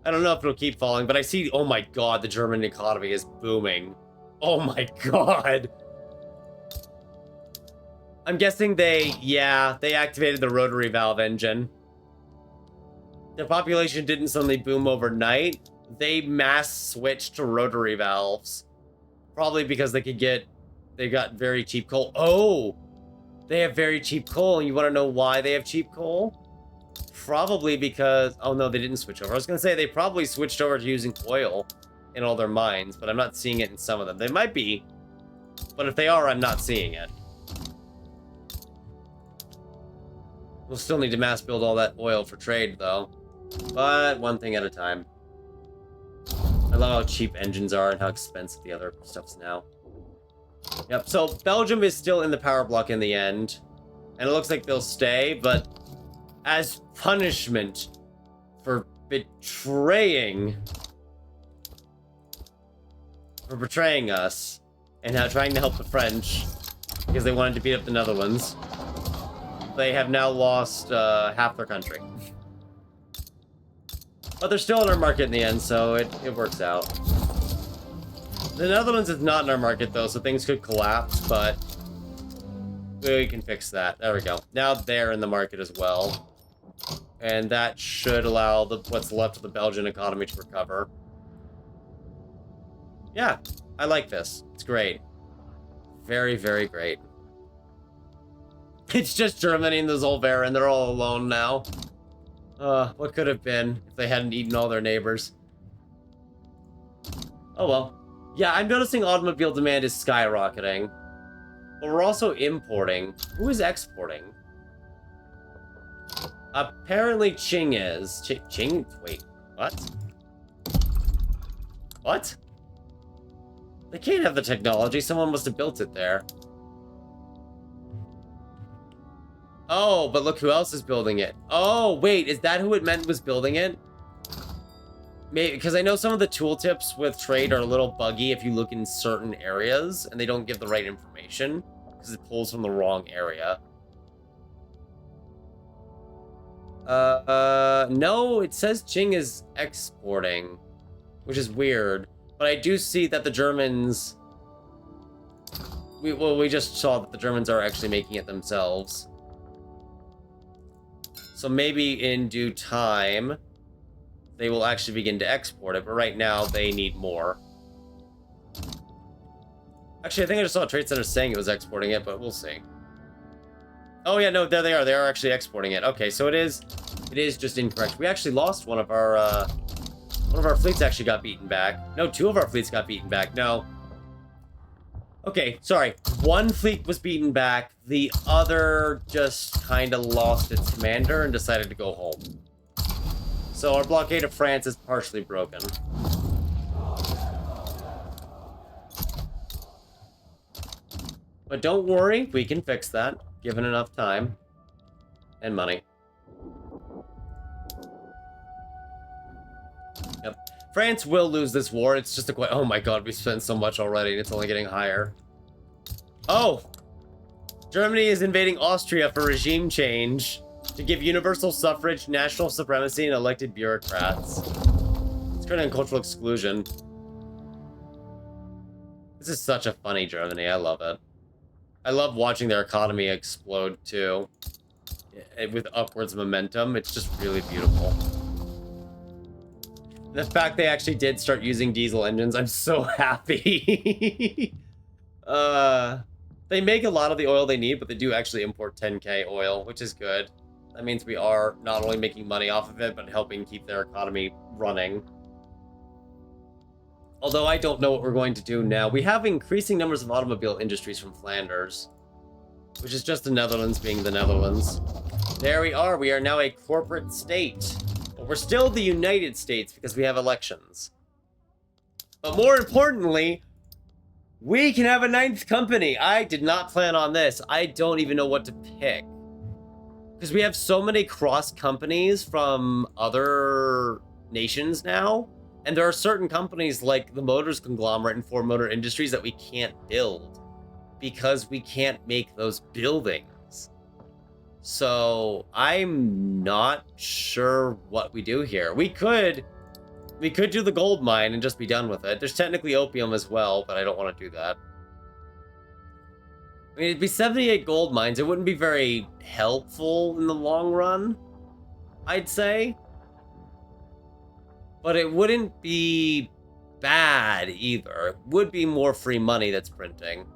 I don't know if it'll keep falling, but I see... Oh my god, the German economy is booming. Oh my god. I'm guessing they activated the rotary valve engine. The population didn't suddenly boom overnight. They mass switched to rotary valves. Probably because they got very cheap coal. Oh! They have very cheap coal, and you want to know why they have cheap coal? Probably because... Oh, no, they didn't switch over. I was going to say they probably switched over to using oil in all their mines, but I'm not seeing it in some of them. They might be, but if they are, I'm not seeing it. We'll still need to mass build all that oil for trade, though. But one thing at a time. I love how cheap engines are and how expensive the other stuff's now. Yep, so Belgium is still in the power block in the end. And it looks like they'll stay, but as punishment for betraying us and now trying to help the French because they wanted to beat up the Netherlands. They have now lost half their country. But they're still in our market in the end, so it works out. The Netherlands is not in our market, though, so things could collapse, but we can fix that. There we go. Now they're in the market as well. And that should allow what's left of the Belgian economy to recover. Yeah, I like this. It's great. Very, very great. It's just Germany and the Zollverein, and they're all alone now. What could have been if they hadn't eaten all their neighbors? Oh well. Yeah, I'm noticing automobile demand is skyrocketing. But we're also importing. Who is exporting? Apparently Qing is. Qing? Wait, what? What? They can't have the technology. Someone must have built it there. Oh, but look who else is building it. Oh, wait, is that who it meant was building it? Maybe, because I know some of the tooltips with trade are a little buggy if you look in certain areas, and they don't give the right information, because it pulls from the wrong area. No, it says Qing is exporting, which is weird. But I do see that the Germans... we just saw that the Germans are actually making it themselves. So maybe in due time, they will actually begin to export it. But right now, they need more. Actually, I think I just saw a trade center saying it was exporting it, but we'll see. Oh yeah, no, there they are. They are actually exporting it. Okay, so it is just incorrect. We actually lost one of our fleets actually got beaten back. No, two of our fleets got beaten back. No. Okay, sorry. One fleet was beaten back. The other just kind of lost its commander and decided to go home. So our blockade of France is partially broken. But don't worry, we can fix that, given enough time and money. Yep. France will lose this war. It's just a question. Oh my god, we spent so much already, and it's only getting higher. Oh! Germany is invading Austria for regime change to give universal suffrage, national supremacy, and elected bureaucrats. It's creating cultural exclusion. This is such a funny Germany. I love it. I love watching their economy explode, too. With upwards momentum. It's just really beautiful. The fact they actually did start using diesel engines, I'm so happy. They make a lot of the oil they need, but they do actually import 10K oil, which is good. That means we are not only making money off of it, but helping keep their economy running. Although I don't know what we're going to do now. We have increasing numbers of automobile industries from Flanders, which is just the Netherlands being the Netherlands. There we are. We are now a corporate state. But we're still the United States because we have elections. But more importantly, we can have a 9th company. I did not plan on this. I don't even know what to pick. Because we have so many cross companies from other nations now. And there are certain companies like the Motors conglomerate and Ford Motor Industries that we can't build because we can't make those buildings. So I'm not sure what we do here. We could do the gold mine and just be done with it. There's technically opium as well, but I don't want to do that. I mean, it'd be 78 gold mines. It wouldn't be very helpful in the long run, I'd say. But it wouldn't be bad either. It would be more free money that's printing.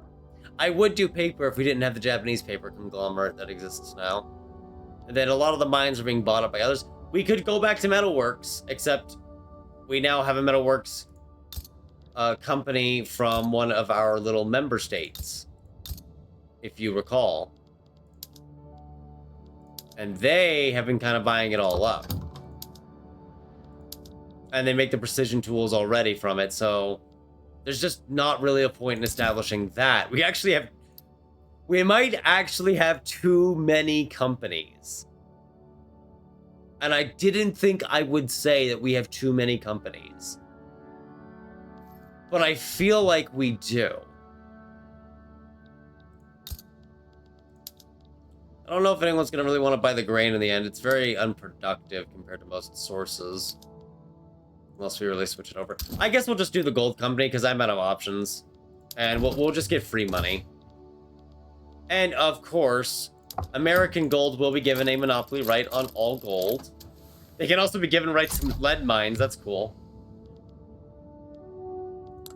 I would do paper if we didn't have the Japanese paper conglomerate that exists now. And then a lot of the mines are being bought up by others. We could go back to metalworks, except we now have a metalworks company from one of our little member states, if you recall. And they have been kind of buying it all up. And they make the precision tools already from it, so there's just not really a point in establishing that. We might actually have too many companies. And I didn't think I would say that we have too many companies. But I feel like we do. I don't know if anyone's going to really want to buy the grain in the end. It's very unproductive compared to most sources. Unless we really switch it over. I guess we'll just do the gold company because I'm out of options. And we'll just get free money. And of course, American Gold will be given a monopoly right on all gold. They can also be given rights to lead mines. That's cool.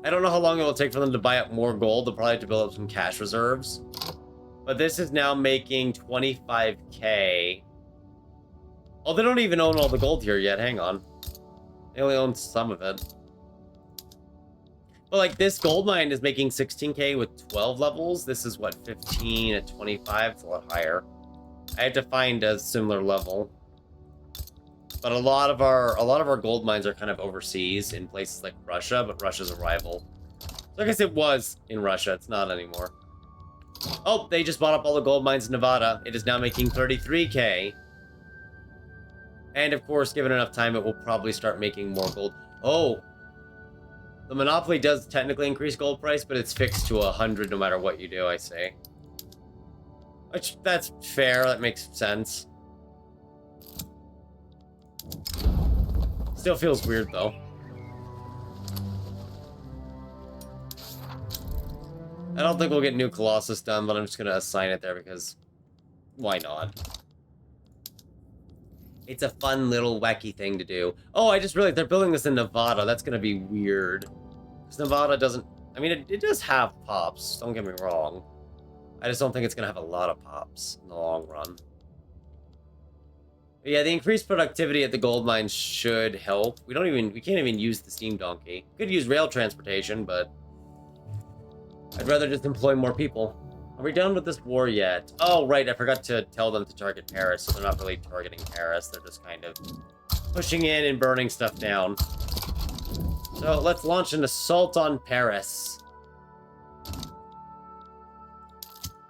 I don't know how long it will take for them to buy up more gold. They'll probably have to build up some cash reserves. But this is now making 25k. Oh, they don't even own all the gold here yet. Hang on. They only own some of it. But like this gold mine is making 16k with 12 levels. This is what, 15 at 25? It's a lot higher. I have to find a similar level. But a lot of our gold mines are kind of overseas in places like Russia, but Russia's a rival. So I guess it was in Russia. It's not anymore. Oh, they just bought up all the gold mines in Nevada. It is now making 33k. And of course, given enough time, it will probably start making more gold. Oh, the monopoly does technically increase gold price, but it's fixed to 100 no matter what you do, I say. Which, that's fair. That makes sense. Still feels weird, though. I don't think we'll get New Colossus done, but I'm just going to assign it there because why not? It's a fun little wacky thing to do. Oh, I just realized they're building this in Nevada. That's going to be weird. Because Nevada doesn't... I mean, it does have pops. Don't get me wrong. I just don't think it's going to have a lot of pops in the long run. But yeah, the increased productivity at the gold mines should help. We can't even use the steam donkey. We could use rail transportation, but I'd rather just employ more people. Are we done with this war yet? Oh, right, I forgot to tell them to target Paris, so they're not really targeting Paris. They're just kind of pushing in and burning stuff down. So let's launch an assault on Paris.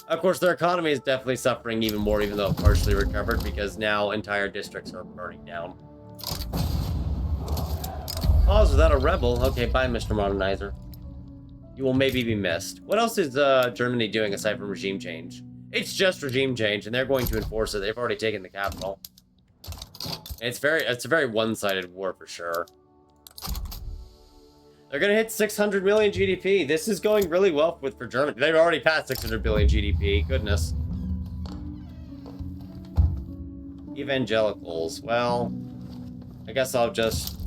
Of course, their economy is definitely suffering even more, even though it partially recovered, because now entire districts are burning down. Oh, is that a rebel? Okay, bye, Mr. Modernizer. You will maybe be missed. What else is Germany doing aside from regime change? It's just regime change, and they're going to enforce it. They've already taken the capital. And it's a very one-sided war for sure. They're gonna hit 600 million GDP. This is going really well for Germany. They've already passed 600 billion GDP. Goodness. Evangelicals. Well, I guess I'll just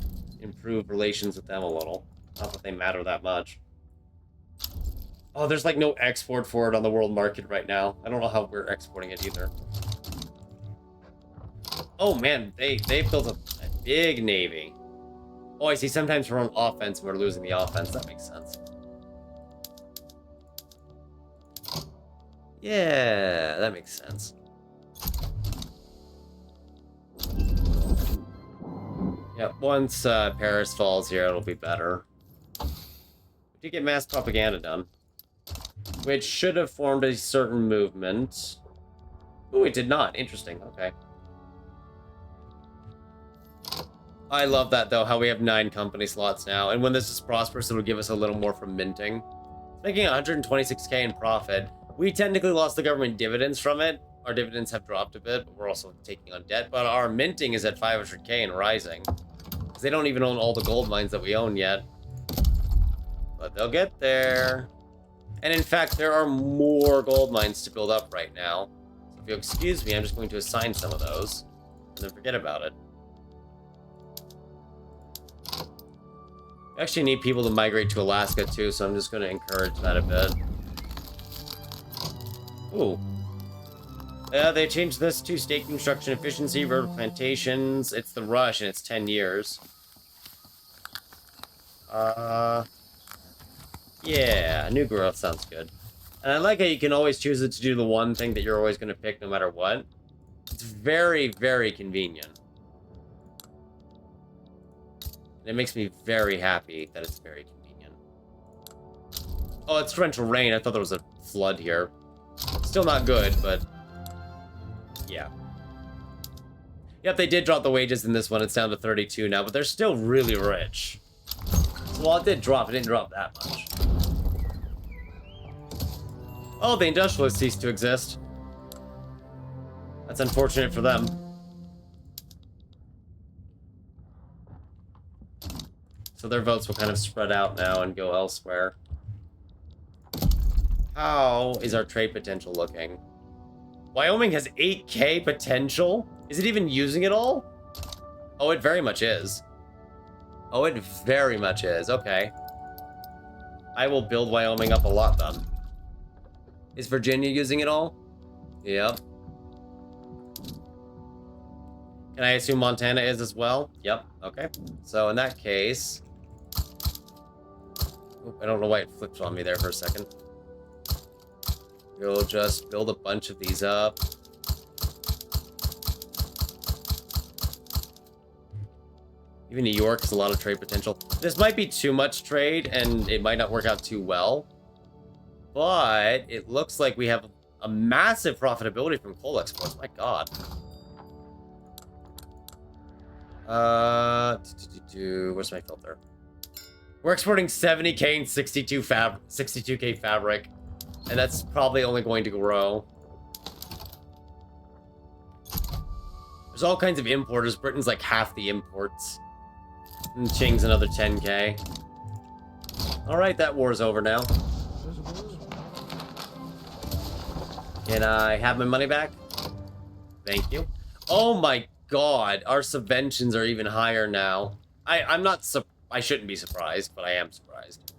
improve relations with them a little. Not that they matter that much. Oh, there's like no export for it on the world market right now. I don't know how we're exporting it either. Oh man, they've built a big navy. Oh, I see. Sometimes we're on offense and we're losing the offense. That makes sense. Yeah, that makes sense. Yeah, once Paris falls here, it'll be better. We did get mass propaganda done, which should have formed a certain movement. Oh, it did not. Interesting. Okay. I love that, though, how we have 9 company slots now. And when this is prosperous, it'll give us a little more from minting. It's making 126k in profit. We technically lost the government dividends from it. Our dividends have dropped a bit, but we're also taking on debt. But our minting is at 500k and rising. Because they don't even own all the gold mines that we own yet. But they'll get there. And in fact, there are more gold mines to build up right now. So if you'll excuse me, I'm just going to assign some of those. And then forget about it. I actually need people to migrate to Alaska too, so I'm just going to encourage that a bit. Ooh. Yeah, they changed this to state construction efficiency, road plantations. It's the rush, and it's 10 years. Yeah, new growth sounds good. And I like how you can always choose it to do the one thing that you're always going to pick no matter what. It's very, very convenient. It makes me very happy that it's very convenient. Oh, it's torrential rain. I thought there was a flood here. Still not good, but yeah. Yep, they did drop the wages in this one. It's down to 32 now, but they're still really rich. So while it did drop, it didn't drop that much. Oh, the industrialists ceased to exist. That's unfortunate for them. So their votes will kind of spread out now and go elsewhere. How is our trade potential looking? Wyoming has 8K potential? Is it even using it all? Oh, it very much is. Oh, it very much is. Okay. I will build Wyoming up a lot then. Is Virginia using it all? Yep. Can I assume Montana is as well? Yep. Okay. So in that case... Oop, I don't know why it flipped on me there for a second. We'll just build a bunch of these up. Even New York has a lot of trade potential. This might be too much trade, and it might not work out too well. But it looks like we have a massive profitability from coal exports. My God. Where's my filter? We're exporting 70K and 62K fabric. And that's probably only going to grow. There's all kinds of importers. Britain's like half the imports. And Qing's another 10K. Alright, that war's over now. Can I have my money back? Thank you. Oh my God, our subventions are even higher now. I'm not I shouldn't be surprised, but I am surprised.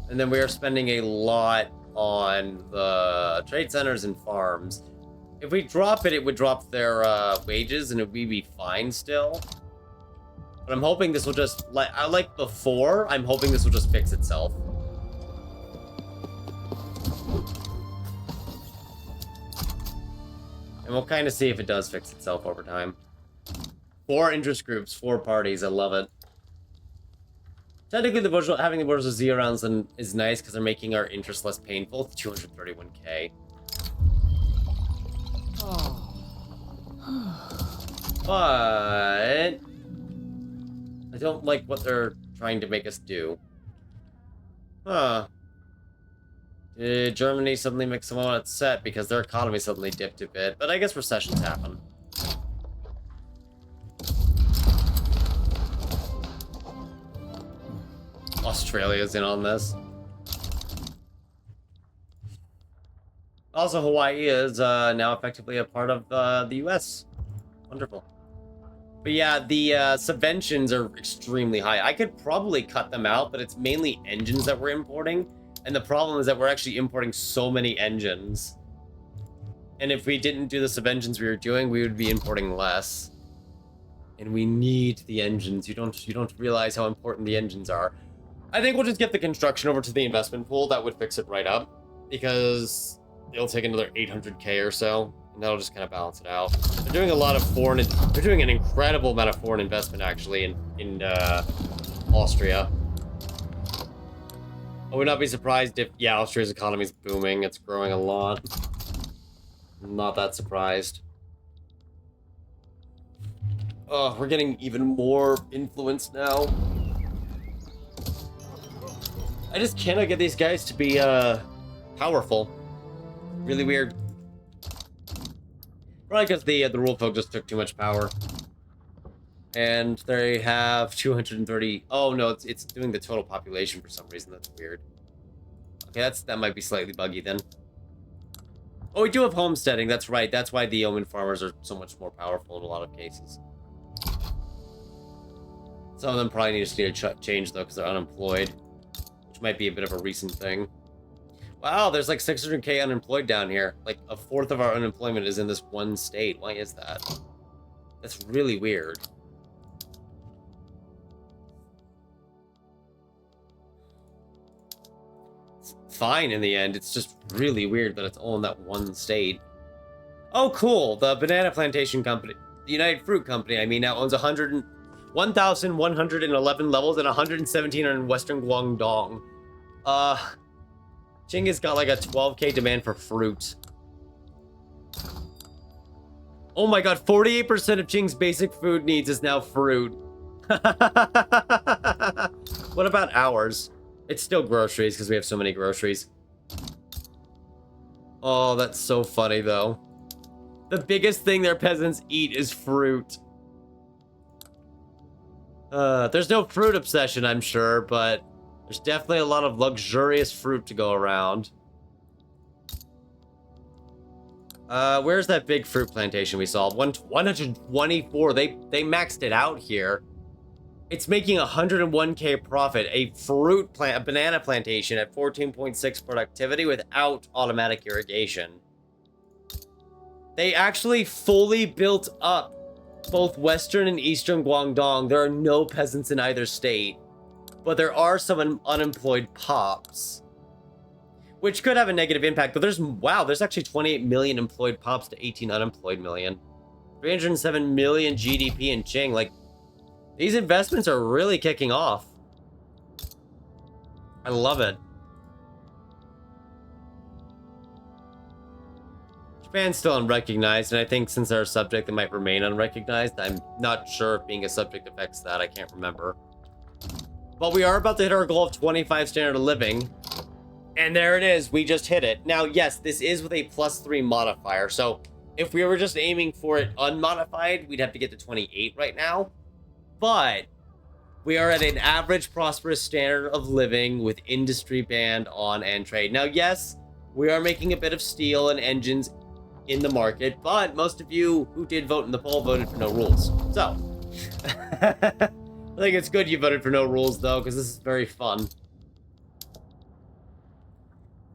And then we are spending a lot on the trade centers and farms. If we drop it, it would drop their wages, and it would be fine still. But I'm hoping this will just, like before, I'm hoping this will just fix itself. And we'll kind of see if it does fix itself over time. 4 interest groups, 4 parties, I love it. Technically, having the bourgeoisie around is nice because they're making our interest less painful. It's 231K. But I don't like what they're trying to make us do. Huh. Did Germany suddenly make someone upset because their economy suddenly dipped a bit? But I guess recessions happen. Australia's in on this. Also, Hawaii is now effectively a part of the US. Wonderful. But yeah, the subventions are extremely high. I could probably cut them out, but it's mainly engines that we're importing. And the problem is that we're actually importing so many engines. And if we didn't do the subventions we were doing, we would be importing less. And we need the engines. You don't realize how important the engines are. I think we'll just get the construction over to the investment pool. That would fix it right up. Because it'll take another 800K or so. And that'll just kind of balance it out. They're doing a lot of they're doing an incredible amount of foreign investment, actually, in Austria. I would not be surprised if, yeah, Austria's economy is booming. It's growing a lot. I'm not that surprised. Oh, we're getting even more influence now. I just cannot get these guys to be, powerful. Really weird. Probably because the rule folk just took too much power. And they have 230... Oh, no, it's doing the total population for some reason. That's weird. Okay, that might be slightly buggy then. Oh, we do have homesteading. That's right. That's why the yeoman farmers are so much more powerful in a lot of cases. Some of them probably need to change, though, because they're unemployed. Which might be a bit of a recent thing. Wow, there's like 600K unemployed down here. Like, a fourth of our unemployment is in this one state. Why is that? That's really weird. Fine in the end. It's just really weird that it's all in that one state. Oh, cool. The banana plantation company, the United Fruit Company, I mean, now owns 1,111 levels and 117 in Western Guangdong. Qing has got like a 12K demand for fruit. Oh my god, 48% of Qing's basic food needs is now fruit. What about ours? It's still groceries because we have so many groceries. Oh, that's so funny though. The biggest thing their peasants eat is fruit. There's no fruit obsession, I'm sure, but there's definitely a lot of luxurious fruit to go around. Where's that big fruit plantation we saw? 124. They maxed it out here. It's making 101k profit. A banana plantation at 14.6 productivity without automatic irrigation. They actually fully built up both Western and Eastern Guangdong. There are no peasants in either state, but there are some unemployed pops, which could have a negative impact. But there's actually 28 million employed pops to 18 unemployed million. 307 million GDP in Qing. Like, these investments are really kicking off. I love it. Japan's still unrecognized, and I think since they're a subject, they might remain unrecognized. I'm not sure if being a subject affects that. I can't remember. But we are about to hit our goal of 25 standard of living. And there it is. We just hit it. Now, yes, this is with a +3 modifier. So if we were just aiming for it unmodified, we'd have to get to 28 right now. But we are at an average prosperous standard of living with industry banned on and trade. Now, yes, we are making a bit of steel and engines in the market, but most of you who did vote in the poll voted for no rules. So, I think it's good you voted for no rules, though, because this is very fun.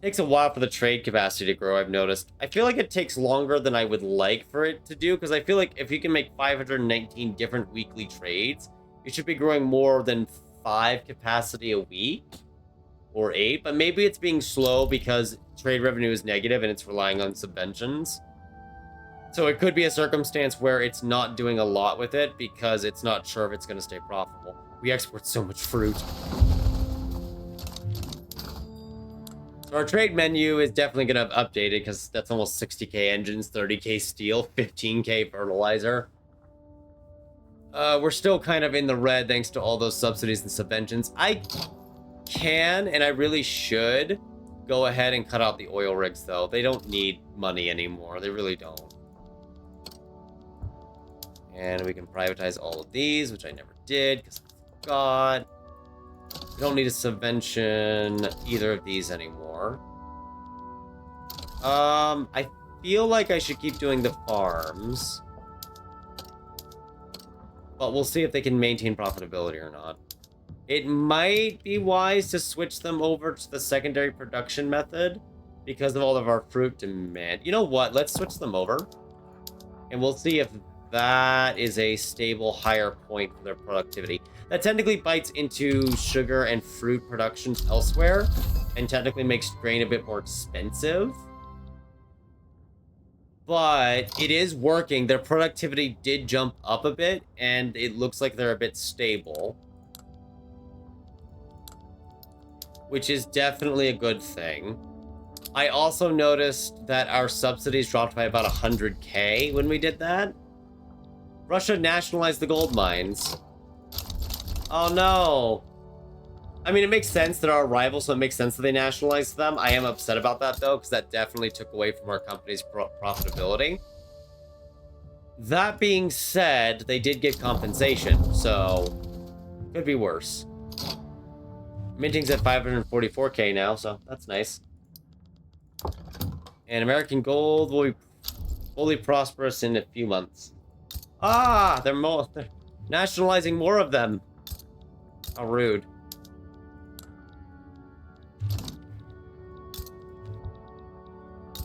Takes a while for the trade capacity to grow, I've noticed. I feel like it takes longer than I would like for it to do, because I feel like if you can make 519 different weekly trades, you should be growing more than 5 capacity a week, or 8, but maybe it's being slow because trade revenue is negative and it's relying on subventions. So it could be a circumstance where it's not doing a lot with it because it's not sure if it's going to stay profitable. We export so much fruit. So our trade menu is definitely going to have updated because that's almost 60k engines, 30k steel, 15k fertilizer. We're still kind of in the red thanks to all those subsidies and subventions. I can, and I really should, go ahead and cut out the oil rigs, though. They don't need money anymore. They really don't. And we can privatize all of these, which I never did because I forgot. We don't need a subvention either of these anymore. I feel like I should keep doing the farms. But we'll see if they can maintain profitability or not. It might be wise to switch them over to the secondary production method because of all of our fruit demand. You know what? Let's switch them over. And we'll see if that is a stable, higher point for their productivity. That technically bites into sugar and fruit productions elsewhere, and technically makes grain a bit more expensive. But it is working. Their productivity did jump up a bit, and it looks like they're a bit stable. Which is definitely a good thing. I also noticed that our subsidies dropped by about 100k when we did that. Russia nationalized the gold mines. Oh no. I mean, it makes sense that our rivals, so it makes sense that they nationalized them. I am upset about that, though, because that definitely took away from our company's profitability. That being said, they did get compensation, so could be worse. Minting's at 544k now, so that's nice. And American gold will be fully prosperous in a few months. Ah, they're nationalizing more of them. How rude.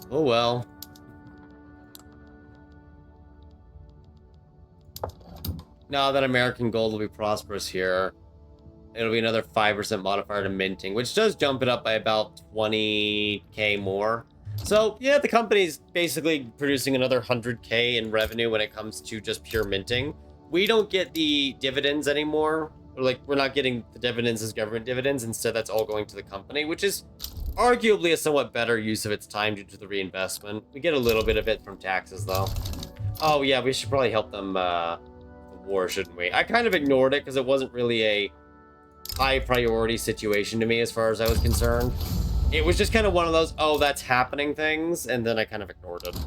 Oh well. Now that American gold will be prosperous here, it'll be another 5% modifier to minting, which does jump it up by about 20k more. So, yeah, the company's basically producing another 100k in revenue when it comes to just pure minting. We don't get the dividends anymore. We're not getting the dividends as government dividends. Instead, that's all going to the company, which is arguably a somewhat better use of its time due to the reinvestment. We get a little bit of it from taxes, though. Oh, yeah, we should probably help them, the war, shouldn't we? I kind of ignored it because it wasn't really a high priority situation to me as far as I was concerned. It was just kind of one of those, oh, that's happening things, and then I kind of ignored it.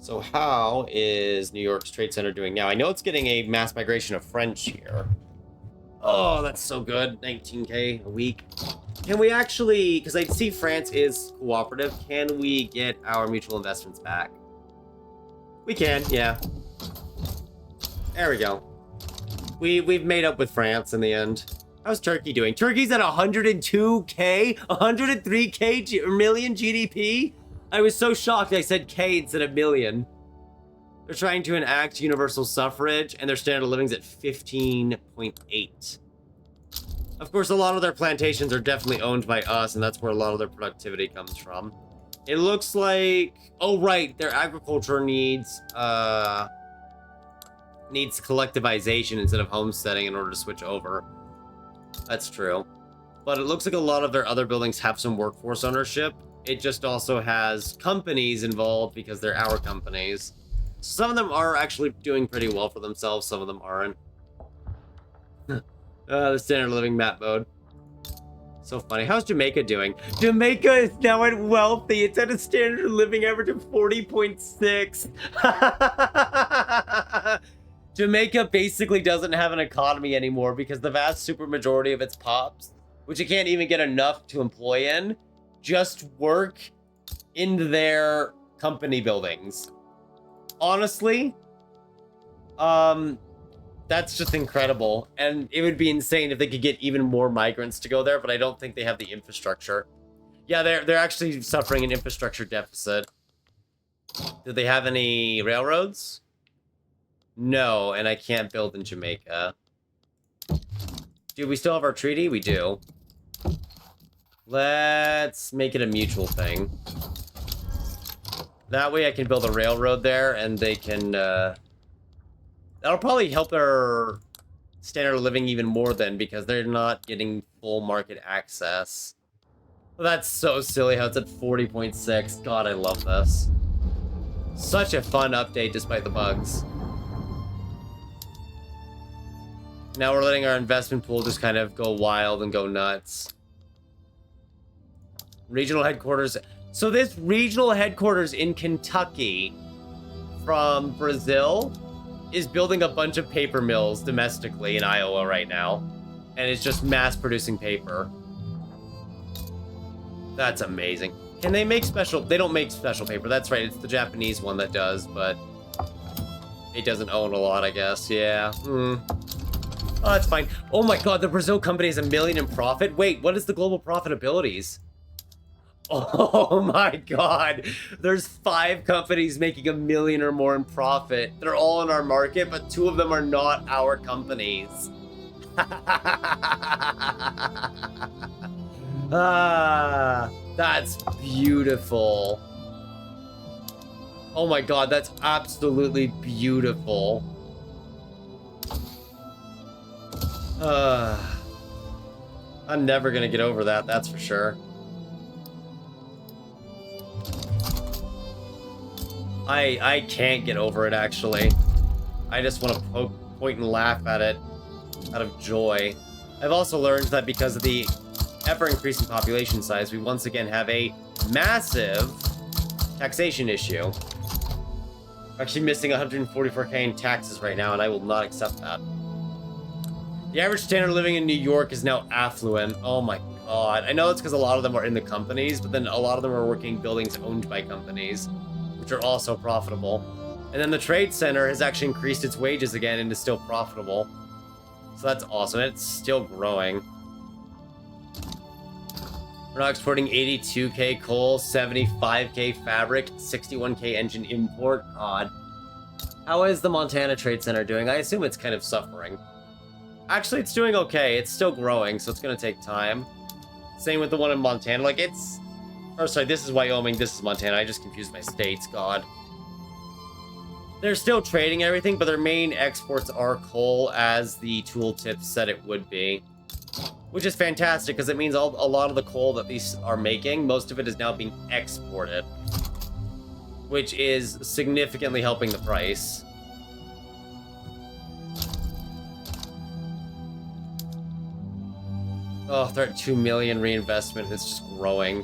So how is New York's Trade Center doing now? I know it's getting a mass migration of French here. Oh, that's so good. 19K a week. Can we actually, because I see France is cooperative, can we get our mutual investments back? We can, yeah. There we go. We've made up with France in the end. How's Turkey doing? Turkey's at 102K? 103K million GDP? I was so shocked I said K instead of million. They're trying to enact universal suffrage, and their standard of living's at 15.8. Of course, a lot of their plantations are definitely owned by us, and that's where a lot of their productivity comes from. It looks like... Oh, right. Their agriculture needs collectivization instead of homesteading in order to switch over. That's true. But it looks like a lot of their other buildings have some workforce ownership. It just also has companies involved because they're our companies. Some of them are actually doing pretty well for themselves. Some of them aren't. The standard living map mode. So funny. How's Jamaica doing? Jamaica is now at wealthy. It's at a standard of living average of 40.6. Jamaica basically doesn't have an economy anymore because the vast supermajority of its pops, which it can't even get enough to employ in, just work in their company buildings. Honestly, that's just incredible. And it would be insane if they could get even more migrants to go there, but I don't think they have the infrastructure. Yeah, they're actually suffering an infrastructure deficit. Do they have any railroads? No, and I can't build in Jamaica. Do we still have our treaty? We do. Let's make it a mutual thing. That way I can build a railroad there, and they can, that'll probably help their standard of living even more then, because they're not getting full market access. That's so silly how it's at 40.6. God, I love this. Such a fun update despite the bugs. Now we're letting our investment pool just kind of go wild and go nuts. Regional headquarters. So this regional headquarters in Kentucky from Brazil is building a bunch of paper mills domestically in Iowa right now. And it's just mass producing paper. That's amazing. Can they make special... They don't make special paper. That's right. It's the Japanese one that does, but it doesn't own a lot, I guess. Yeah. Oh, that's fine. Oh my god, the Brazil company is $1 million in profit? Wait, what is the global profitabilities? Oh my god. There's 5 companies making $1 million or more in profit. They're all in our market, but 2 of them are not our companies. That's beautiful. Oh my god, that's absolutely beautiful. I'm never gonna get over that, that's for sure. I can't get over it, actually. I just want to point and laugh at it out of joy. I've also learned that because of the ever-increasing population size, we once again have a massive taxation issue. We're actually missing 144K in taxes right now, and I will not accept that. The average standard of living in New York is now affluent. Oh my god. I know it's because a lot of them are in the companies, but then a lot of them are working buildings owned by companies, which are also profitable. And then the Trade Center has actually increased its wages again and is still profitable. So that's awesome. It's still growing. We're now exporting 82K coal, 75K fabric, 61K engine import. God. How is the Montana Trade Center doing? I assume it's kind of suffering. Actually, it's doing okay. It's still growing, so it's going to take time. Same with the one in Montana. Like, it's... Oh, sorry, this is Wyoming, this is Montana. I just confused my states, god. They're still trading everything, but their main exports are coal, as the tooltip said it would be. which is fantastic because it means a lot of the coal that these are making, most of it is now being exported, which is significantly helping the price. Oh, they're at 2 million reinvestment. It's just growing.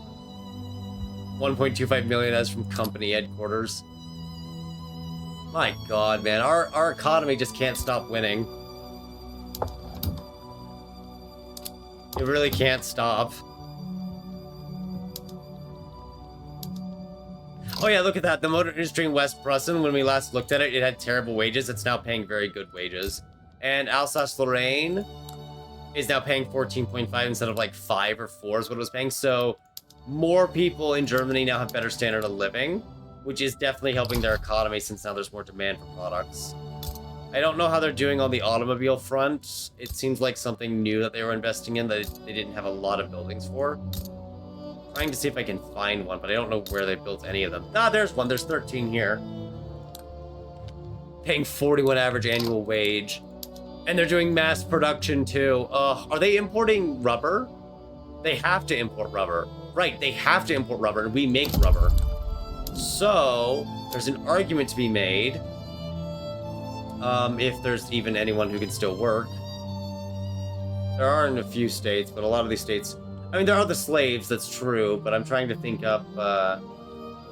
1.25 million as from company headquarters. My God, man, our economy just can't stop winning. It really can't stop. Oh yeah, look at that. The motor industry in West Prussian, when we last looked at it, it had terrible wages. It's now paying very good wages. And Alsace-Lorraine is now paying 14.5 instead of like 5 or 4 is what it was paying. So more people in Germany now have better standard of living, which is definitely helping their economy since now there's more demand for products. I don't know how they're doing on the automobile front. It seems like something new that they were investing in that they didn't have a lot of buildings for. Trying to see if I can find one, but I don't know where they built any of them. Ah, there's one. There's 13 here. Paying 41 average annual wage. And they're doing mass production too. Are they importing rubber? They have to import rubber. Right, they have to import rubber, and we make rubber. So, there's an argument to be made. If there's even anyone who can still work. There are in a few states, but a lot of these states... I mean, there are the slaves, that's true, but I'm trying to think up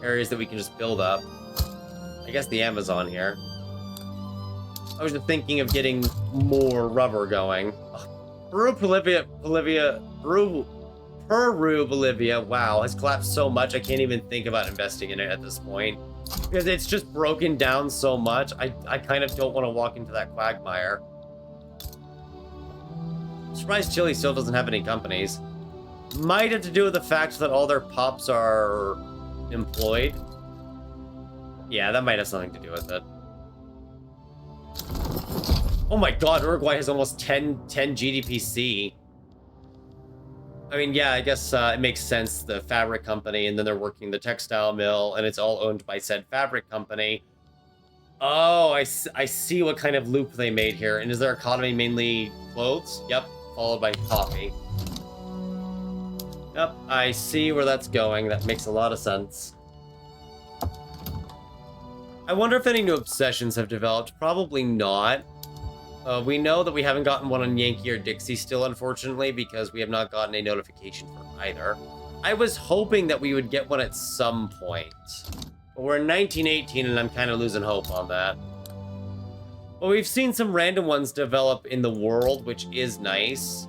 areas that we can just build up. I guess the Amazon here. I was just thinking of getting more rubber going. Peru, Bolivia, wow, has collapsed so much, I can't even think about investing in it at this point. Because it's just broken down so much, I kind of don't want to walk into that quagmire. I'm surprised Chile still doesn't have any companies. Might have to do with the fact that all their pups are employed. Yeah, that might have something to do with it. Oh my God, Uruguay has almost 10 GDPC. I mean, yeah, I guess it makes sense. The fabric company, and then they're working the textile mill, and it's all owned by said fabric company. Oh, I see what kind of loop they made here. And is their economy mainly clothes? Yep, followed by coffee. Yep, I see where that's going. That makes a lot of sense. I wonder if any new obsessions have developed. Probably not. We know that we haven't gotten one on Yankee or Dixie still, unfortunately, because we have not gotten a notification for either. I was hoping that we would get one at some point. But we're in 1918, and I'm kind of losing hope on that. But we've seen some random ones develop in the world, which is nice.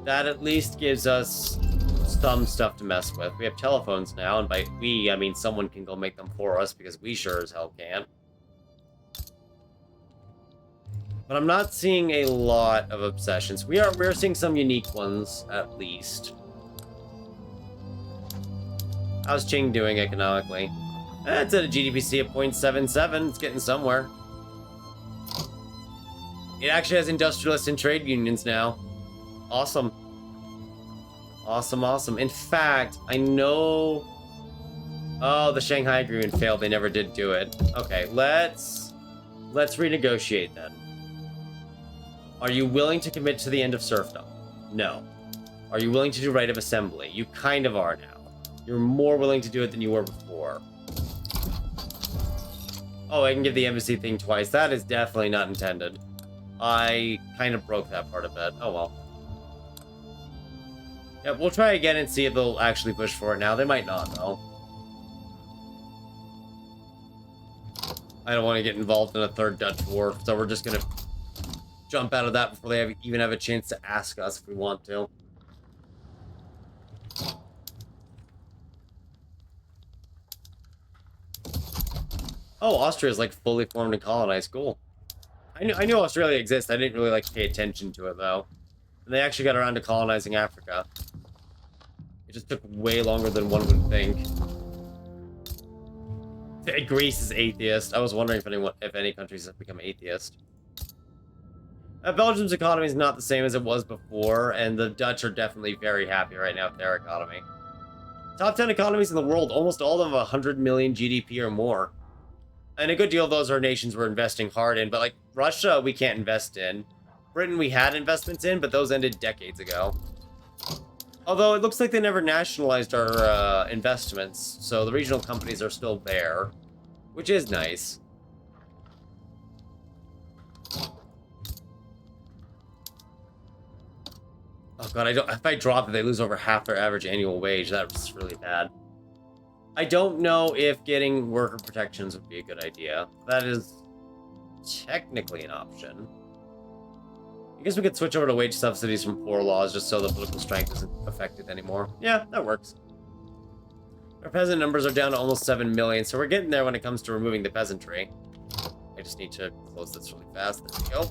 That at least gives us some stuff to mess with. We have telephones now, and by we, I mean someone can go make them for us, because we sure as hell can't. But I'm not seeing a lot of obsessions. We're seeing some unique ones, at least. How's Qing doing economically? It's at a GDPC of 0.77. It's getting somewhere. It actually has industrialists and trade unions now. Awesome. Awesome, awesome. In fact, I know... Oh, the Shanghai Agreement failed. They never did do it. Okay, let's renegotiate then. Are you willing to commit to the end of serfdom? No. Are you willing to do right of assembly? You kind of are now. You're more willing to do it than you were before. Oh, I can give the embassy thing twice. That is definitely not intended. I kind of broke that part a bit. Oh well. Yeah, we'll try again and see if they'll actually push for it now. They might not, though. I don't want to get involved in a third Dutch war, so we're just going to jump out of that before they even have a chance to ask us if we want to. Oh, Austria is like fully formed and colonized. Cool. I knew Australia exists. I didn't really like pay attention to it though. And they actually got around to colonizing Africa. It just took way longer than one would think. Greece is atheist. I was wondering if any countries have become atheist. Belgium's economy is not the same as it was before, and the Dutch are definitely very happy right now with their economy. Top 10 economies in the world, almost all of them have 100 million GDP or more. And a good deal of those are nations we're investing hard in, but like Russia, we can't invest in. Britain we had investments in, but those ended decades ago. Although it looks like they never nationalized our investments, so the regional companies are still there, which is nice. Oh god, if I drop it, they lose over half their average annual wage. That's really bad. I don't know if getting worker protections would be a good idea. That is technically an option. I guess we could switch over to wage subsidies from poor laws just so the political strength isn't affected anymore. Yeah, that works. Our peasant numbers are down to almost 7 million, so we're getting there when it comes to removing the peasantry. I just need to close this really fast. There we go.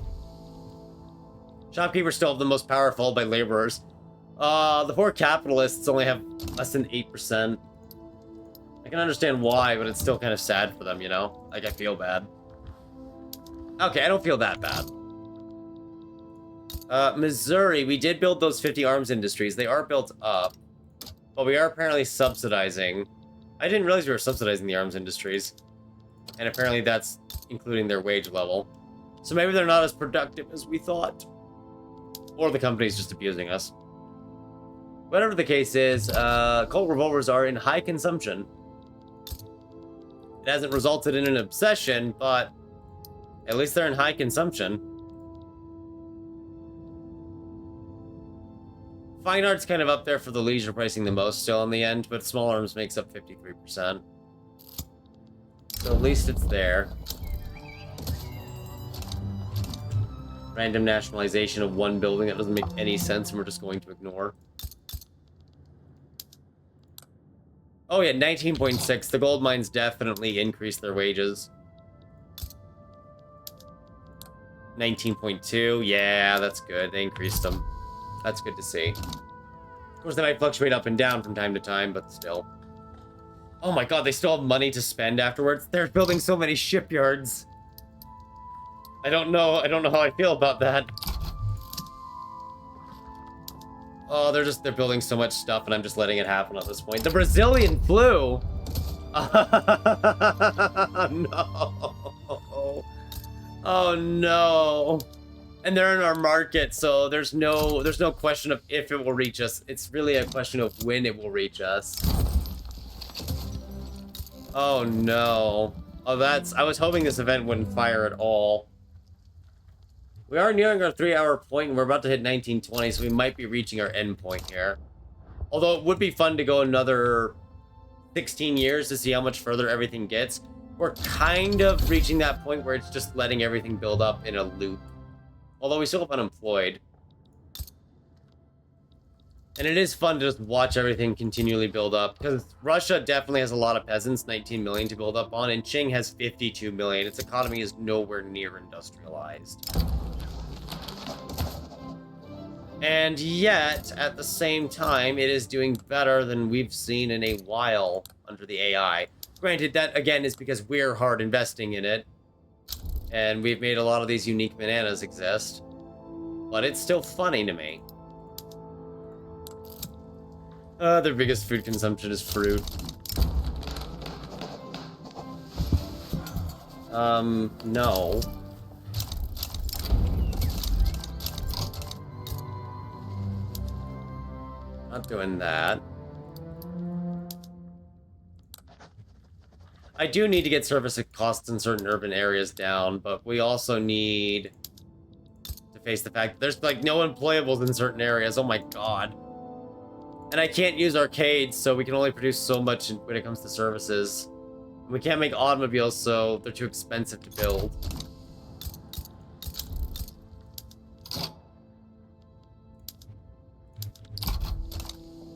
Shopkeepers still have the most power, followed by laborers. The poor capitalists only have less than 8%. I can understand why, but it's still kind of sad for them, you know? Like, I feel bad. Okay, I don't feel that bad. Missouri, we did build those 50 arms industries. They are built up, but we are apparently subsidizing. I didn't realize we were subsidizing the arms industries. And apparently that's including their wage level. So maybe they're not as productive as we thought. Or the company's just abusing us. Whatever the case is, Colt revolvers are in high consumption. It hasn't resulted in an obsession, but at least they're in high consumption. Fine art's kind of up there for the leisure pricing the most still in the end, but small arms makes up 53%. So at least it's there. Random nationalization of one building that doesn't make any sense and we're just going to ignore. Oh yeah, 19.6. The gold mines definitely increased their wages. 19.2. Yeah, that's good. They increased them. That's good to see. Of course, they might fluctuate up and down from time to time, but still. Oh my god, they still have money to spend afterwards? They're building so many shipyards. I don't know how I feel about that. Oh, they're building so much stuff and I'm just letting it happen at this point. The Brazilian flu! No. Oh no. And they're in our market, so there's no question of if it will reach us. It's really a question of when it will reach us. Oh no. Oh, I was hoping this event wouldn't fire at all. We are nearing our 3-hour point, and we're about to hit 1920, so we might be reaching our end point here. Although it would be fun to go another 16 years to see how much further everything gets. We're kind of reaching that point where it's just letting everything build up in a loop. Although we still have unemployed. And it is fun to just watch everything continually build up, because Russia definitely has a lot of peasants, 19 million to build up on, and Qing has 52 million. Its economy is nowhere near industrialized. And yet, at the same time, it is doing better than we've seen in a while under the AI. Granted, that, again, is because we're hard investing in it. And we've made a lot of these unique bananas exist. But it's still funny to me. Their biggest food consumption is fruit. No. Not doing that. I do need to get service costs in certain urban areas down, but we also need to face the fact that there's, like, no employables in certain areas. Oh my god. And I can't use arcades, so we can only produce so much when it comes to services. We can't make automobiles, so they're too expensive to build.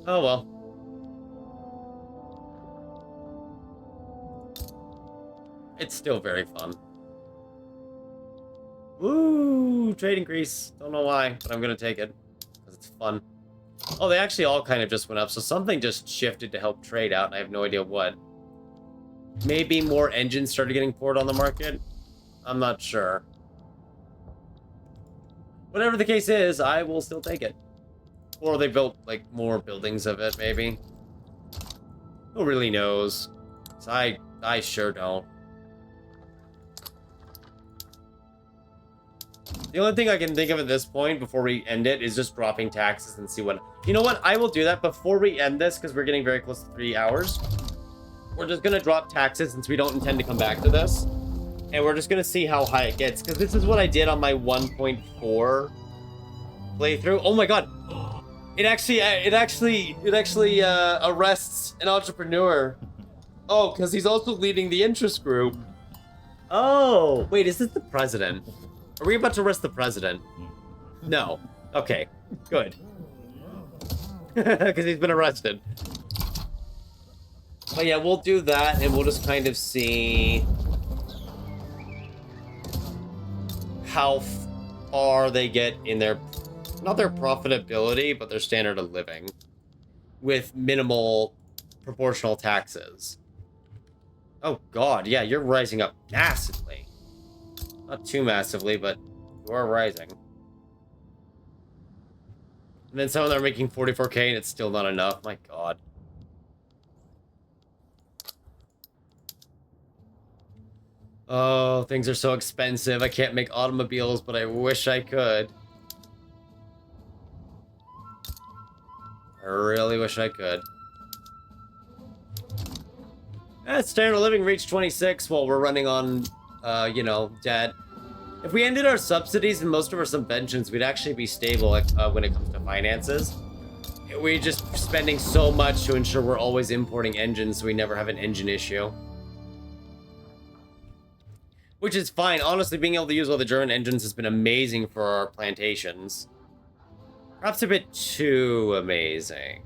Oh well. It's still very fun. Woo! Trade increase. Don't know why, but I'm gonna take it. Because it's fun. Oh, they actually all kind of just went up, so something just shifted to help trade out, and I have no idea what. Maybe more engines started getting poured on the market? I'm not sure. Whatever the case is, I will still take it. Or they built, like, more buildings of it, maybe. Who really knows? 'Cause I sure don't. The only thing I can think of at this point before we end it is just dropping taxes and see what... You know what? I will do that before we end this because we're getting very close to 3 hours. We're just going to drop taxes since we don't intend to come back to this. And we're just going to see how high it gets because this is what I did on my 1.4 playthrough. Oh my god. It actually arrests an entrepreneur. Oh, because he's also leading the interest group. Oh, wait, is this the president? Are we about to arrest the president? No. Okay, good. Because he's been arrested. But yeah, we'll do that, and we'll just kind of see how far they get in their, not their profitability, but their standard of living with minimal proportional taxes. Oh god, yeah, you're rising up massively. Not too massively, but you are rising. And then some of them are making 44k and it's still not enough. My god. Oh, things are so expensive. I can't make automobiles, but I wish I could. I really wish I could. Standard of living reached 26 while we're running on, you know, debt. If we ended our subsidies and most of our subventions, we'd actually be stable when it comes to finances. We're just spending so much to ensure we're always importing engines so we never have an engine issue. Which is fine. Honestly, being able to use all the German engines has been amazing for our plantations. Perhaps a bit too amazing.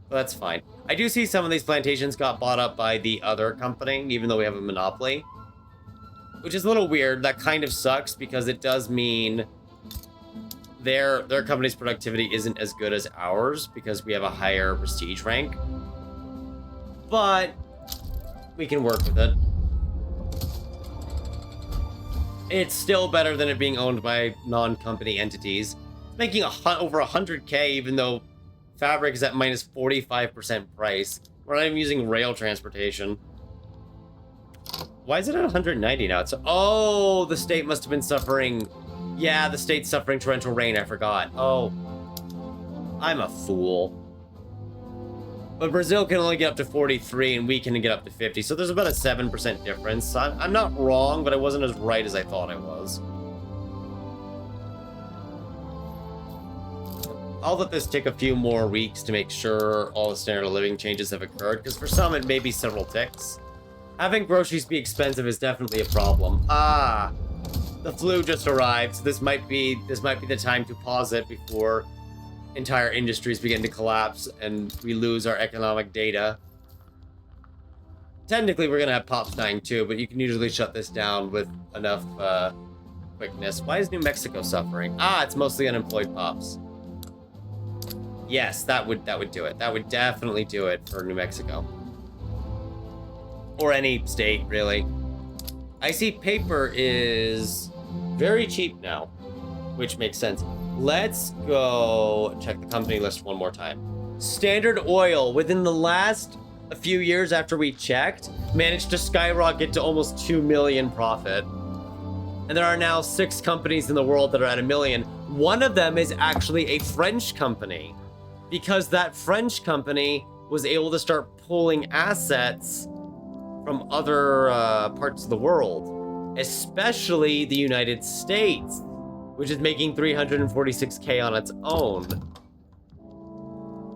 But that's fine. I do see some of these plantations got bought up by the other company, even though we have a monopoly. Which is a little weird. That kind of sucks because it does mean their company's productivity isn't as good as ours because we have a higher prestige rank. But we can work with it. It's still better than it being owned by non-company entities. It's making over 100k even though fabric is at minus 45% price. We're not even using rail transportation. Why is it at 190 now? Oh, the state must have been suffering. Yeah, the state's suffering torrential rain. I forgot. Oh, I'm a fool. But Brazil can only get up to 43 and we can get up to 50. So there's about a 7% difference. I'm not wrong, but I wasn't as right as I thought I was. I'll let this take a few more weeks to make sure all the standard of living changes have occurred, because for some it may be several ticks. Having groceries be expensive is definitely a problem. Ah, the flu just arrived. So this might be the time to pause it before entire industries begin to collapse and we lose our economic data. Technically, we're gonna have pops dying too, but you can usually shut this down with enough quickness. Why is New Mexico suffering? Ah, it's mostly unemployed pops. Yes, that would do it. That would definitely do it for New Mexico. Or any state, really. I see paper is very cheap now, which makes sense. Let's go check the company list one more time. Standard Oil, within the last few years after we checked, managed to skyrocket to almost 2 million profit. And there are now 6 companies in the world that are at 1 million. One of them is actually a French company, because that French company was able to start pulling assets from other parts of the world, especially the United States, which is making 346k on its own.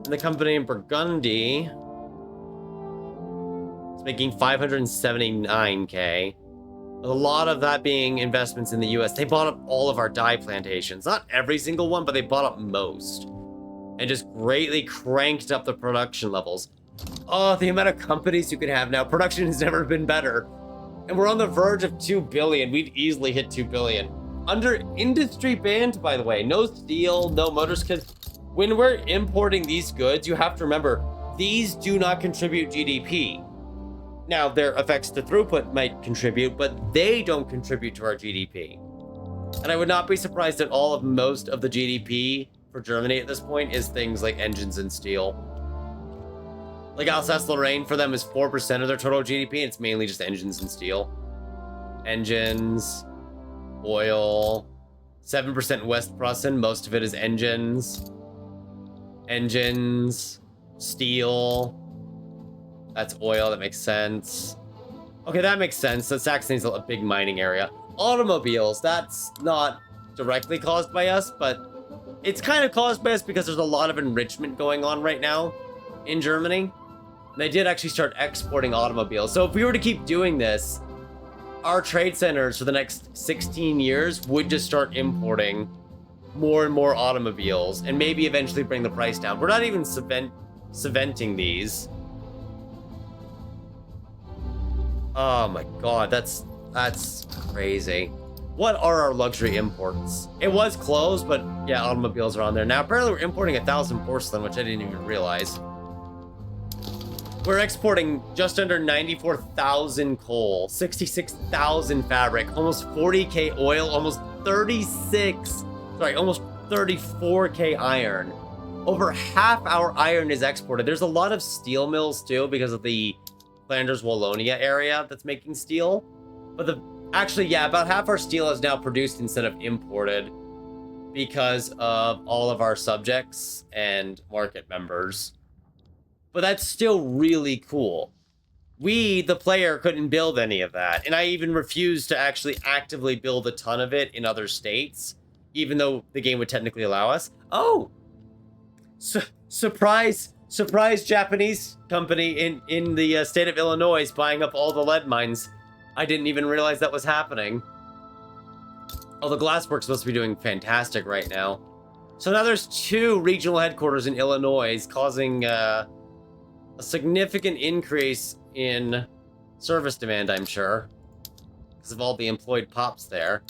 And the company in Burgundy is making 579k. A lot of that being investments in the US. They bought up all of our dye plantations. Not every single one, but they bought up most. And just greatly cranked up the production levels. Oh, the amount of companies you can have now. Production has never been better. And we're on the verge of 2 billion. We'd easily hit 2 billion. Under industry banned, by the way. No steel, no motors. Because when we're importing these goods, you have to remember, these do not contribute GDP. Now, their effects to throughput might contribute, but they don't contribute to our GDP. And I would not be surprised at all if most of the GDP for Germany at this point is things like engines and steel. Like Alsace-Lorraine for them is 4% of their total GDP, and it's mainly just engines and steel. Engines, oil, 7% West Prussian. Most of it is engines. Engines. Steel. That's oil. That makes sense. Okay, that makes sense. So Saxony's a big mining area. Automobiles. That's not directly caused by us, but it's kind of caused by us because there's a lot of enrichment going on right now in Germany. And they did actually start exporting automobiles. So if we were to keep doing this, our trade centers for the next 16 years would just start importing more and more automobiles and maybe eventually bring the price down. We're not even cementing these. Oh my god, that's crazy. What are our luxury imports? It was clothes, but yeah, automobiles are on there. Now, apparently we're importing 1,000 porcelain, which I didn't even realize. We're exporting just under 94,000 coal, 66,000 fabric, almost 40k oil, almost 34k iron. Over half our iron is exported. There's a lot of steel mills too because of the Flanders Wallonia area that's making steel. But actually, yeah, about half our steel is now produced instead of imported because of all of our subjects and market members. But that's still really cool. We, the player, couldn't build any of that. And I even refused to actually actively build a ton of it in other states, even though the game would technically allow us. Oh! Surprise Japanese company in the state of Illinois buying up all the lead mines. I didn't even realize that was happening. Oh, the glasswork's supposed to be doing fantastic right now. So now there's 2 regional headquarters in Illinois, causing a significant increase in service demand, I'm sure, because of all the employed pops there.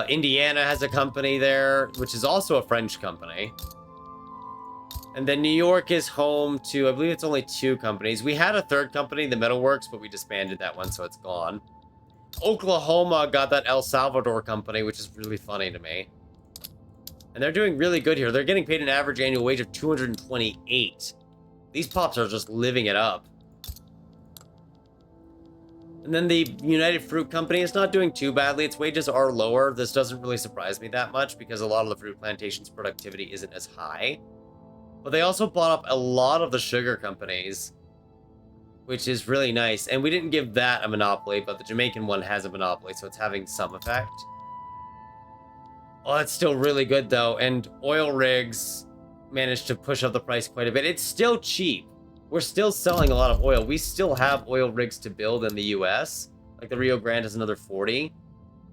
Indiana has a company there, which is also a French company. And then New York is home to, I believe it's only 2 companies. We had a 3rd company, the Metalworks, but we disbanded that one, so it's gone. Oklahoma got that El Salvador company, which is really funny to me. And they're doing really good here. They're getting paid an average annual wage of 228. These pops are just living it up. And then the United Fruit Company is not doing too badly. Its wages are lower. This doesn't really surprise me that much because a lot of the fruit plantations' productivity isn't as high. But they also bought up a lot of the sugar companies, which is really nice. And we didn't give that a monopoly, but the Jamaican one has a monopoly, so it's having some effect. Oh, that's still really good, though. And oil rigs managed to push up the price quite a bit. It's still cheap. We're still selling a lot of oil. We still have oil rigs to build in the US. Like the Rio Grande has another 40.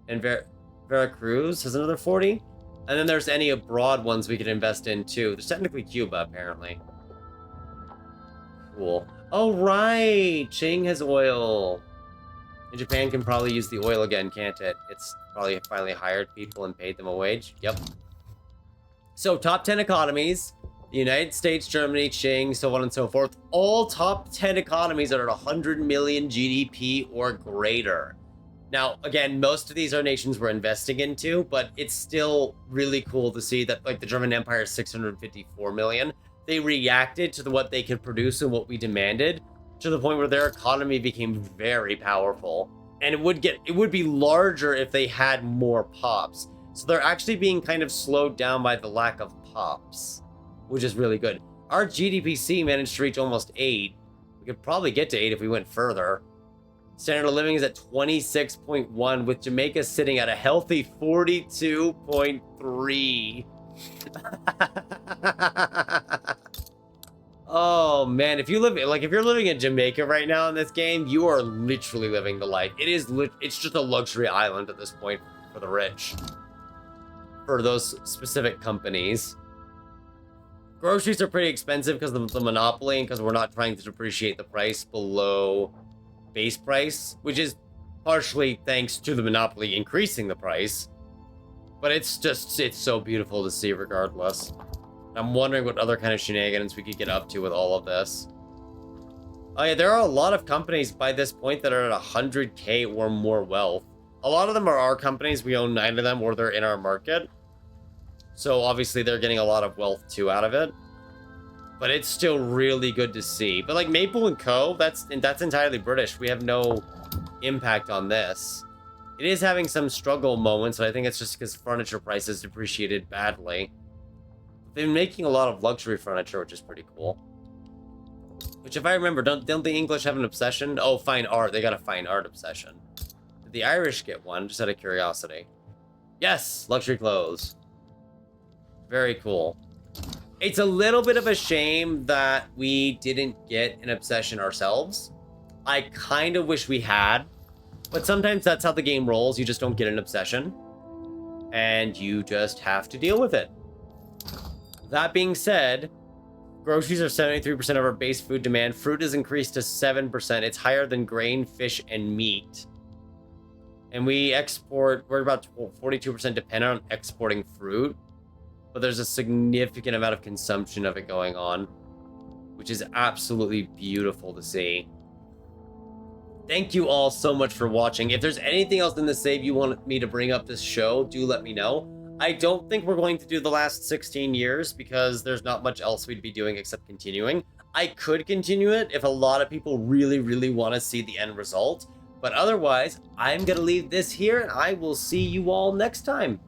And Veracruz has another 40. And then there's any abroad ones we could invest in, too. There's technically Cuba, apparently. Cool. Oh, right! Qing has oil. And Japan can probably use the oil again, can't it? It's probably finally hired people and paid them a wage. Yep. So, top 10 economies. The United States, Germany, Qing, so on and so forth. All top 10 economies that are 100 million GDP or greater. Now, again, most of these are nations we're investing into, but it's still really cool to see that, like, the German Empire is 654 million. They reacted to what they could produce and what we demanded, to the point where their economy became very powerful. And it would be larger if they had more pops. So they're actually being kind of slowed down by the lack of pops, which is really good. Our GDPC managed to reach almost 8. We could probably get to 8 if we went further. Standard of living is at 26.1, with Jamaica sitting at a healthy 42.3. Oh man, if you're living in Jamaica right now in this game, you are literally living the life. It's just a luxury island at this point for the rich. For those specific companies. Groceries are pretty expensive because of the monopoly and because we're not trying to depreciate the price below base price, which is partially thanks to the monopoly increasing the price. But it's so beautiful to see regardless. I'm wondering what other kind of shenanigans we could get up to with all of this. Oh yeah, there are a lot of companies by this point that are at 100k or more wealth. A lot of them are our companies. We own 9 of them, or they're in our market. So obviously they're getting a lot of wealth too out of it. But it's still really good to see. But like Maple & Co., that's entirely British. We have no impact on this. It is having some struggle moments, but I think it's just because furniture prices depreciated badly. They've been making a lot of luxury furniture, which is pretty cool. Which, if I remember, don't the English have an obsession? Oh, fine art. They got a fine art obsession. Did the Irish get one? Just out of curiosity. Yes! Luxury clothes. Very cool. It's a little bit of a shame that we didn't get an obsession ourselves. I kind of wish we had. But sometimes that's how the game rolls. You just don't get an obsession. And you just have to deal with it. That being said, groceries are 73% of our base food demand. Fruit has increased to 7%. It's higher than grain, fish, and meat. And we export, we're about 42% dependent on exporting fruit. But there's a significant amount of consumption of it going on, which is absolutely beautiful to see. Thank you all so much for watching. If there's anything else in the save you want me to bring up this show, do let me know. I don't think we're going to do the last 16 years because there's not much else we'd be doing except continuing. I could continue it if a lot of people really, really want to see the end result. But otherwise, I'm going to leave this here and I will see you all next time.